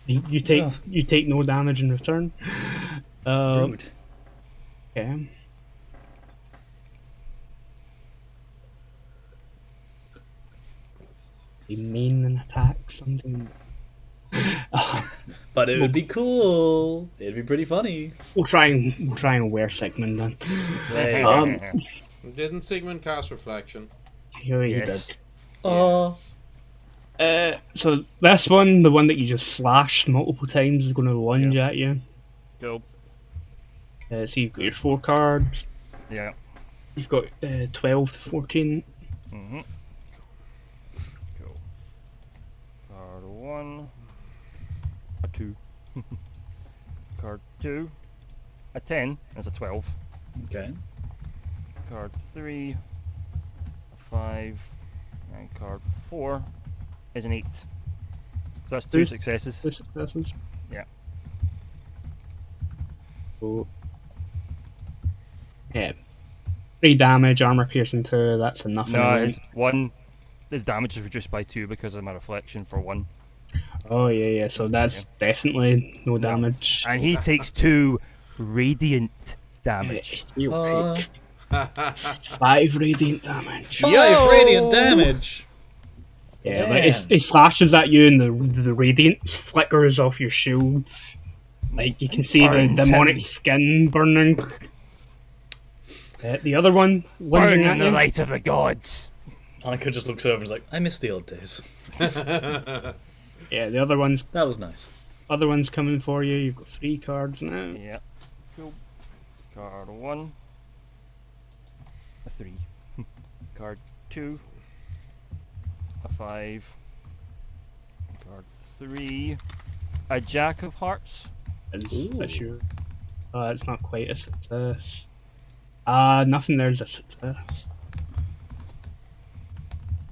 You take Oh. you take no damage in return. Rude. Okay. You mean an attack something? But it would be cool. It'd be pretty funny. We'll try and wear Sigmund then. Hey. Didn't Sigmund cast Reflection? Here he Yes. did. Oh, So this one, the one that you just slashed multiple times, is going to lunge at you. Go. So you've got your 4 cards. Yeah. You've got 12 to 14. Mm-hmm. Go. Card 1. A 2. Card 2. A 10. That's a 12. okay. Card 3. A 5. And card 4 is an 8. So that's 2 Two. successes. 2 successes. Yeah. So, yeah. 3 damage, armor piercing 2, that's enough. No, anyway. his damage is reduced by 2 because of my reflection for 1. Oh, yeah, so that's definitely no damage. And he takes 2 radiant damage. You'll take 5 radiant damage. 5 radiant damage. Yeah, but it slashes at you and the radiance flickers off your shields. Like, you can see the Burns demonic him. skin burning. The other one Burn lunging in at the you. light of the gods. Annika just looks over and is like, I miss the old days. Yeah, the other one's That was nice. coming for you. You've got 3 cards now. Yeah. Cool. Card 1. A 3. Card 2. A 5. Card 3. A Jack of Hearts. That's your. It's not quite a success. Nothing there's a success.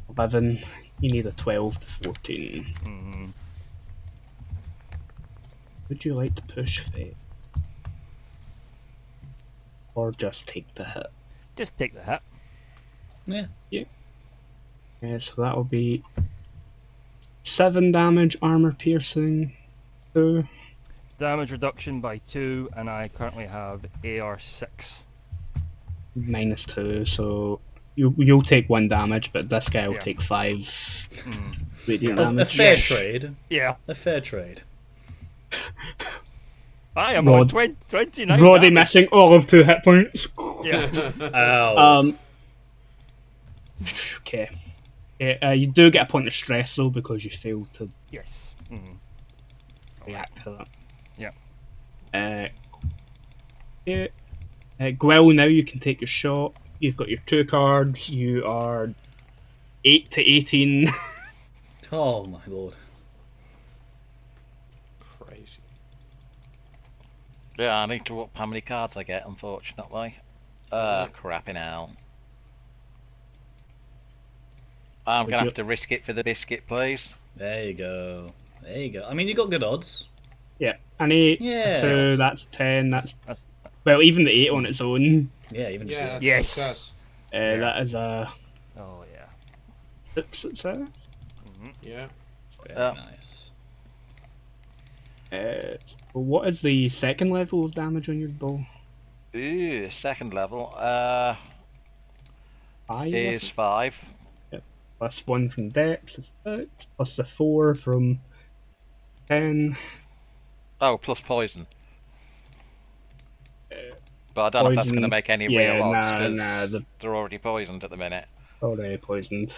11. You need a 12 to 14. Mm-hmm. Would you like to push fate? Or just take the hit? Just take the hit. Yeah. Yeah, so that will be 7 damage, armor piercing 2. Damage reduction by 2, and I currently have AR 6. Minus 2, so you'll take 1 damage, but this guy will Yeah. take 5 radiant A damage. fair Yes. trade. Yeah. A fair trade. I am Rod. on 29 Roddy damage. missing all of 2 hit points. Yeah. Ow. Okay. Yeah, you do get a point of stress though because you failed to Yes. react to that. Yeah. Yeah. Gwell, now you can take your shot. You've got your 2 cards. You are 8 to 18. Oh my lord. Crazy. Yeah, I need to up how many cards I get, unfortunately. Crapping hell. I'm Would gonna you- have to risk it for the biscuit, please. There you go. There you go. I mean, you got good odds. Yeah, an 8, Yeah. a 2, that's a 10. That's That's- well, even the 8 on its own. Yeah, even just Yeah, that's Yes. success. That is a Oh yeah. 6 success. Yeah. very Yeah. nice. What is the second level of damage on your bow? Ooh, second level. 5? Is 5. Plus 1 from Dex is 6. Plus the 4 from 10. Oh, plus poison. But I don't know if that's going to Poison. make any Yeah, real odds nah, because they're already poisoned at the minute. Already poisoned.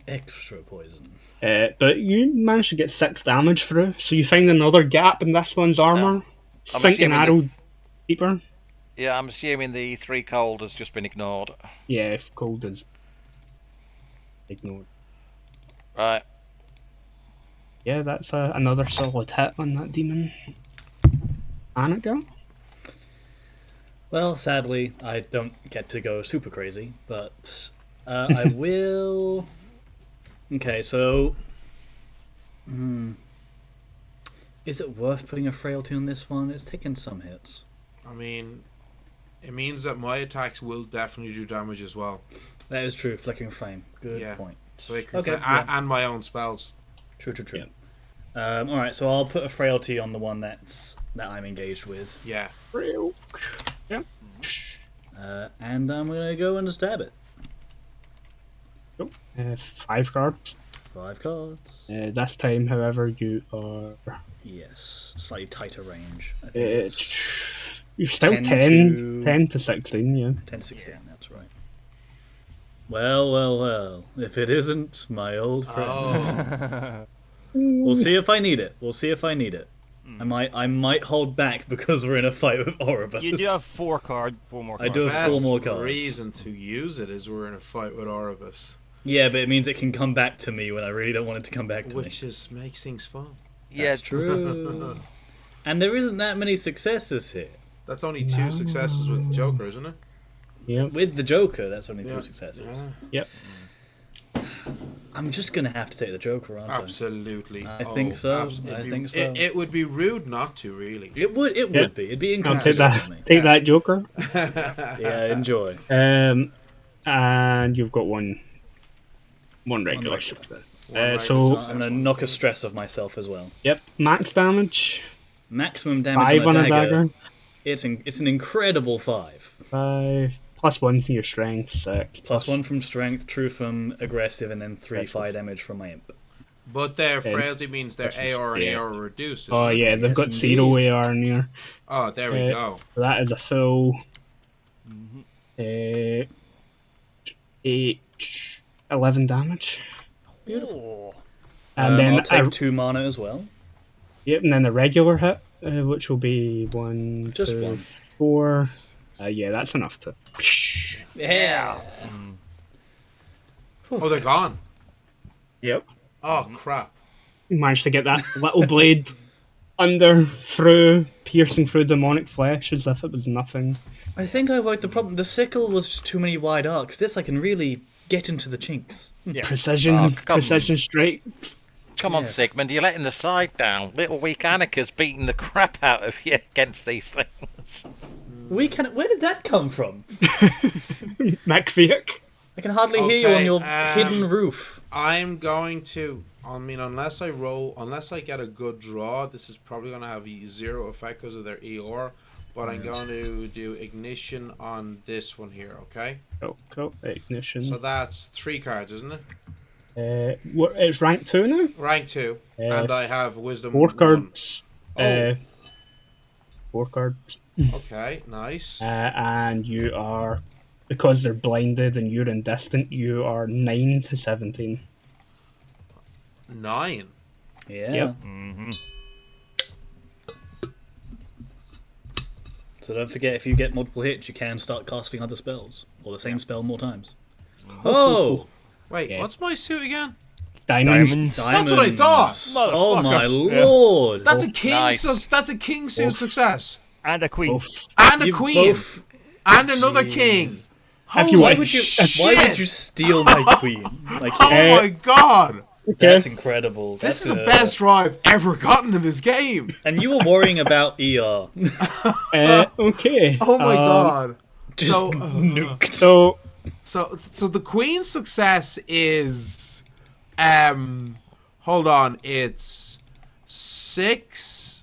Extra poison. But you managed to get 6 damage through, so you find another gap in this one's armor. Sink an assuming arrow deeper. Yeah, I'm assuming the 3 cold has just been ignored. Yeah, if cold is ignored. Right. Yeah, that's another solid hit on that demon. Anaga? Well, sadly, I don't get to go super crazy, but I will. Okay, so. Is it worth putting a frailty on this one? It's taken some hits. I mean, it means that my attacks will definitely do damage as well. That is true. Flickering Flame. Good Yeah. point. So they can Okay, and my own spells. True. All right, so I'll put a frailty on the one that I'm engaged with, Yeah. Real. Yeah. and I'm gonna go and stab it. 5 cards. 5 cards. This time, however, you are. Yes, slightly tighter range. I think Uh, it's you're still 10 10, to- 10 to 16, yeah. 10 16. That's right. Well. If it isn't my old friend, Oh. we'll see if I need it. I might hold back because we're in a fight with Oribus. You do have 4 more cards. I do have Best 4 more cards. reason to use it is we're in a fight with Oribus, Yeah, but it means it can come back to me when I really don't want it to come back to me. which is makes things fun. Yeah, That's true. And there isn't that many successes here. That's only 2 successes with the Joker, isn't it? Yep. With the Joker, that's only 2 Yeah. successes. Yep. I'm just gonna have to take the Joker, aren't Absolutely. I think so. It'd I be- think so. It would be rude not to, really. I? It would Yeah. be. It'd be I'll take inconsistent. that. Take that, Joker. Yeah, enjoy. And you've got one regular. regular. So, I'm gonna knock a stress of myself as well. yep, max damage. Maximum damage 5 on on a a dagger. dagger. It's an incredible 5. 5 plus 1 for your strength. 6 Plus 1 from strength, 2 from aggressive, and then 3 Aggressive. fire damage from my imp. But their frailty means their This is- AR and yeah. AR reduced. Oh isn't it? yeah, they've Yes, got indeed. 0 AR in here. Oh, there we go. So that is a full 8, 11 damage. Beautiful. And then I'll take 2 mana as well. yep, and then a regular hit, which will be 1, Just 2, one. 4. Yeah, that's enough to. Yeah. Oh, they're gone. Yep. Oh, crap. Managed to get that little blade under, through, piercing through demonic flesh as if it was nothing. I think I worked the problem. The sickle was just too many wide arcs. This I can really get into the chinks. Yeah. Precision, Oh, come- precision strike. Come on, Yeah. Sigmund, you're letting the side down. Little weak Annika's beating the crap out of you against these things. Where did that come from? McVick. I can hardly hear you on Okay, your hidden roof. I'm going to. I mean, unless I get a good draw, this is probably going to have 0 effect because of their ER. But I'm going to do ignition on this one here, okay? Cool. Ignition. So that's 3 cards, isn't it? It's rank 2 now? Rank 2. And I have wisdom 4 1. cards. Oh. 4 cards. Okay, nice. And you are, because they're blinded and you're indistant, you are 9 to 17. 9. Yeah. Yep. So don't forget, if you get multiple hits, you can start casting other spells or the same spell more times. Oh, Wait, Yeah. what's my suit again? Diamonds. That's what I thought. Oh my Yeah. lord! That's a king. Nice. That's a king suit success, And a queen. Oof. and a You queen, both- and another king. Jeez. Have you Why watched- would you? shit. Why would you steal my queen? Like, Oh my god! that's incredible. This is That's the best draw I've ever gotten in this game. And you were worrying about ER. Okay. Oh my god! Just So, nuked. So the queen's success is, hold on, it's 6.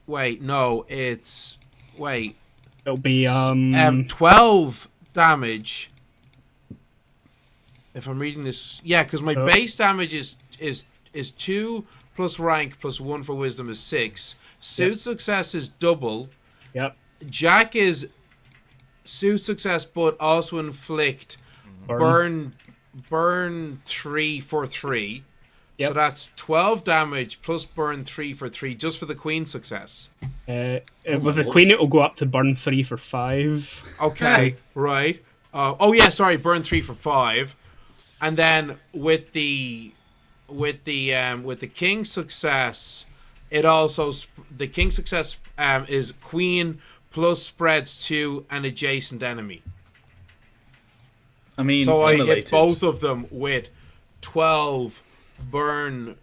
Wait, no, it's It'll be 12 damage. If I'm reading this, yeah, because my base damage is 2 plus rank plus 1 for wisdom is 6. Suit success is double. Yep. Jack is suit success, but also inflict burn 3 for 3. Yep. So that's 12 damage plus burn 3 for 3 just for the queen success. With the queen, it'll go up to burn 3 for 5. Okay, right. Oh yeah, sorry, burn 3 for 5. And then with the king success, it also the king success is queen plus spreads to an adjacent enemy. I mean, So I hit unrelated. both of them with 12 burn.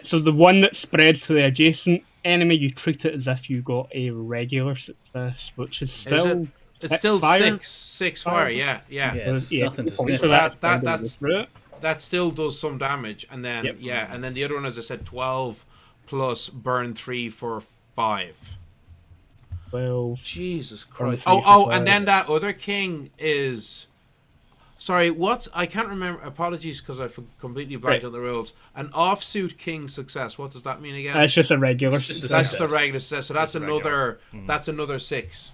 So the one that spreads to the adjacent enemy, you treat it as if you got a regular success, which is still It's still fire. 6 fire. Yeah. Yeah, it's nothing to So sniff that's at. that's- through it. That still does some damage, and then Yep. and then the other one, as I said, 12 plus burn 3 for 5. 12. Jesus Burn Christ! 3 Oh, for and 5. then that other king is. Sorry, what? I can't remember. Apologies, because I completely blanked Right. on the rules. An offsuit king success. What does that mean again? It's just a regular It's just a success. That's the success. regular success. So that's Just a regular. another. That's another 6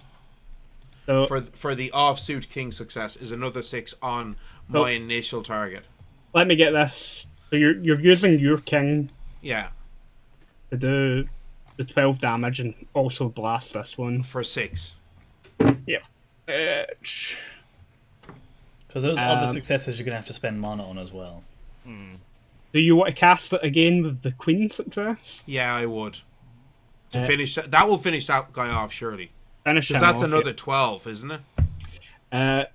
So, for the offsuit king success. Is another 6 on Oh. my initial target. let me get this. So you're using your king Yeah, to do the 12 damage and also blast this one. for 6. Yeah. Because those other Um, successes you're going to have to spend mana on as well. Do you want to cast it again with the queen success? Yeah, I would. To Uh, finish that, that will finish that guy off surely. Finish Because him that's off, another 12, isn't it? yeah.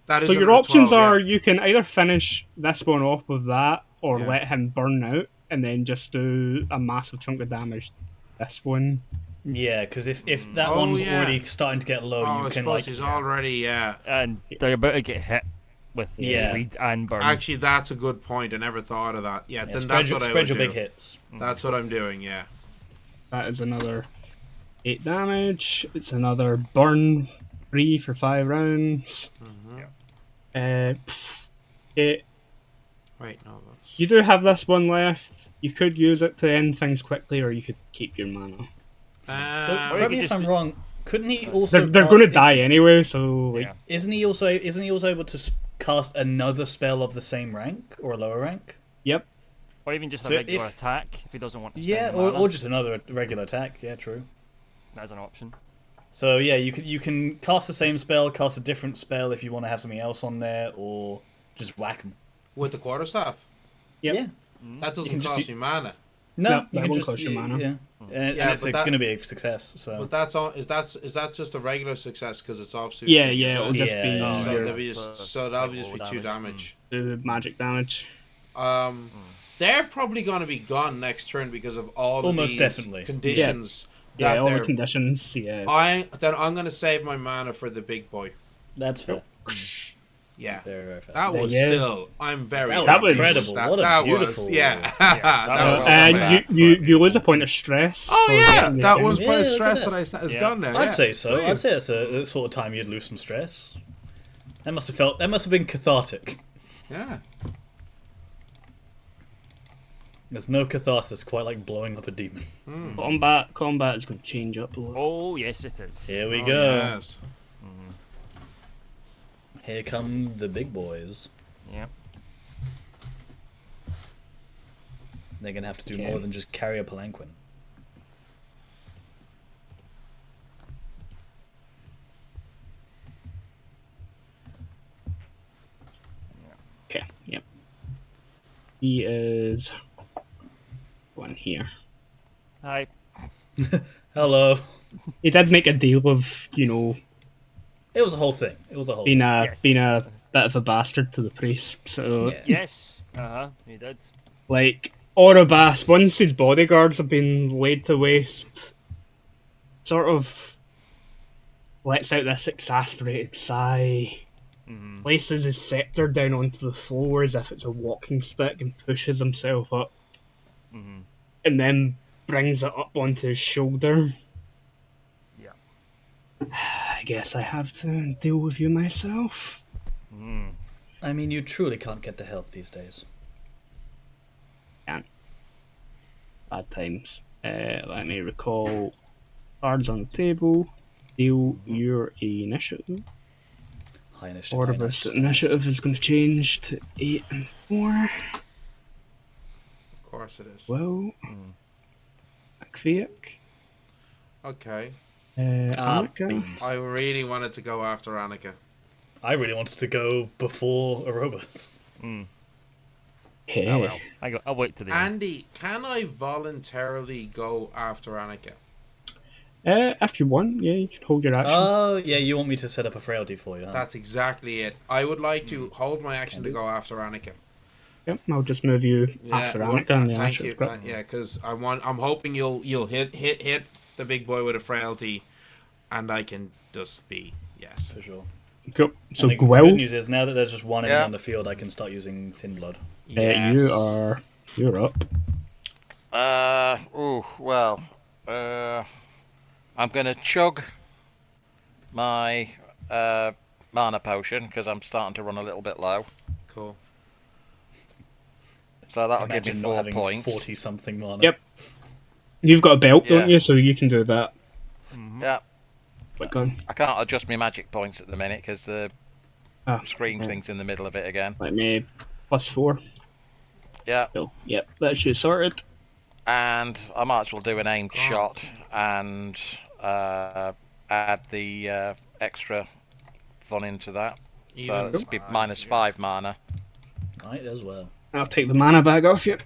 That is So your another options 12, are yeah. you can either finish this one off with that or Yeah. let him burn out and then just do a massive chunk of damage this one. Yeah, because if that Oh, one's yeah. already starting to get low, Oh, you I can suppose like he's already, yeah. And they're about to get hit with Yeah. bleed and burn. Actually, that's a good point. I never thought of that. Yeah, yeah, then spread that's your, what I spread would your do. big hits. That's what I'm doing, yeah. That is another 8 damage. It's another burn 3 for 5 rounds. It, Wait, no, that's... you do have this one left. You could use it to end things quickly or you could keep your mana. But or you correct could me if just I'm be- wrong. Couldn't he also? They're going to die anyway, so like, Yeah. Isn't he also able to cast another spell of the same rank or a lower rank? yep. Or even just a So regular if- attack if he doesn't want to spend Yeah, mana. or just another regular attack. Yeah, true. That's an option. So yeah, you can cast the same spell, cast a different spell if you want to have something else on there, or just whack them. With the quarterstaff. Yep. Yeah. That You doesn't can just cost u- me mana. No, No, you that can won't just cost you mana. Yeah, and Yeah, it's but going to be a success. So But that's all. Is that just a regular success because it's offsuit? Yeah, thing, yeah, is it'll it? just Yeah, be yeah. So your that'll be just be 2 damage. magic damage. They're probably going to be gone next turn because of all Almost of these definitely. conditions. Yeah, that all the they're- conditions. Yeah. I'm going to save my mana for the big boy. that's fair. Yeah. Very, very fair. That was Yeah. still. I'm very. That was incredible. What a that beautiful- Was, yeah. that that was- was. And back, you lose a point of stress. Oh for yeah, getting that the was thing. point of Yeah, look at stress that. that I is Yeah. gone now. I'd yeah. say so. Sweet. I'd say that's the sort of time you'd lose some stress. That must have been cathartic. Yeah. There's no catharsis quite like blowing up a demon. Combat is going to change up a little. Oh, yes, it is. Here we Oh, go. yes. Here come the big boys. Yep. They're going to have to do Okay. more than just carry a palanquin. Okay, yep. He is one here. Hi. Hello. He did make a deal of, It was a whole thing. It was a whole being thing. a Yes. being a bit of a bastard to the priest. So, Yeah. Yes. You did. like, Orobas, once his bodyguards have been laid to waste, sort of lets out this exasperated sigh, places his scepter down onto the floor as if it's a walking stick and pushes himself up, and then brings it up onto his shoulder. Yeah. I guess I have to deal with you myself. I mean, you truly can't get the help these days. Can't. Bad times. Let me recall cards on the table. Deal your initiative. High initiative. high Oribus initiative. initiative is going to change to 8 and 4. Of course it is. Well, Akviak. Okay. Annika. Beans. I really wanted to go after Annika. I really wanted to go before Aurobus. Okay. Oh well. I'll wait to the end. Andy, can I voluntarily go after Annika? If you want, yeah, you can hold your action. Oh, yeah, you want me to set up a frailty for you, huh? That's exactly it. I would like to hold my action to go after Annika. Yep, I'll just move you after Annika and the thank you. initiative. Great. Yeah, because I'm hoping you'll hit the big boy with a frailty, and I can just be yes. For sure. Cool. So, And the Gwil, good news is, now that there's just one enemy Yeah. on the field, I can start using Thin Blood. Yes. you're up. I'm gonna chug my mana potion because I'm starting to run a little bit low. Cool. So that'll give Imagine me not 4 having points. 40 something mana. Yep. You've got a belt, don't Yeah. you? So you can do that. Yeah, Click on. I can't adjust my magic points at the minute because the Ah, screen yeah. thing's in the middle of it again. Let me +4. Yeah, Cool. Yep, that's you sorted. and I might as well do an aimed shot and add the extra fun into that. So Even it's be -5 mana. Right, as well. I'll take the mana bag off you.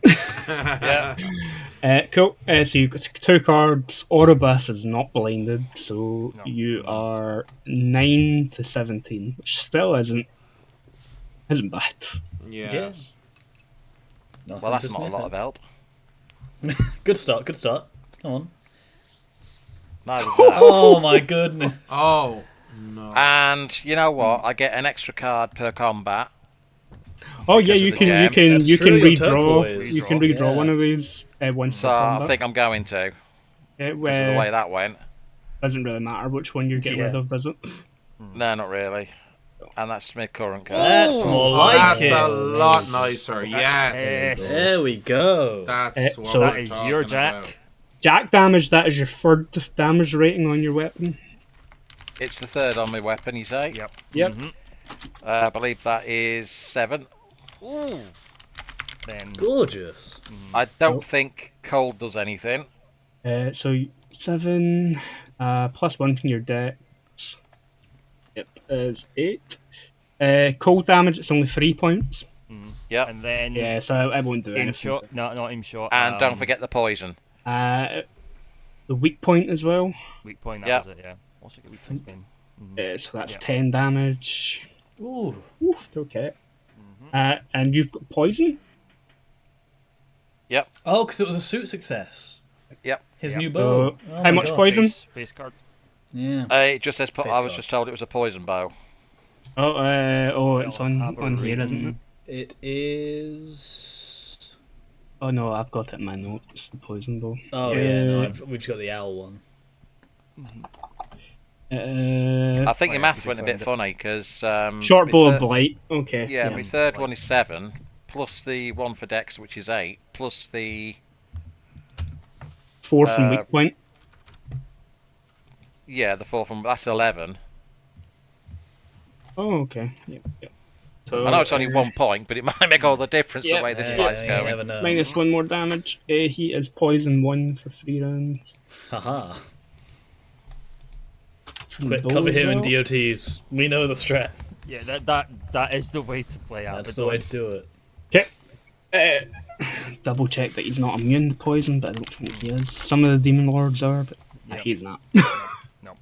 Yeah. Cool. So you've got 2 cards. Orobus is not blinded, so No. you are 9 to 17, which still isn't bad. Yes. Nothing Well, that's to not a sniff lot at. of help. Good start, good start. Come on. Neither's that. Oh my goodness. Oh no. And you know what? I get an extra card per combat. Oh yeah, Because you of the can gem. you can That's you true, can you're redraw. turquoise. You can redraw Yeah. one of these once per So I combat. think I'm going to because of the It way that went. doesn't really matter which one you're getting Yeah. rid of, does it? No, not really. And that's my current card. That's more like That's it. a lot nicer. Yes. Yes. There we go. That's what so- we're That is talking your Jack. about. Jack damage. That is your 3rd damage rating on your weapon. It's the 3rd on my weapon, you say? Yep. Yep. I believe that is 7. Ooh. Then Gorgeous. I don't think cold does anything. So 7 +1 from your dex. Yep, is 8. Cold damage. It's only 3 points. Yep. and then Yeah, so I won't do aim anything. shot. No, not aim shot. And don't forget the poison. The weak point as well. weak point. That Yep. was it. Yeah. Also get weak points then. So that's Yeah. 10 damage. Ooh. Oof, okay. And you've got poison? Yep. Oh, because it was a suit success. Yep. His Yep. new bow. So, Oh how my much God. poison? Face card. Yeah. It just says. Face I was card. just told it was a poison bow. It's on Aberron. here, isn't it? It is. Oh no, I've got it in my notes. The poison bow. Oh yeah, no, Uh, we've got the owl one. I think Oh, your yeah, maths if you went a bit found it. funny because Short bow of blight. Okay. Yeah, my third one is 7 plus the one for Dex, which is 8 plus the 4 from weak point. the 4 from that's 11. Oh, okay. Yep. So, I know it's only 1 point, but it might make all the difference yeah, the way this Yeah, fight's you going. never know. minus 1 more damage. He is poison 1 for 3 rounds. Haha. From Quick, those cover him in out. DOTs. We know the strat. Yeah, that is the way to play out. That's the way to do it. Okay. Double check that he's not immune to poison, but I don't think he is. Some of the demon lords are, but Yep. he's not. No.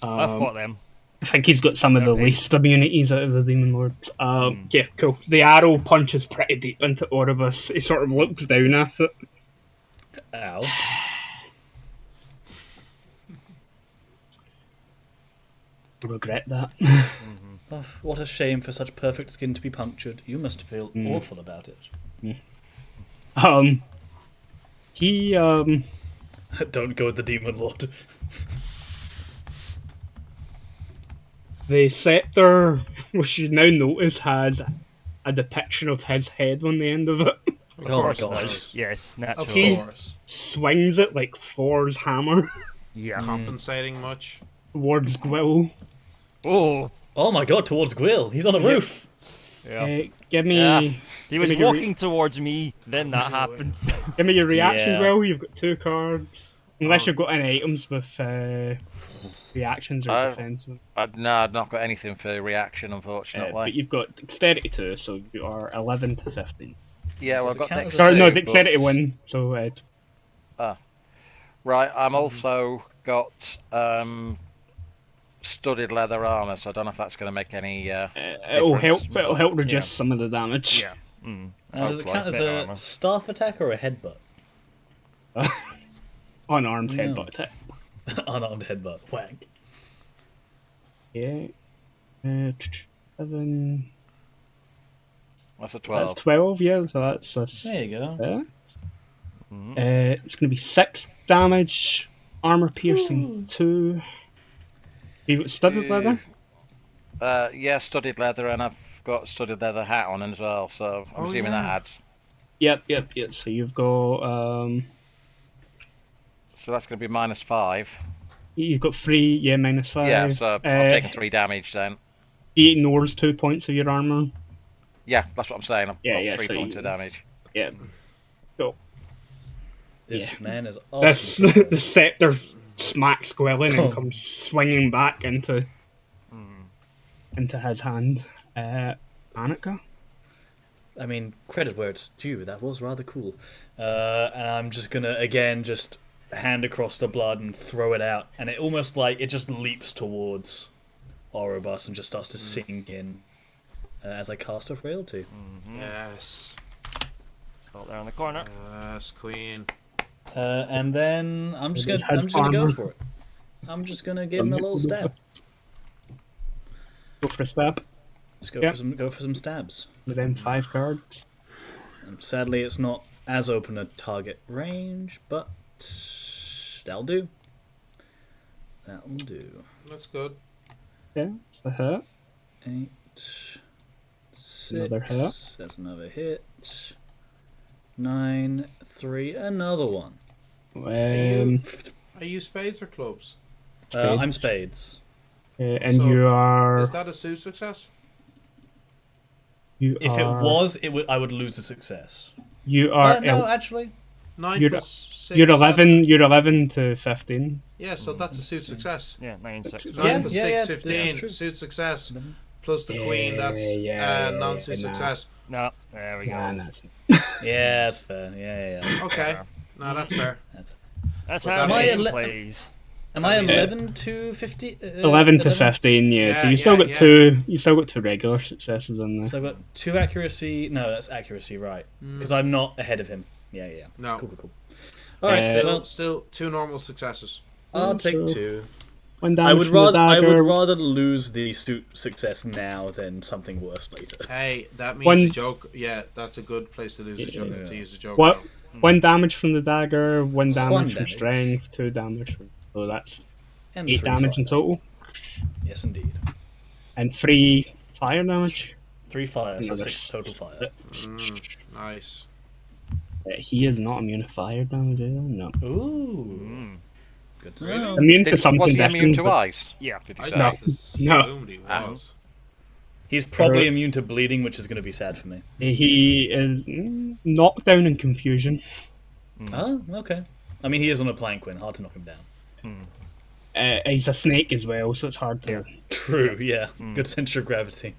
I fought them. I think he's got some of the Okay. least immunities out of the demon lords. Yeah, cool. The arrow punches pretty deep into Oribus. He sort of looks down at it. Ow. Regret that. Oh, what a shame for such perfect skin to be punctured. You must feel awful about it. He Don't go with the demon lord. the scepter, which you now notice, has a depiction of his head on the end of it. Oh my god. Yes, natural. Okay. Of course. Swings it like Thor's hammer Yeah. Compensating much? towards Gwill. Oh. Oh my god, towards Gwill. He's on a roof. Yeah. Give me, Yeah. He was give me your walking towards me, then that happened. give me your reaction, Yeah. Gwill. You've got 2 cards. Unless you've got any items with reactions or Oh. defensive. No, I've not got anything for reaction, But unfortunately. you've got dexterity 2, so you are 11 to 15. Yeah, well, Does I've it got count as next. a Sorry, no, save, dexterity but- 1, so Right, I'm also got studded leather armor, so I don't know if that's going to make any. it'll help. difference, It'll but- help reduce some of the damage. Yeah. Mm. Does it Hopefully. count as Better a armor. staff attack or a headbutt? Unarmed No. headbutt attack. Unarmed headbutt. Whack. Yeah. 7. That's a That's 12. 12. Yeah. So that's There you go. it's gonna be 6 damage. Armor piercing 2. You got studded leather. Yeah, studded leather, and I've got studded leather hat on as well, so I'm assuming that adds. Yep. So you've got So that's going to be -5. you've got 3. Yeah, -5. Yeah, so I've taken 3 damage then. He ignores 2 points of your armor. Yeah, that's what I'm saying. I've Yeah, got yeah, 3 so points you- of damage. Yeah. Cool. This Yeah. man is This awesome. the scepter smacks Gwilyn Oh. and comes swinging back into his hand. Annika. I mean, credit where it's due. That was rather cool. And I'm just gonna again just hand across the blood and throw it out, and it almost like it just leaps towards Orobus and just starts to sink in as I cast a frailty. Yes. Stop there in the corner. Yes, Queen. And then I'm just It gonna has go armor. for it. I'm just gonna give him a little stab. Go for a stab Just Yeah. go for some stabs. with them 5 cards. And sadly, it's not as open a target range, but that'll do. That'll do. That's good. Yeah, it's the hit. 8, 6. Another hit. That's another hit. 9, 3, another one. Are you spades or clubs? I'm spades. And So, you are. Is that a suit success? You If are, it was, I would lose a success. You are. No, actually. 9 You're- plus 6. You're 11. 11. You're 11 to 15. Yeah, so that's a suit success. Yeah, 9, 6. 9 Yeah, plus yeah, 6, yeah, this is 15. true. Suit success. Plus the queen, that's non-suit nah. success. No, there we go. Nah, that's Yeah, that's fair. Yeah. Okay. No, that's fair. That's But how that it is- plays. Am I I mean, 11 to 50? 11 to 15. Yeah. So Yeah, you still yeah, got yeah. 2. You still got 2 regular successes in there. So I've got 2 accuracy. No, that's accuracy, right? Because I'm not ahead of him. Yeah. No. Cool. All right. Uh, well, Still 2 normal successes. I'll take so- 2. 1 I damage would from the rather dagger. lose the suit success now than something worse later. Hey, that means One- a joke. Yeah, that's a good place to lose a joke. Yeah. To use a joke. What? now. 1 damage from the dagger. 1 damage from damage. strength. 2 damage from. So that's And 8 3 damage in fire. total, Yes, indeed. and 3 fire damage. 3 fire, so Another 6 total fire. Nice. He is not immune to fire damage either. No. Ooh. Good to know. Immune to some Was he conditions. immune to but ice? Yeah. Did you I say? No. just No. assumed he was. He's probably immune to bleeding, which is going to be sad for me. he is knockdown and confusion. Oh, okay. I mean, he is on a planquin. Hard to knock him down. He's a snake as well, so it's hard to. True, yeah. Good center of gravity.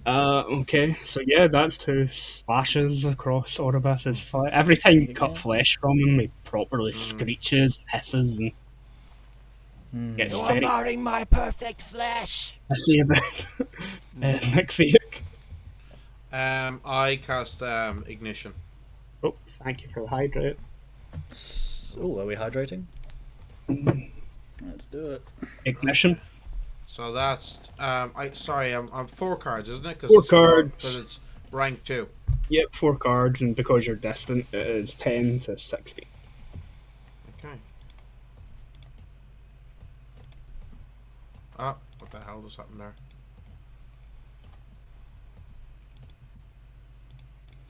Okay, so yeah, that's 2 slashes across Oribas's fire. Every time you cut flesh from him, he properly screeches, hisses, and gets very marring my perfect flesh. hissy about McFeek. I cast ignition. Oh, thank you for the hydrate. Oh, are we hydrating? Let's do it. Ignition. So that's I'm 4 cards, isn't it? 4 cards. Because it's rank 2. Yep, 4 cards, and because you're distant, it is 10 to 60. Okay. Ah, what the hell just happened there?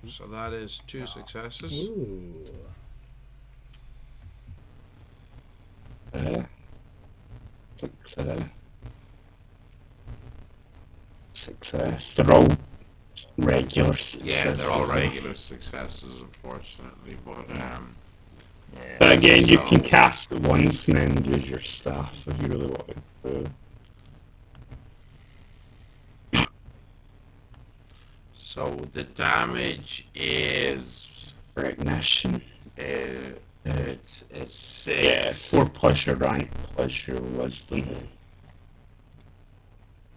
So that is 2 successes. Ooh. Success. They're all regular successes. Yeah, they're all regular successes, unfortunately, But again, you So- can cast it once and then use your staff if you really want to. So the damage is Recognition. it's 6. Yeah, 4 plus your rank plus your wisdom.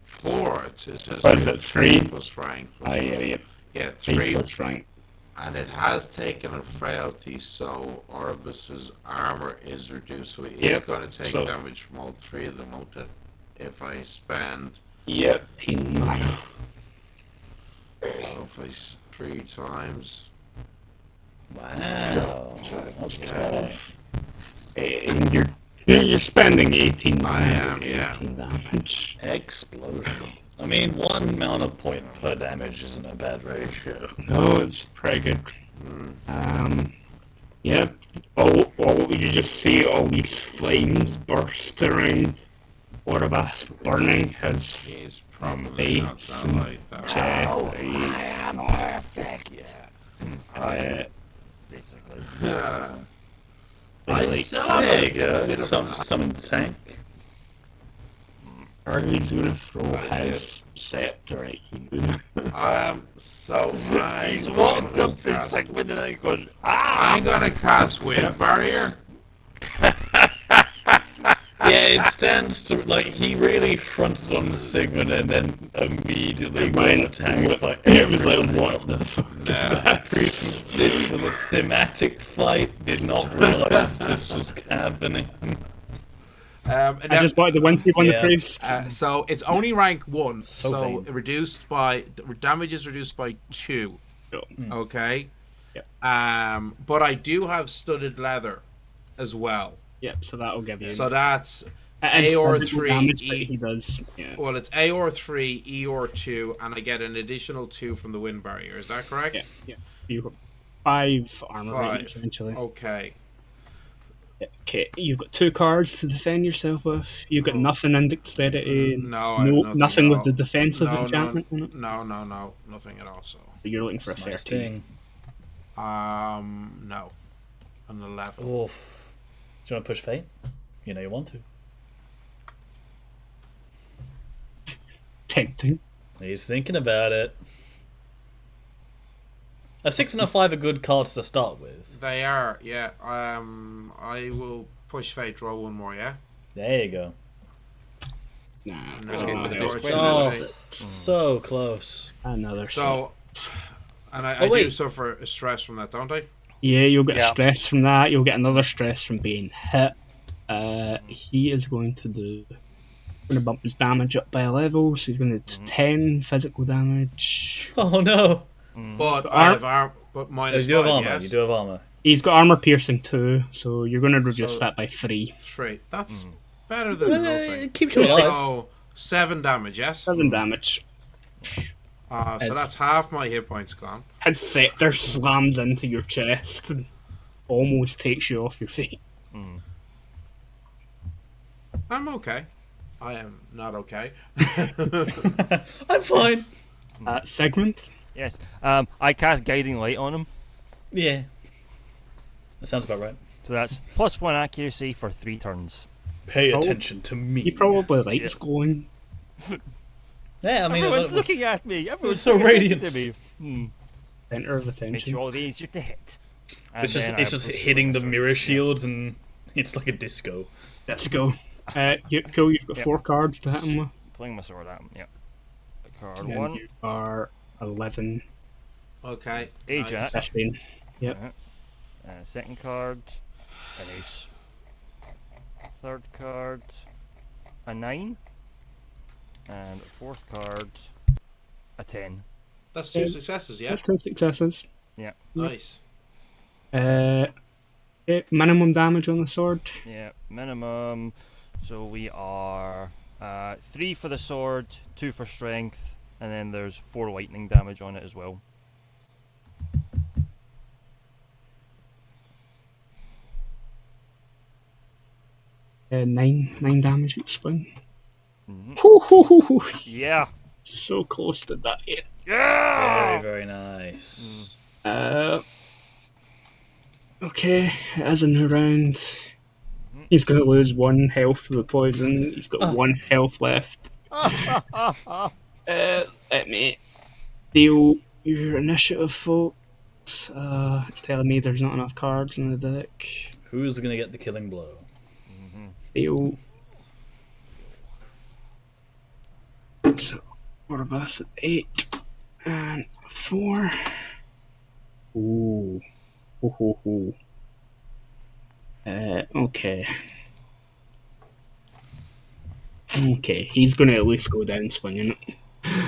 4. It says What is it, 3? plus rank. Ah, yeah. Yeah, 3 3. plus rank. And it has taken a frailty, so Orbis's armor is reduced. So he's Yep, going to take so- damage from all 3 of them, won't it? If I spend, Yep, 10 mana. so if I 3 times. Wow. That's tough. And you're spending 18 mana. I am, to yeah. 18 damage. Explosion. I mean, 1 mana point per damage isn't a bad ratio. No, it's pretty good. Yeah. You just see all these flames burst around Oribas, burning his He's probably not face that and like that. chest. I am perfect. Basically. I Like, still have There a you go. bit of Summon tank. Harley's gonna throw his scepter at you. So He's walked up this segment and I'm going, I'm gonna cast Wind Barrier. Yeah, it stands to like he really fronted on Sigmund and then immediately went attacked by It was like, everyone. what the fuck? This was a thematic fight. Did not realize this was happening. I just bought the one on Yeah. the priest. So it's only rank 1, So so vain. reduced by damage is reduced by 2. Okay. Yep. But I do have studded leather as well. Yep, so that'll give you. So that's it is AOR physical 3, damage, but E- he does. Yeah. well, it's AOR 3, EOR 2, and I get an additional 2 from the wind barrier. Is that correct? Yeah, yeah. You've got 5 armor 5. rating, essentially. Okay. Okay, you've got 2 cards to defend yourself with. You've got nothing in dexterity. No, I have nothing at with all. the defensive No, enchantment in it. No, nothing at all. So, You're looking for a Smite 13. Sting. no, an 11. Oof. Do you want to push fate? You know you want to. Tempting. He's thinking about it. A 6 and a 5 are good cards to start with. They are, yeah. I will push fate. Roll one more, yeah. There you go. Nah, No, Let's go for the no, next it's one. not Oh, fate. so close. another So, and I Oh, do wait. suffer a stress from that, don't I? Yeah, you'll get Yeah. a stress from that. You'll get another stress from being hit. He is going to bump his damage up by a level, so he's going to do 10 physical damage. Oh no. But But I ar- have arm, but minus You do have 5, armor. yes? You do have armor. He's got armor piercing too, so you're going to reduce So- that by 3. 3. That's better than Well, nothing. it keeps you alive. So 7 damage, yes. 7 damage. So As- that's half my hit points gone. His scepter slams into your chest and almost takes you off your feet. I'm okay. I am not okay. I'm fine. Segment. Yes. I cast Guiding Light on him, Yeah. That sounds about right. so that's +1 accuracy for 3 turns. Pay Oh. attention to me. He probably likes glowing. Yeah, I mean, Everyone's looking at me. Everyone's so paying attention radiant. to me. Center of Makes attention. you all the easier to hit. And it's just then it's I just push hitting the sword. mirror Yeah. shields, and it's like a disco. Let's go. Cool, you've got Yep. 4 cards to hit him with. Pulling my sword at him. Yep. Card And 1. you are 11, Okay. Age nice. 15. Yep. Second card, an ace. Third card, a 9. And fourth card, a 10. That's 2 successes, yeah? That's 2 successes. Nice. Minimum damage on the sword. Yeah, minimum. So we are 3 for the sword, 2 for strength, and then there's 4 lightning damage on it as well. Nine damage each swing. Mhm. Hoo, hoo, hoo, hoo. Yeah! So close to that hit. Yeah! Very, very nice. Okay, as in the round, he's going to lose 1 health to the poison. He's got 1 health left. Let me deal your initiative, folks. It's telling me there's not enough cards in the deck. Who's gonna get the killing blow? Deal. So, 4 of us at 8 and 4. Ooh. Ho, ho, ho. Okay. Okay, he's gonna at least go down swinging.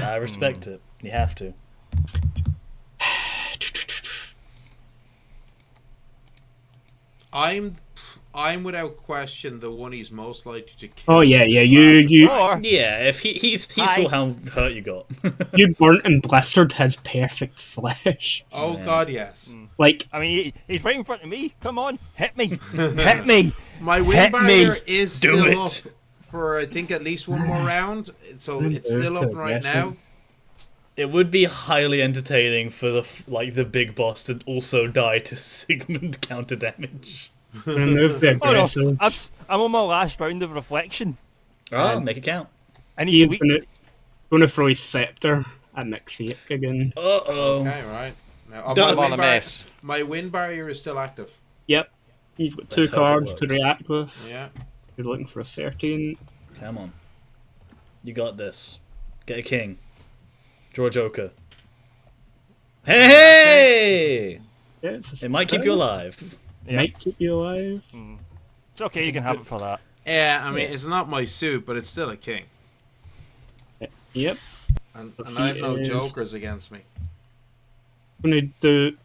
I respect it. You have to. I'm without question the one he's most likely to kill. Oh yeah, yeah. You Or, Yeah, if he Hi. saw how hurt you got. you burnt and blistered his perfect flesh. Oh Yeah. god, yes. Like I mean, he's right in front of me. Come on, hit me. Hit me. My wind Hit barrier me. is Do still it. up for I think at least one more round. So I'm it's still very up right now. aggressive. It would be highly entertaining for the big boss to also die to Sigmund counter damage. gonna move the Oh no, aggressive. I'm on my last round of reflection. Oh, make it count. And He he's is weak. gonna throw his scepter at McFeek again. Uh-oh. Okay, right. Now, Don't- I'm on a mess. my wind barrier is still active. Yep. You've got 2 Let's hope it cards to works. react with. Yeah. You're looking for a 13. Come on. You got this. Get a king. Draw a joker. Hey! Yeah, it's a It might keep you alive. Yeah. Might keep you alive. It's okay, you can have it for that. Yeah, I mean, Yeah. it's not my suit, but it's still a king. Yep. And But I have he no is- jokers against me. Gonna do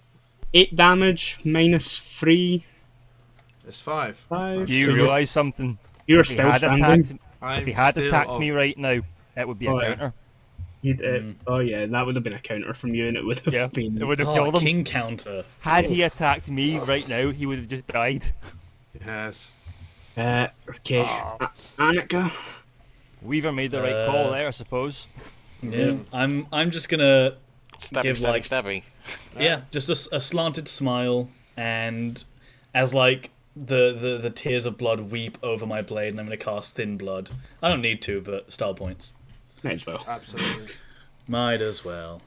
8 damage minus 3. It's 5. 5. Do you So realise something? you're If he still had standing. attacked, I'm if he had still attacked up. me right now, it would be a Oh, yeah. counter. Oh yeah, that would have been a counter from you, and it would have Yeah, been. it would have Oh, killed him. king counter. Had he attacked me right now, he would have just died. Yes. Okay, Annika. Weaver made the right call there, I suppose. Yeah. I'm just gonna Stabby, give, stabby, like- stabby. yeah, just a slanted smile, and as like the tears of blood weep over my blade, and I'm gonna cast thin blood. I don't need to, but style points. Might as well. Absolutely. Might as well.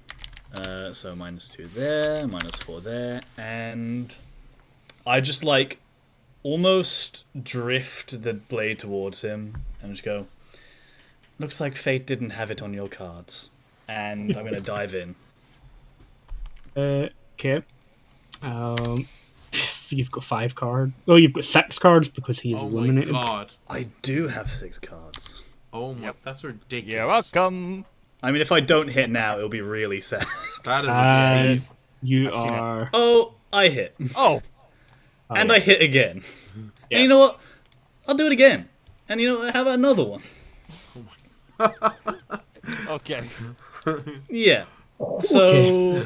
So -2 there, -4 there, and I just like almost drift the blade towards him and just go, looks like fate didn't have it on your cards. And I'm gonna dive in. Okay. You've got 5 cards. Oh, you've got 6 cards because he's Oh my eliminated. god. I do have 6 cards. Oh my. Yep. That's ridiculous. You're welcome. I mean, if I don't hit now, it'll be really sad. That is Uh, obscene. You I've seen it. are. Oh, I hit. Oh, And I hit again. Yeah. And you know what? I'll do it again. And you know what? How about another one? okay. Yeah. So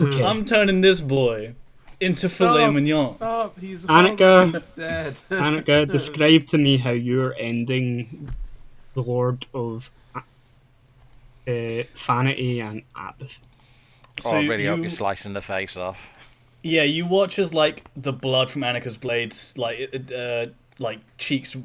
Okay. I'm turning this boy into filet mignon. Stop! He's Annika. dead. Annika, describe to me how you're ending the Lord of Vanity and Apathy. Oh, I really hope you're slicing the face off. Yeah, you watch as like the blood from Annika's blades, like cheeks,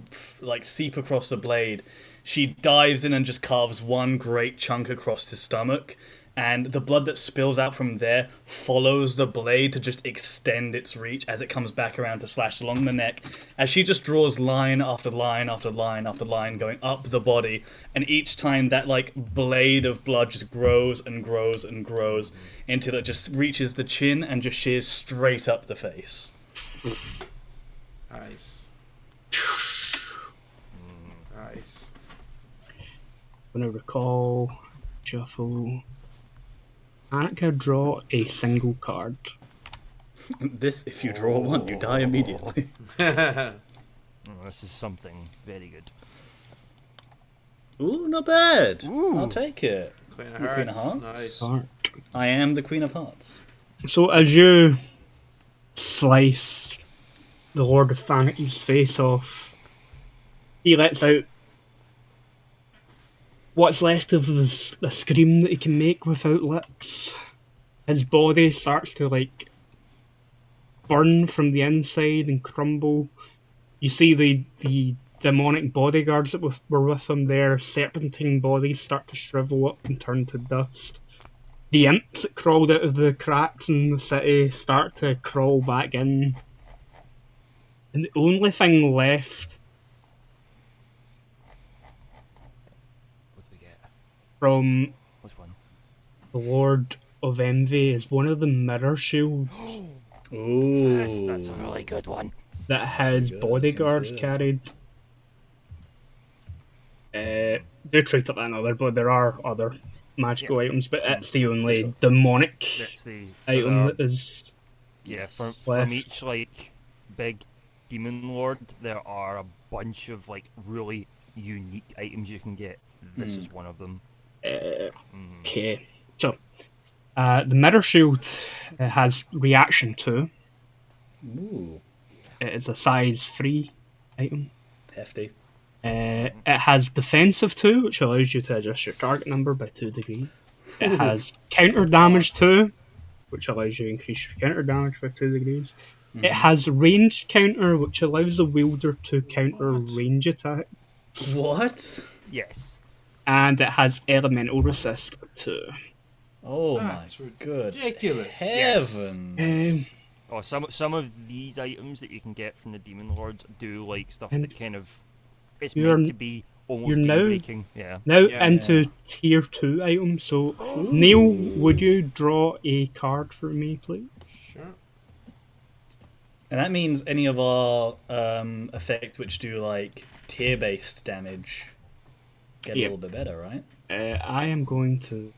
like seep across the blade. She dives in and just carves one great chunk across his stomach, and the blood that spills out from there follows the blade to just extend its reach as it comes back around to slash along the neck. As she just draws line after line after line after line going up the body, and each time that like blade of blood just grows and grows and grows until it just reaches the chin and just shears straight up the face. Nice. Nice. When I recall, shuffle. Annika, draw a single card. This, if you draw one, you die immediately. Oh, this is something very good. Ooh, not bad. Ooh. I'll take it. Queen of The Queen Hearts. of Hearts. Nice. Heart. I am the Queen of Hearts. So as you slice the Lord of Vanity's face off, he lets out what's left of the scream that he can make without lips. His body starts to like burn from the inside and crumble. You see the demonic bodyguards that were with him there, serpentine bodies start to shrivel up and turn to dust. The imps that crawled out of the cracks in the city start to crawl back in. And the only thing left What do we get? from What's one? the Lord of Envy is one of the mirror shields Ooh. That's a really good one. that his good, bodyguards seems good. carried. Do treat it another, but there are other magical items, but it's the only demonic That's the item that is from left. each like big demon lord, there are a bunch of like really unique items you can get. This is one of them. Okay, so the mirror shield has reaction 2. Ooh. It is a size 3 item. Hefty. It has defensive 2, which allows you to adjust your target number by 2 degrees. It has counter damage 2, which allows you to increase your counter damage by 2 degrees. It has ranged counter, which allows the wielder to counter range attack. What? Yes. And it has elemental resist 2. Oh That's my good ridiculous. heavens. Oh, some of these items that you can get from the demon lords do like stuff And that kind of it's you're- meant to be almost you're now- game-breaking. Yeah. Now Yeah. into tier 2 items. So, Neil, would you draw a card for me, please? Sure. And that means any of our effects which do like tier-based damage get a Yep. little bit better, right? I am going to.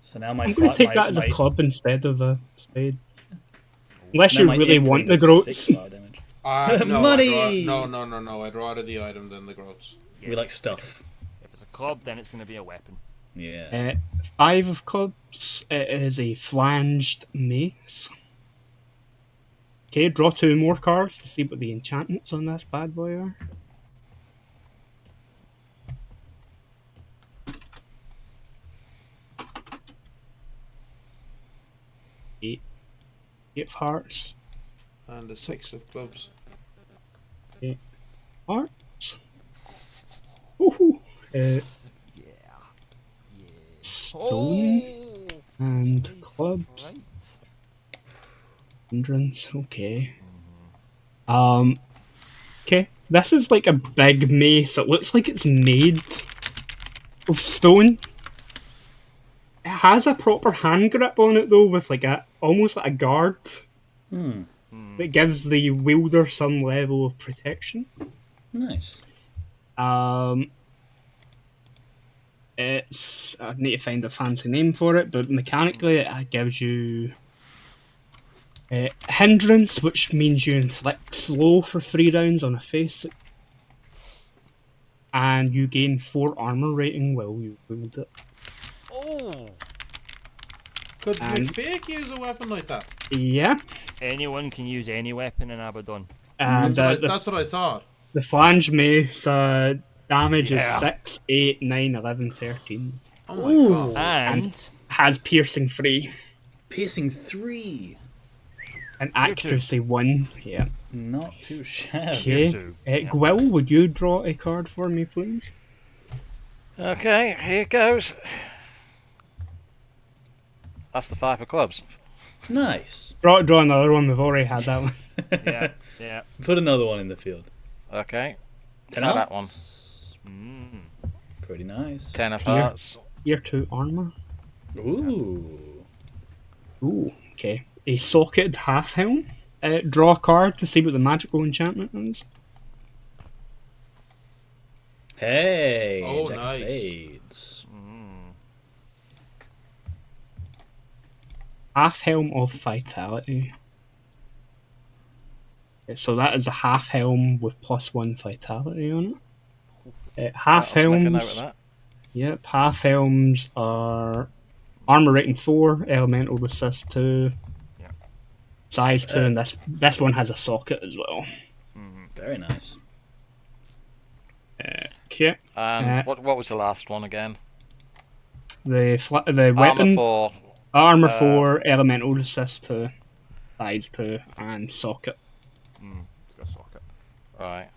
So now my I'm going to take that as a club instead of a spade. Unless you really want the groats. No, Money! No. I'd rather the item than the groats. We like stuff. If it's a club, then it's going to be a weapon. Yeah. 5 of clubs. It is a flanged mace. Okay, draw 2 more cards to see what the enchantments on this bad boy are. Eight of hearts. And the 6 of clubs. Hearts. Woohoo! Yeah. Stone and clubs. Right. Hindrance, okay. Okay. This is like a big mace. It looks like it's made of stone. It has a proper hand grip on it though, with like a almost like a guard that gives the wielder some level of protection. Nice. It's I need to find a fancy name for it, but mechanically it gives you hindrance, which means you inflict slow for 3 rounds on a face, and you gain 4 armor rating while you wield it. Oh. Could And- McFake use a weapon like that? Yeah. Anyone can use any weapon in Abbadon. That's what I thought. The flange mace damage is Yeah. 6, 8, 9, 11, 13. Oh my god. And Has piercing 3 Piercing 3. and Tier two. accuracy 1. Yeah. Not too shabby. Okay. two. Yeah. Gwill, would you draw a card for me, please? Okay, here goes. That's the 5 of clubs. Nice. Draw another one. We've already had that one. yeah, yeah. Put another one in the field. Okay, 10 try that one. Mm. Pretty nice. 10 of Tier. hearts. Tier 2 armor. Ooh. Ooh, okay. A socketed half helm. Draw a card to see what the magical enchantment is. Hey. Oh, Jack of nice. Spades. Half helm of vitality. So that is a half helm with +1 vitality on it. Half I'll make a note of helms. that. Yep, half helms are armor rating 4, elemental resist 2, Yeah. size 2, and this one has a socket as well. Very nice. Okay, And what was the last one again? the weapon Armor 4. armor 4, elemental resist 2, size 2, and socket. It's got a socket. Right.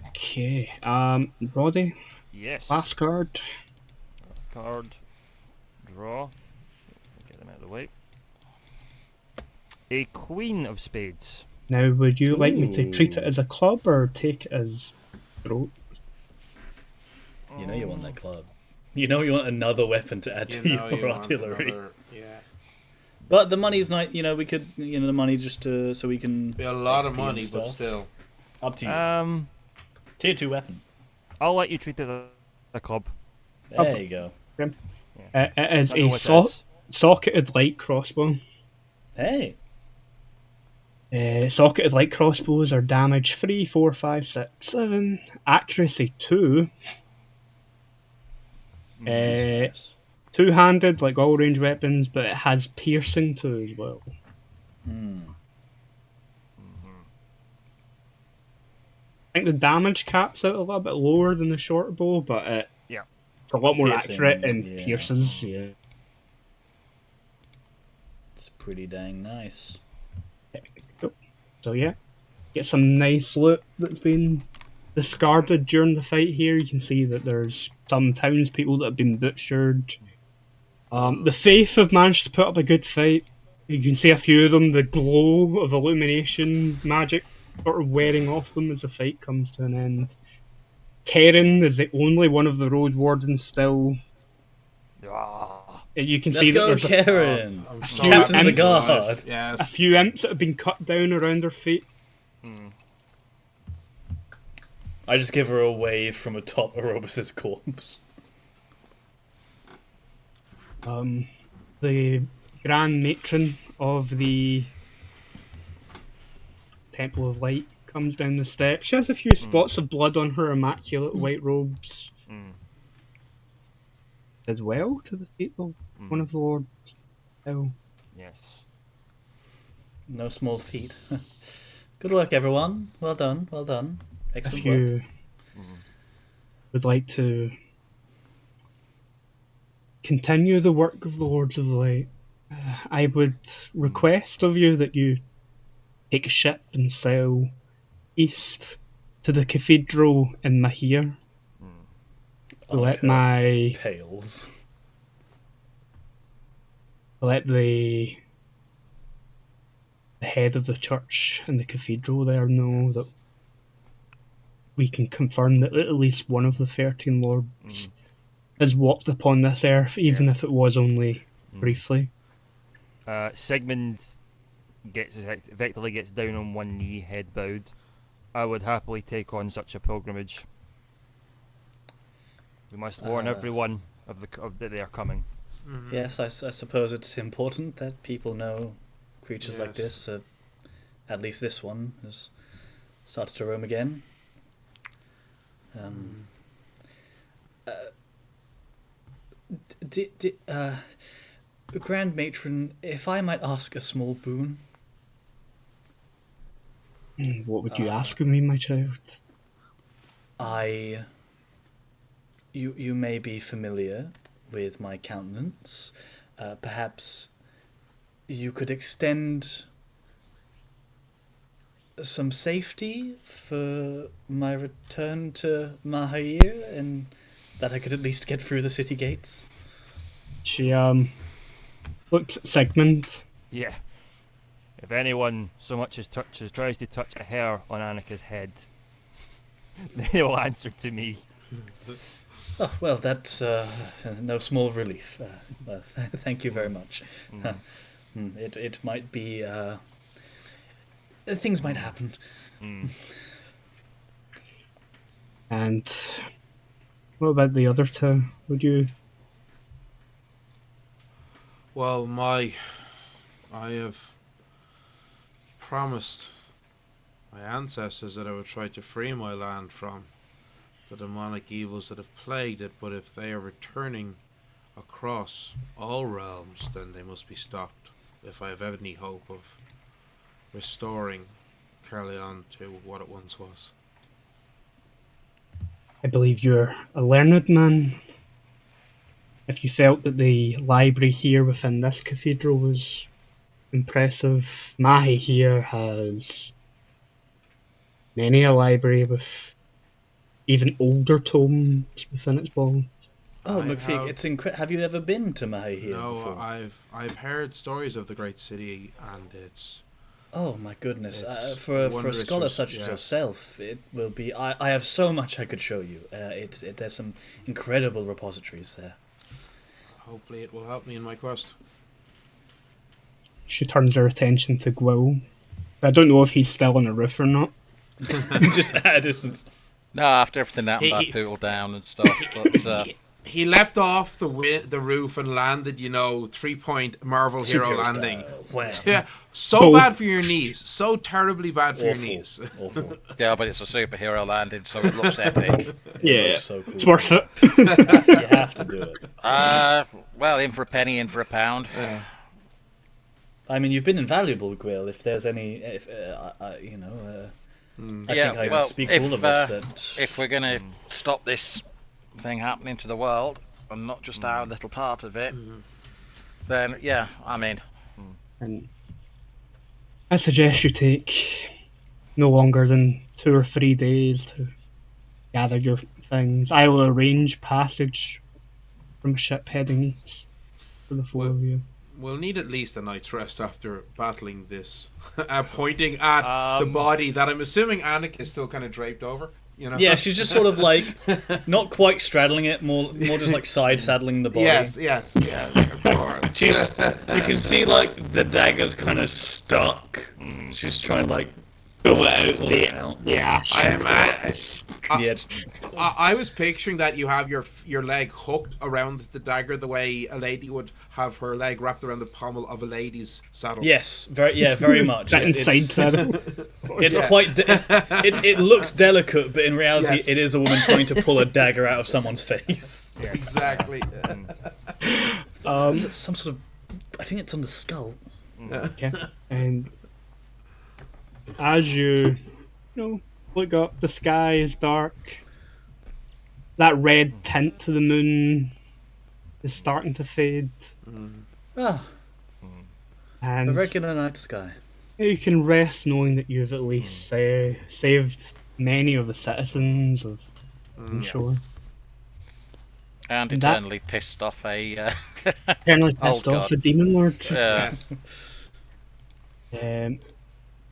Okay, body, Yes. last card. Last card. Draw. Get them out of the way. A Queen of Spades. Now, would you like me to treat it Ooh. as a club or take it as throat? You know you want that club. You know you want another weapon to add to your want artillery. yeah. But the money's not. We could. The money just to so we can. Be a lot of XP and money, but stuff. still. Up to you. Tier 2 weapon. I'll let you treat it as a club. There you go. It is I know a what it is. socketed light crossbow. Hey. Socketed light crossbows are damage 3, 4, 5, 6, 7, accuracy 2, Nice. two-handed like all range weapons, but it has piercing 2 as well. I think the damage caps out a little bit lower than the short bow, but it's a lot more Piercing, accurate and yeah. pierces. Yeah. It's pretty dang nice. So yeah, get some nice loot that's been discarded during the fight here. You can see that there's some townspeople that have been butchered. The Faith have managed to put up a good fight. You can see a few of them, the glow of illumination magic sort of wearing off them as the fight comes to an end. Karen is the only one of the road wardens still. You can see Let's that go, there's Karen. I'm Captain of the imps. guard. a Yes. few imps that have been cut down around her feet. I just give her a wave from atop Aerobus's corpse. The Grand Matron of the Temple of Light comes down the steps. She has a few spots of blood on her immaculate white robes. As well to the feet of one of the Lords. Oh. Yes. No small feat. Good work, everyone. Well done. Well done. If Excellent work. you would like to continue the work of the Lords of the Light, I would request of you that you take a ship and sail east to the cathedral in Mahir. Let Okay. Pales. the head of the church and the cathedral there know that we can confirm that at least one of the 13 lords has walked upon this earth, even if it was only briefly. Sigmund effectively gets down on one knee, head bowed. I would happily take on such a pilgrimage. We must warn everyone that they are coming. Yes, I suppose it's important that people know creatures like Yes. this. At least this one has started to roam again. Grand Matron, if I might ask a small boon. What would you ask of me, my child? You may be familiar with my countenance. Perhaps you could extend some safety for my return to Mahir, and that I could at least get through the city gates. She looks at Sigmund. Yeah. If anyone so much as tries to touch a hair on Annika's head, they will answer to me. Oh, well, that's no small relief. Thank you very much. It might be... things might happen. And what about the other two? Would you... Well, I have promised my ancestors that I would try to free my land from the demonic evils that have plagued it, but if they are returning across all realms, then they must be stopped if I have any hope of restoring Carleon to what it once was. I believe you're a learned man. If you felt that the library here within this cathedral was impressive, Mahi here has many a library with even older tomes within its walls. Oh, McFeek, it's have you ever been to Mahir No, before? I've heard stories of the great city, and it's... Oh my goodness! It's For a wondrous, scholar such as yeah. yourself, it will be. I have so much I could show you. There's some incredible repositories there. Hopefully it will help me in my quest. She turns her attention to Gwyll. I don't know if he's still on the roof or not. Just at a distance. No, after everything happened, I poodled down and stuff. But He leapt off the roof and landed, 3-point Marvel hero Superhero landing. style. Wow. Yeah, so bad for your knees. So terribly bad for your Awful. knees. Awful. yeah, but it's a superhero landing, so it looks epic. Yeah, looks so cool. it's worth it. You have to do it. Well, in for a penny, in for a pound. I mean, you've been invaluable, Gwyll. If there's any, I think I can speak for all of us that if we're going to stop this thing happening to the world, and not just our little part of it, then, yeah, I mean... And I suggest you take no longer than 2 or 3 days to gather your things. I will arrange passage from a ship heading east for the 4 of you. We'll need at least a night's rest after battling this. Pointing at the body that I'm assuming Annika is still kind of draped over. Yeah, she's just sort of like not quite straddling it, more just like side saddling the body. Yes, of course. You can see like the dagger's kind of stuck. She's trying to like pull it out. Yeah, I was picturing that you have your leg hooked around the dagger the way a lady would have her leg wrapped around the pommel of a lady's saddle. Yes, very much. that inside saddle. It's quite. It looks delicate, but in reality, Yes. it is a woman trying to pull a dagger out of someone's face. Exactly. Some sort of. I think it's on the skull. Okay. And as you look up, the sky is dark. That red tint to the moon is starting to fade. Ah, a And regular night sky. you can rest knowing that you've at least saved many of the citizens of Shore. And That- eternally pissed off a... Eternally pissed off God. the Demon Lord. Yes. And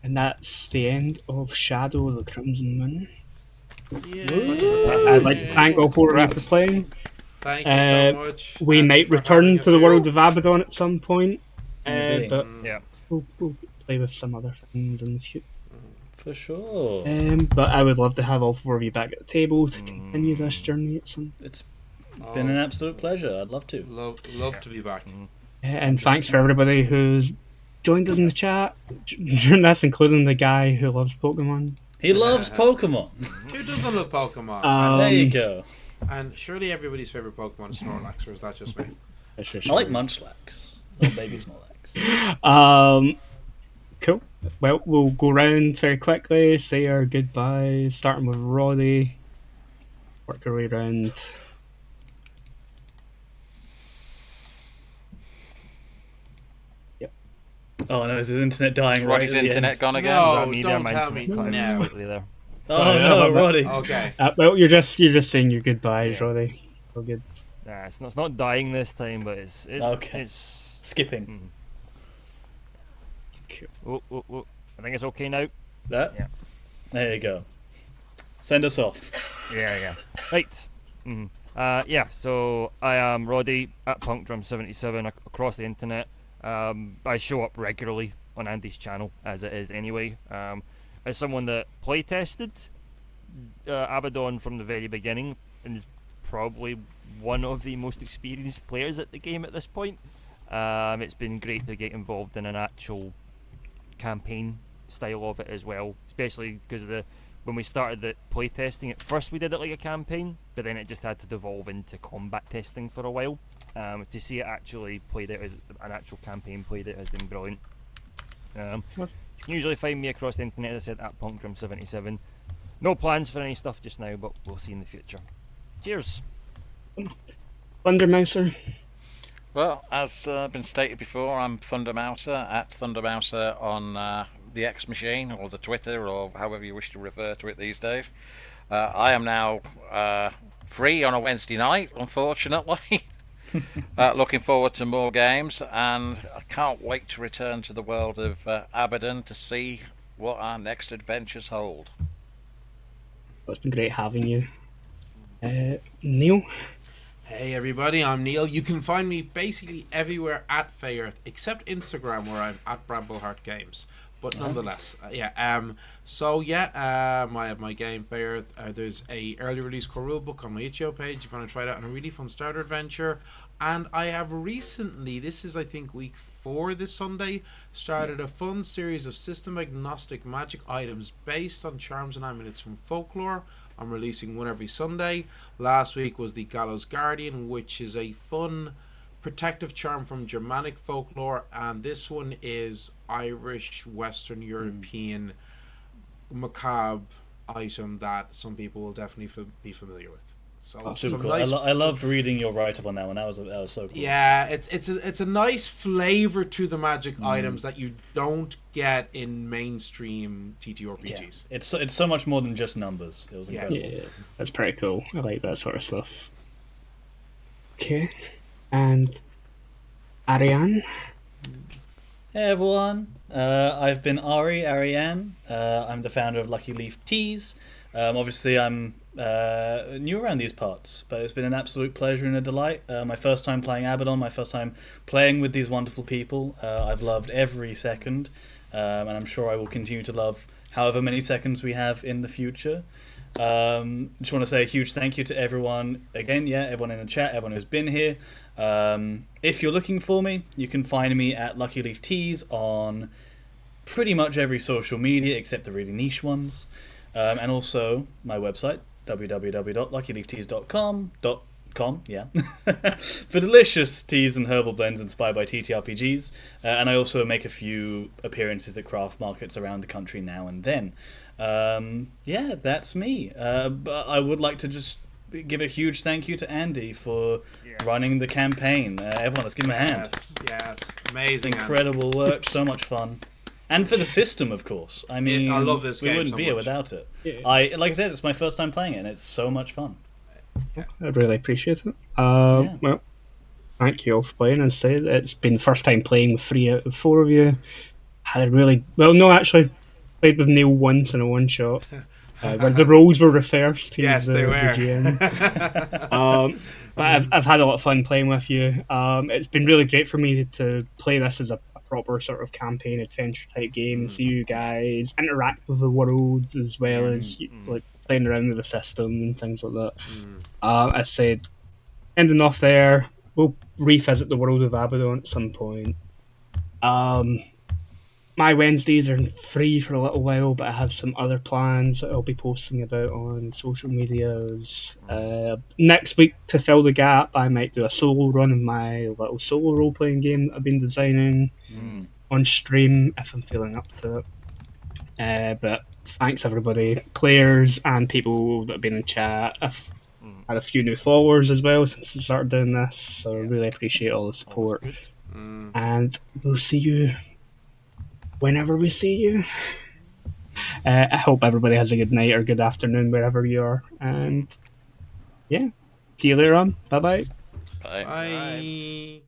that's the end of Shadow of the Crimson Moon. I'd like to thank all 4 of you for playing. Thank you so much. We and might for return having to us the here. world of Abbadon at some point, Maybe. but Yeah. we'll play with some other things in the future. For sure. But I would love to have all 4 of you back at the table to continue this journey at some. It's been an absolute pleasure. I'd love to. Love to be back. And thanks for everybody who's joined us in the chat during this, including the guy who loves Pokemon. He loves Pokemon. Who doesn't love Pokemon? There you go. And surely everybody's favorite Pokemon is Snorlax, or is that just me? I like Munchlax. Little baby Snorlax. Cool. Well, we'll go round very quickly, say our goodbyes, starting with Roddy. Work our way round. Oh no, is his internet dying right Roddy's at the internet end? gone again? No, Is that me there? don't My tell internet me cut out now. slightly there. Oh no, Roddy. Okay. Well, you're just saying your goodbyes, Yeah. Roddy. All good. Nah, it's not dying this time, but it's Okay. It's Skipping. oh. I think it's okay now. That? Yeah. There you go. Send us off. Yeah. Right. Yeah, so I am Roddy at PunkDrum77 across the internet. I show up regularly on Andy's channel, as it is anyway. As someone that playtested Abbadon from the very beginning, and is probably one of the most experienced players at the game at this point, it's been great to get involved in an actual campaign style of it as well, especially because when we started the playtesting, at first we did it like a campaign, but then it just had to devolve into combat testing for a while. To see it actually played out as an actual campaign played out has been brilliant. You can usually find me across the internet, as I said, at PunkDrum77. No plans for any stuff just now, but we'll see in the future. Cheers! Thundermouser. Well, as been stated before, I'm Thundermouser at Thundermouser on the X machine or the Twitter or however you wish to refer to it these days. I am now free on a Wednesday night, unfortunately. Looking forward to more games, and I can't wait to return to the world of Abbadon to see what our next adventures hold. Well, it's been great having you. Neil? Hey everybody, I'm Neil. You can find me basically everywhere at Fayearth, except Instagram where I'm at Brambleheart Games. But nonetheless, I have my game Fayearth. There's a early release core rulebook on my itch.io page if you want to try it out, and a really fun starter adventure. And I have recently, this is I think week 4 this Sunday, started a fun series of system agnostic magic items based on charms and amulets from folklore. I'm releasing one every Sunday. Last week was the Gallows Guardian, which is a fun protective charm from Germanic folklore, and this one is Irish, Western European macabre item that some people will definitely be familiar with. So Super cool. nice I loved reading your write up on that one. That was so cool. Yeah, it's a nice flavor to the magic items that you don't get in mainstream TTRPGs. Yeah. It's so much more than just numbers. It was incredible. Yeah, that's pretty cool. I like that sort of stuff. Okay. And Ariane? Hey everyone, I've been Ariane. I'm the founder of Lucky Leaf Teas. Obviously, I'm new around these parts, but it's been an absolute pleasure and a delight. My first time playing Abbadon, my first time playing with these wonderful people. I've loved every second, and I'm sure I will continue to love however many seconds we have in the future. Just want to say a huge thank you to everyone again. Yeah, everyone in the chat, everyone who's been here. If you're looking for me, you can find me at Lucky Leaf Teas on pretty much every social media except the really niche ones, and also my website www.luckyleafteas.com. For delicious teas and herbal blends inspired by TTRPGs, and I also make a few appearances at craft markets around the country now and then. That's me. But I would like to just give a huge thank you to Andy for running the campaign. Everyone, let's give him a hand. Yes, amazing. Incredible work, so much fun. And for the system, of course. I mean, I love this we game wouldn't so be here much. without it. Yeah. Like I said, it's my first time playing it, and it's so much fun. I really appreciate it. Well, thank you all for playing. And say it's been the first time playing with 3 out of 4 of you. Had a really actually played with Neil once in a one shot, where the roles were reversed. Yes, they were. The GM. But I've had a lot of fun playing with you. It's been really great for me to play this as a proper sort of campaign adventure type game and see you guys interact with the world as well as like playing around with the system and things like that. As I said, ending off there, we'll revisit the world of Abbadon at some point. my Wednesdays are free for a little while, but I have some other plans that I'll be posting about on social medias. Next week, to fill the gap, I might do a solo run of my little solo role playing game that I've been designing on stream if I'm feeling up to it. But thanks everybody, players and people that have been in chat. I've had a few new followers as well since we started doing this, so I really appreciate all the support. And we'll see you whenever we see you. I hope everybody has a good night or good afternoon wherever you are. And yeah, see you later on. Bye-bye. Bye. Bye.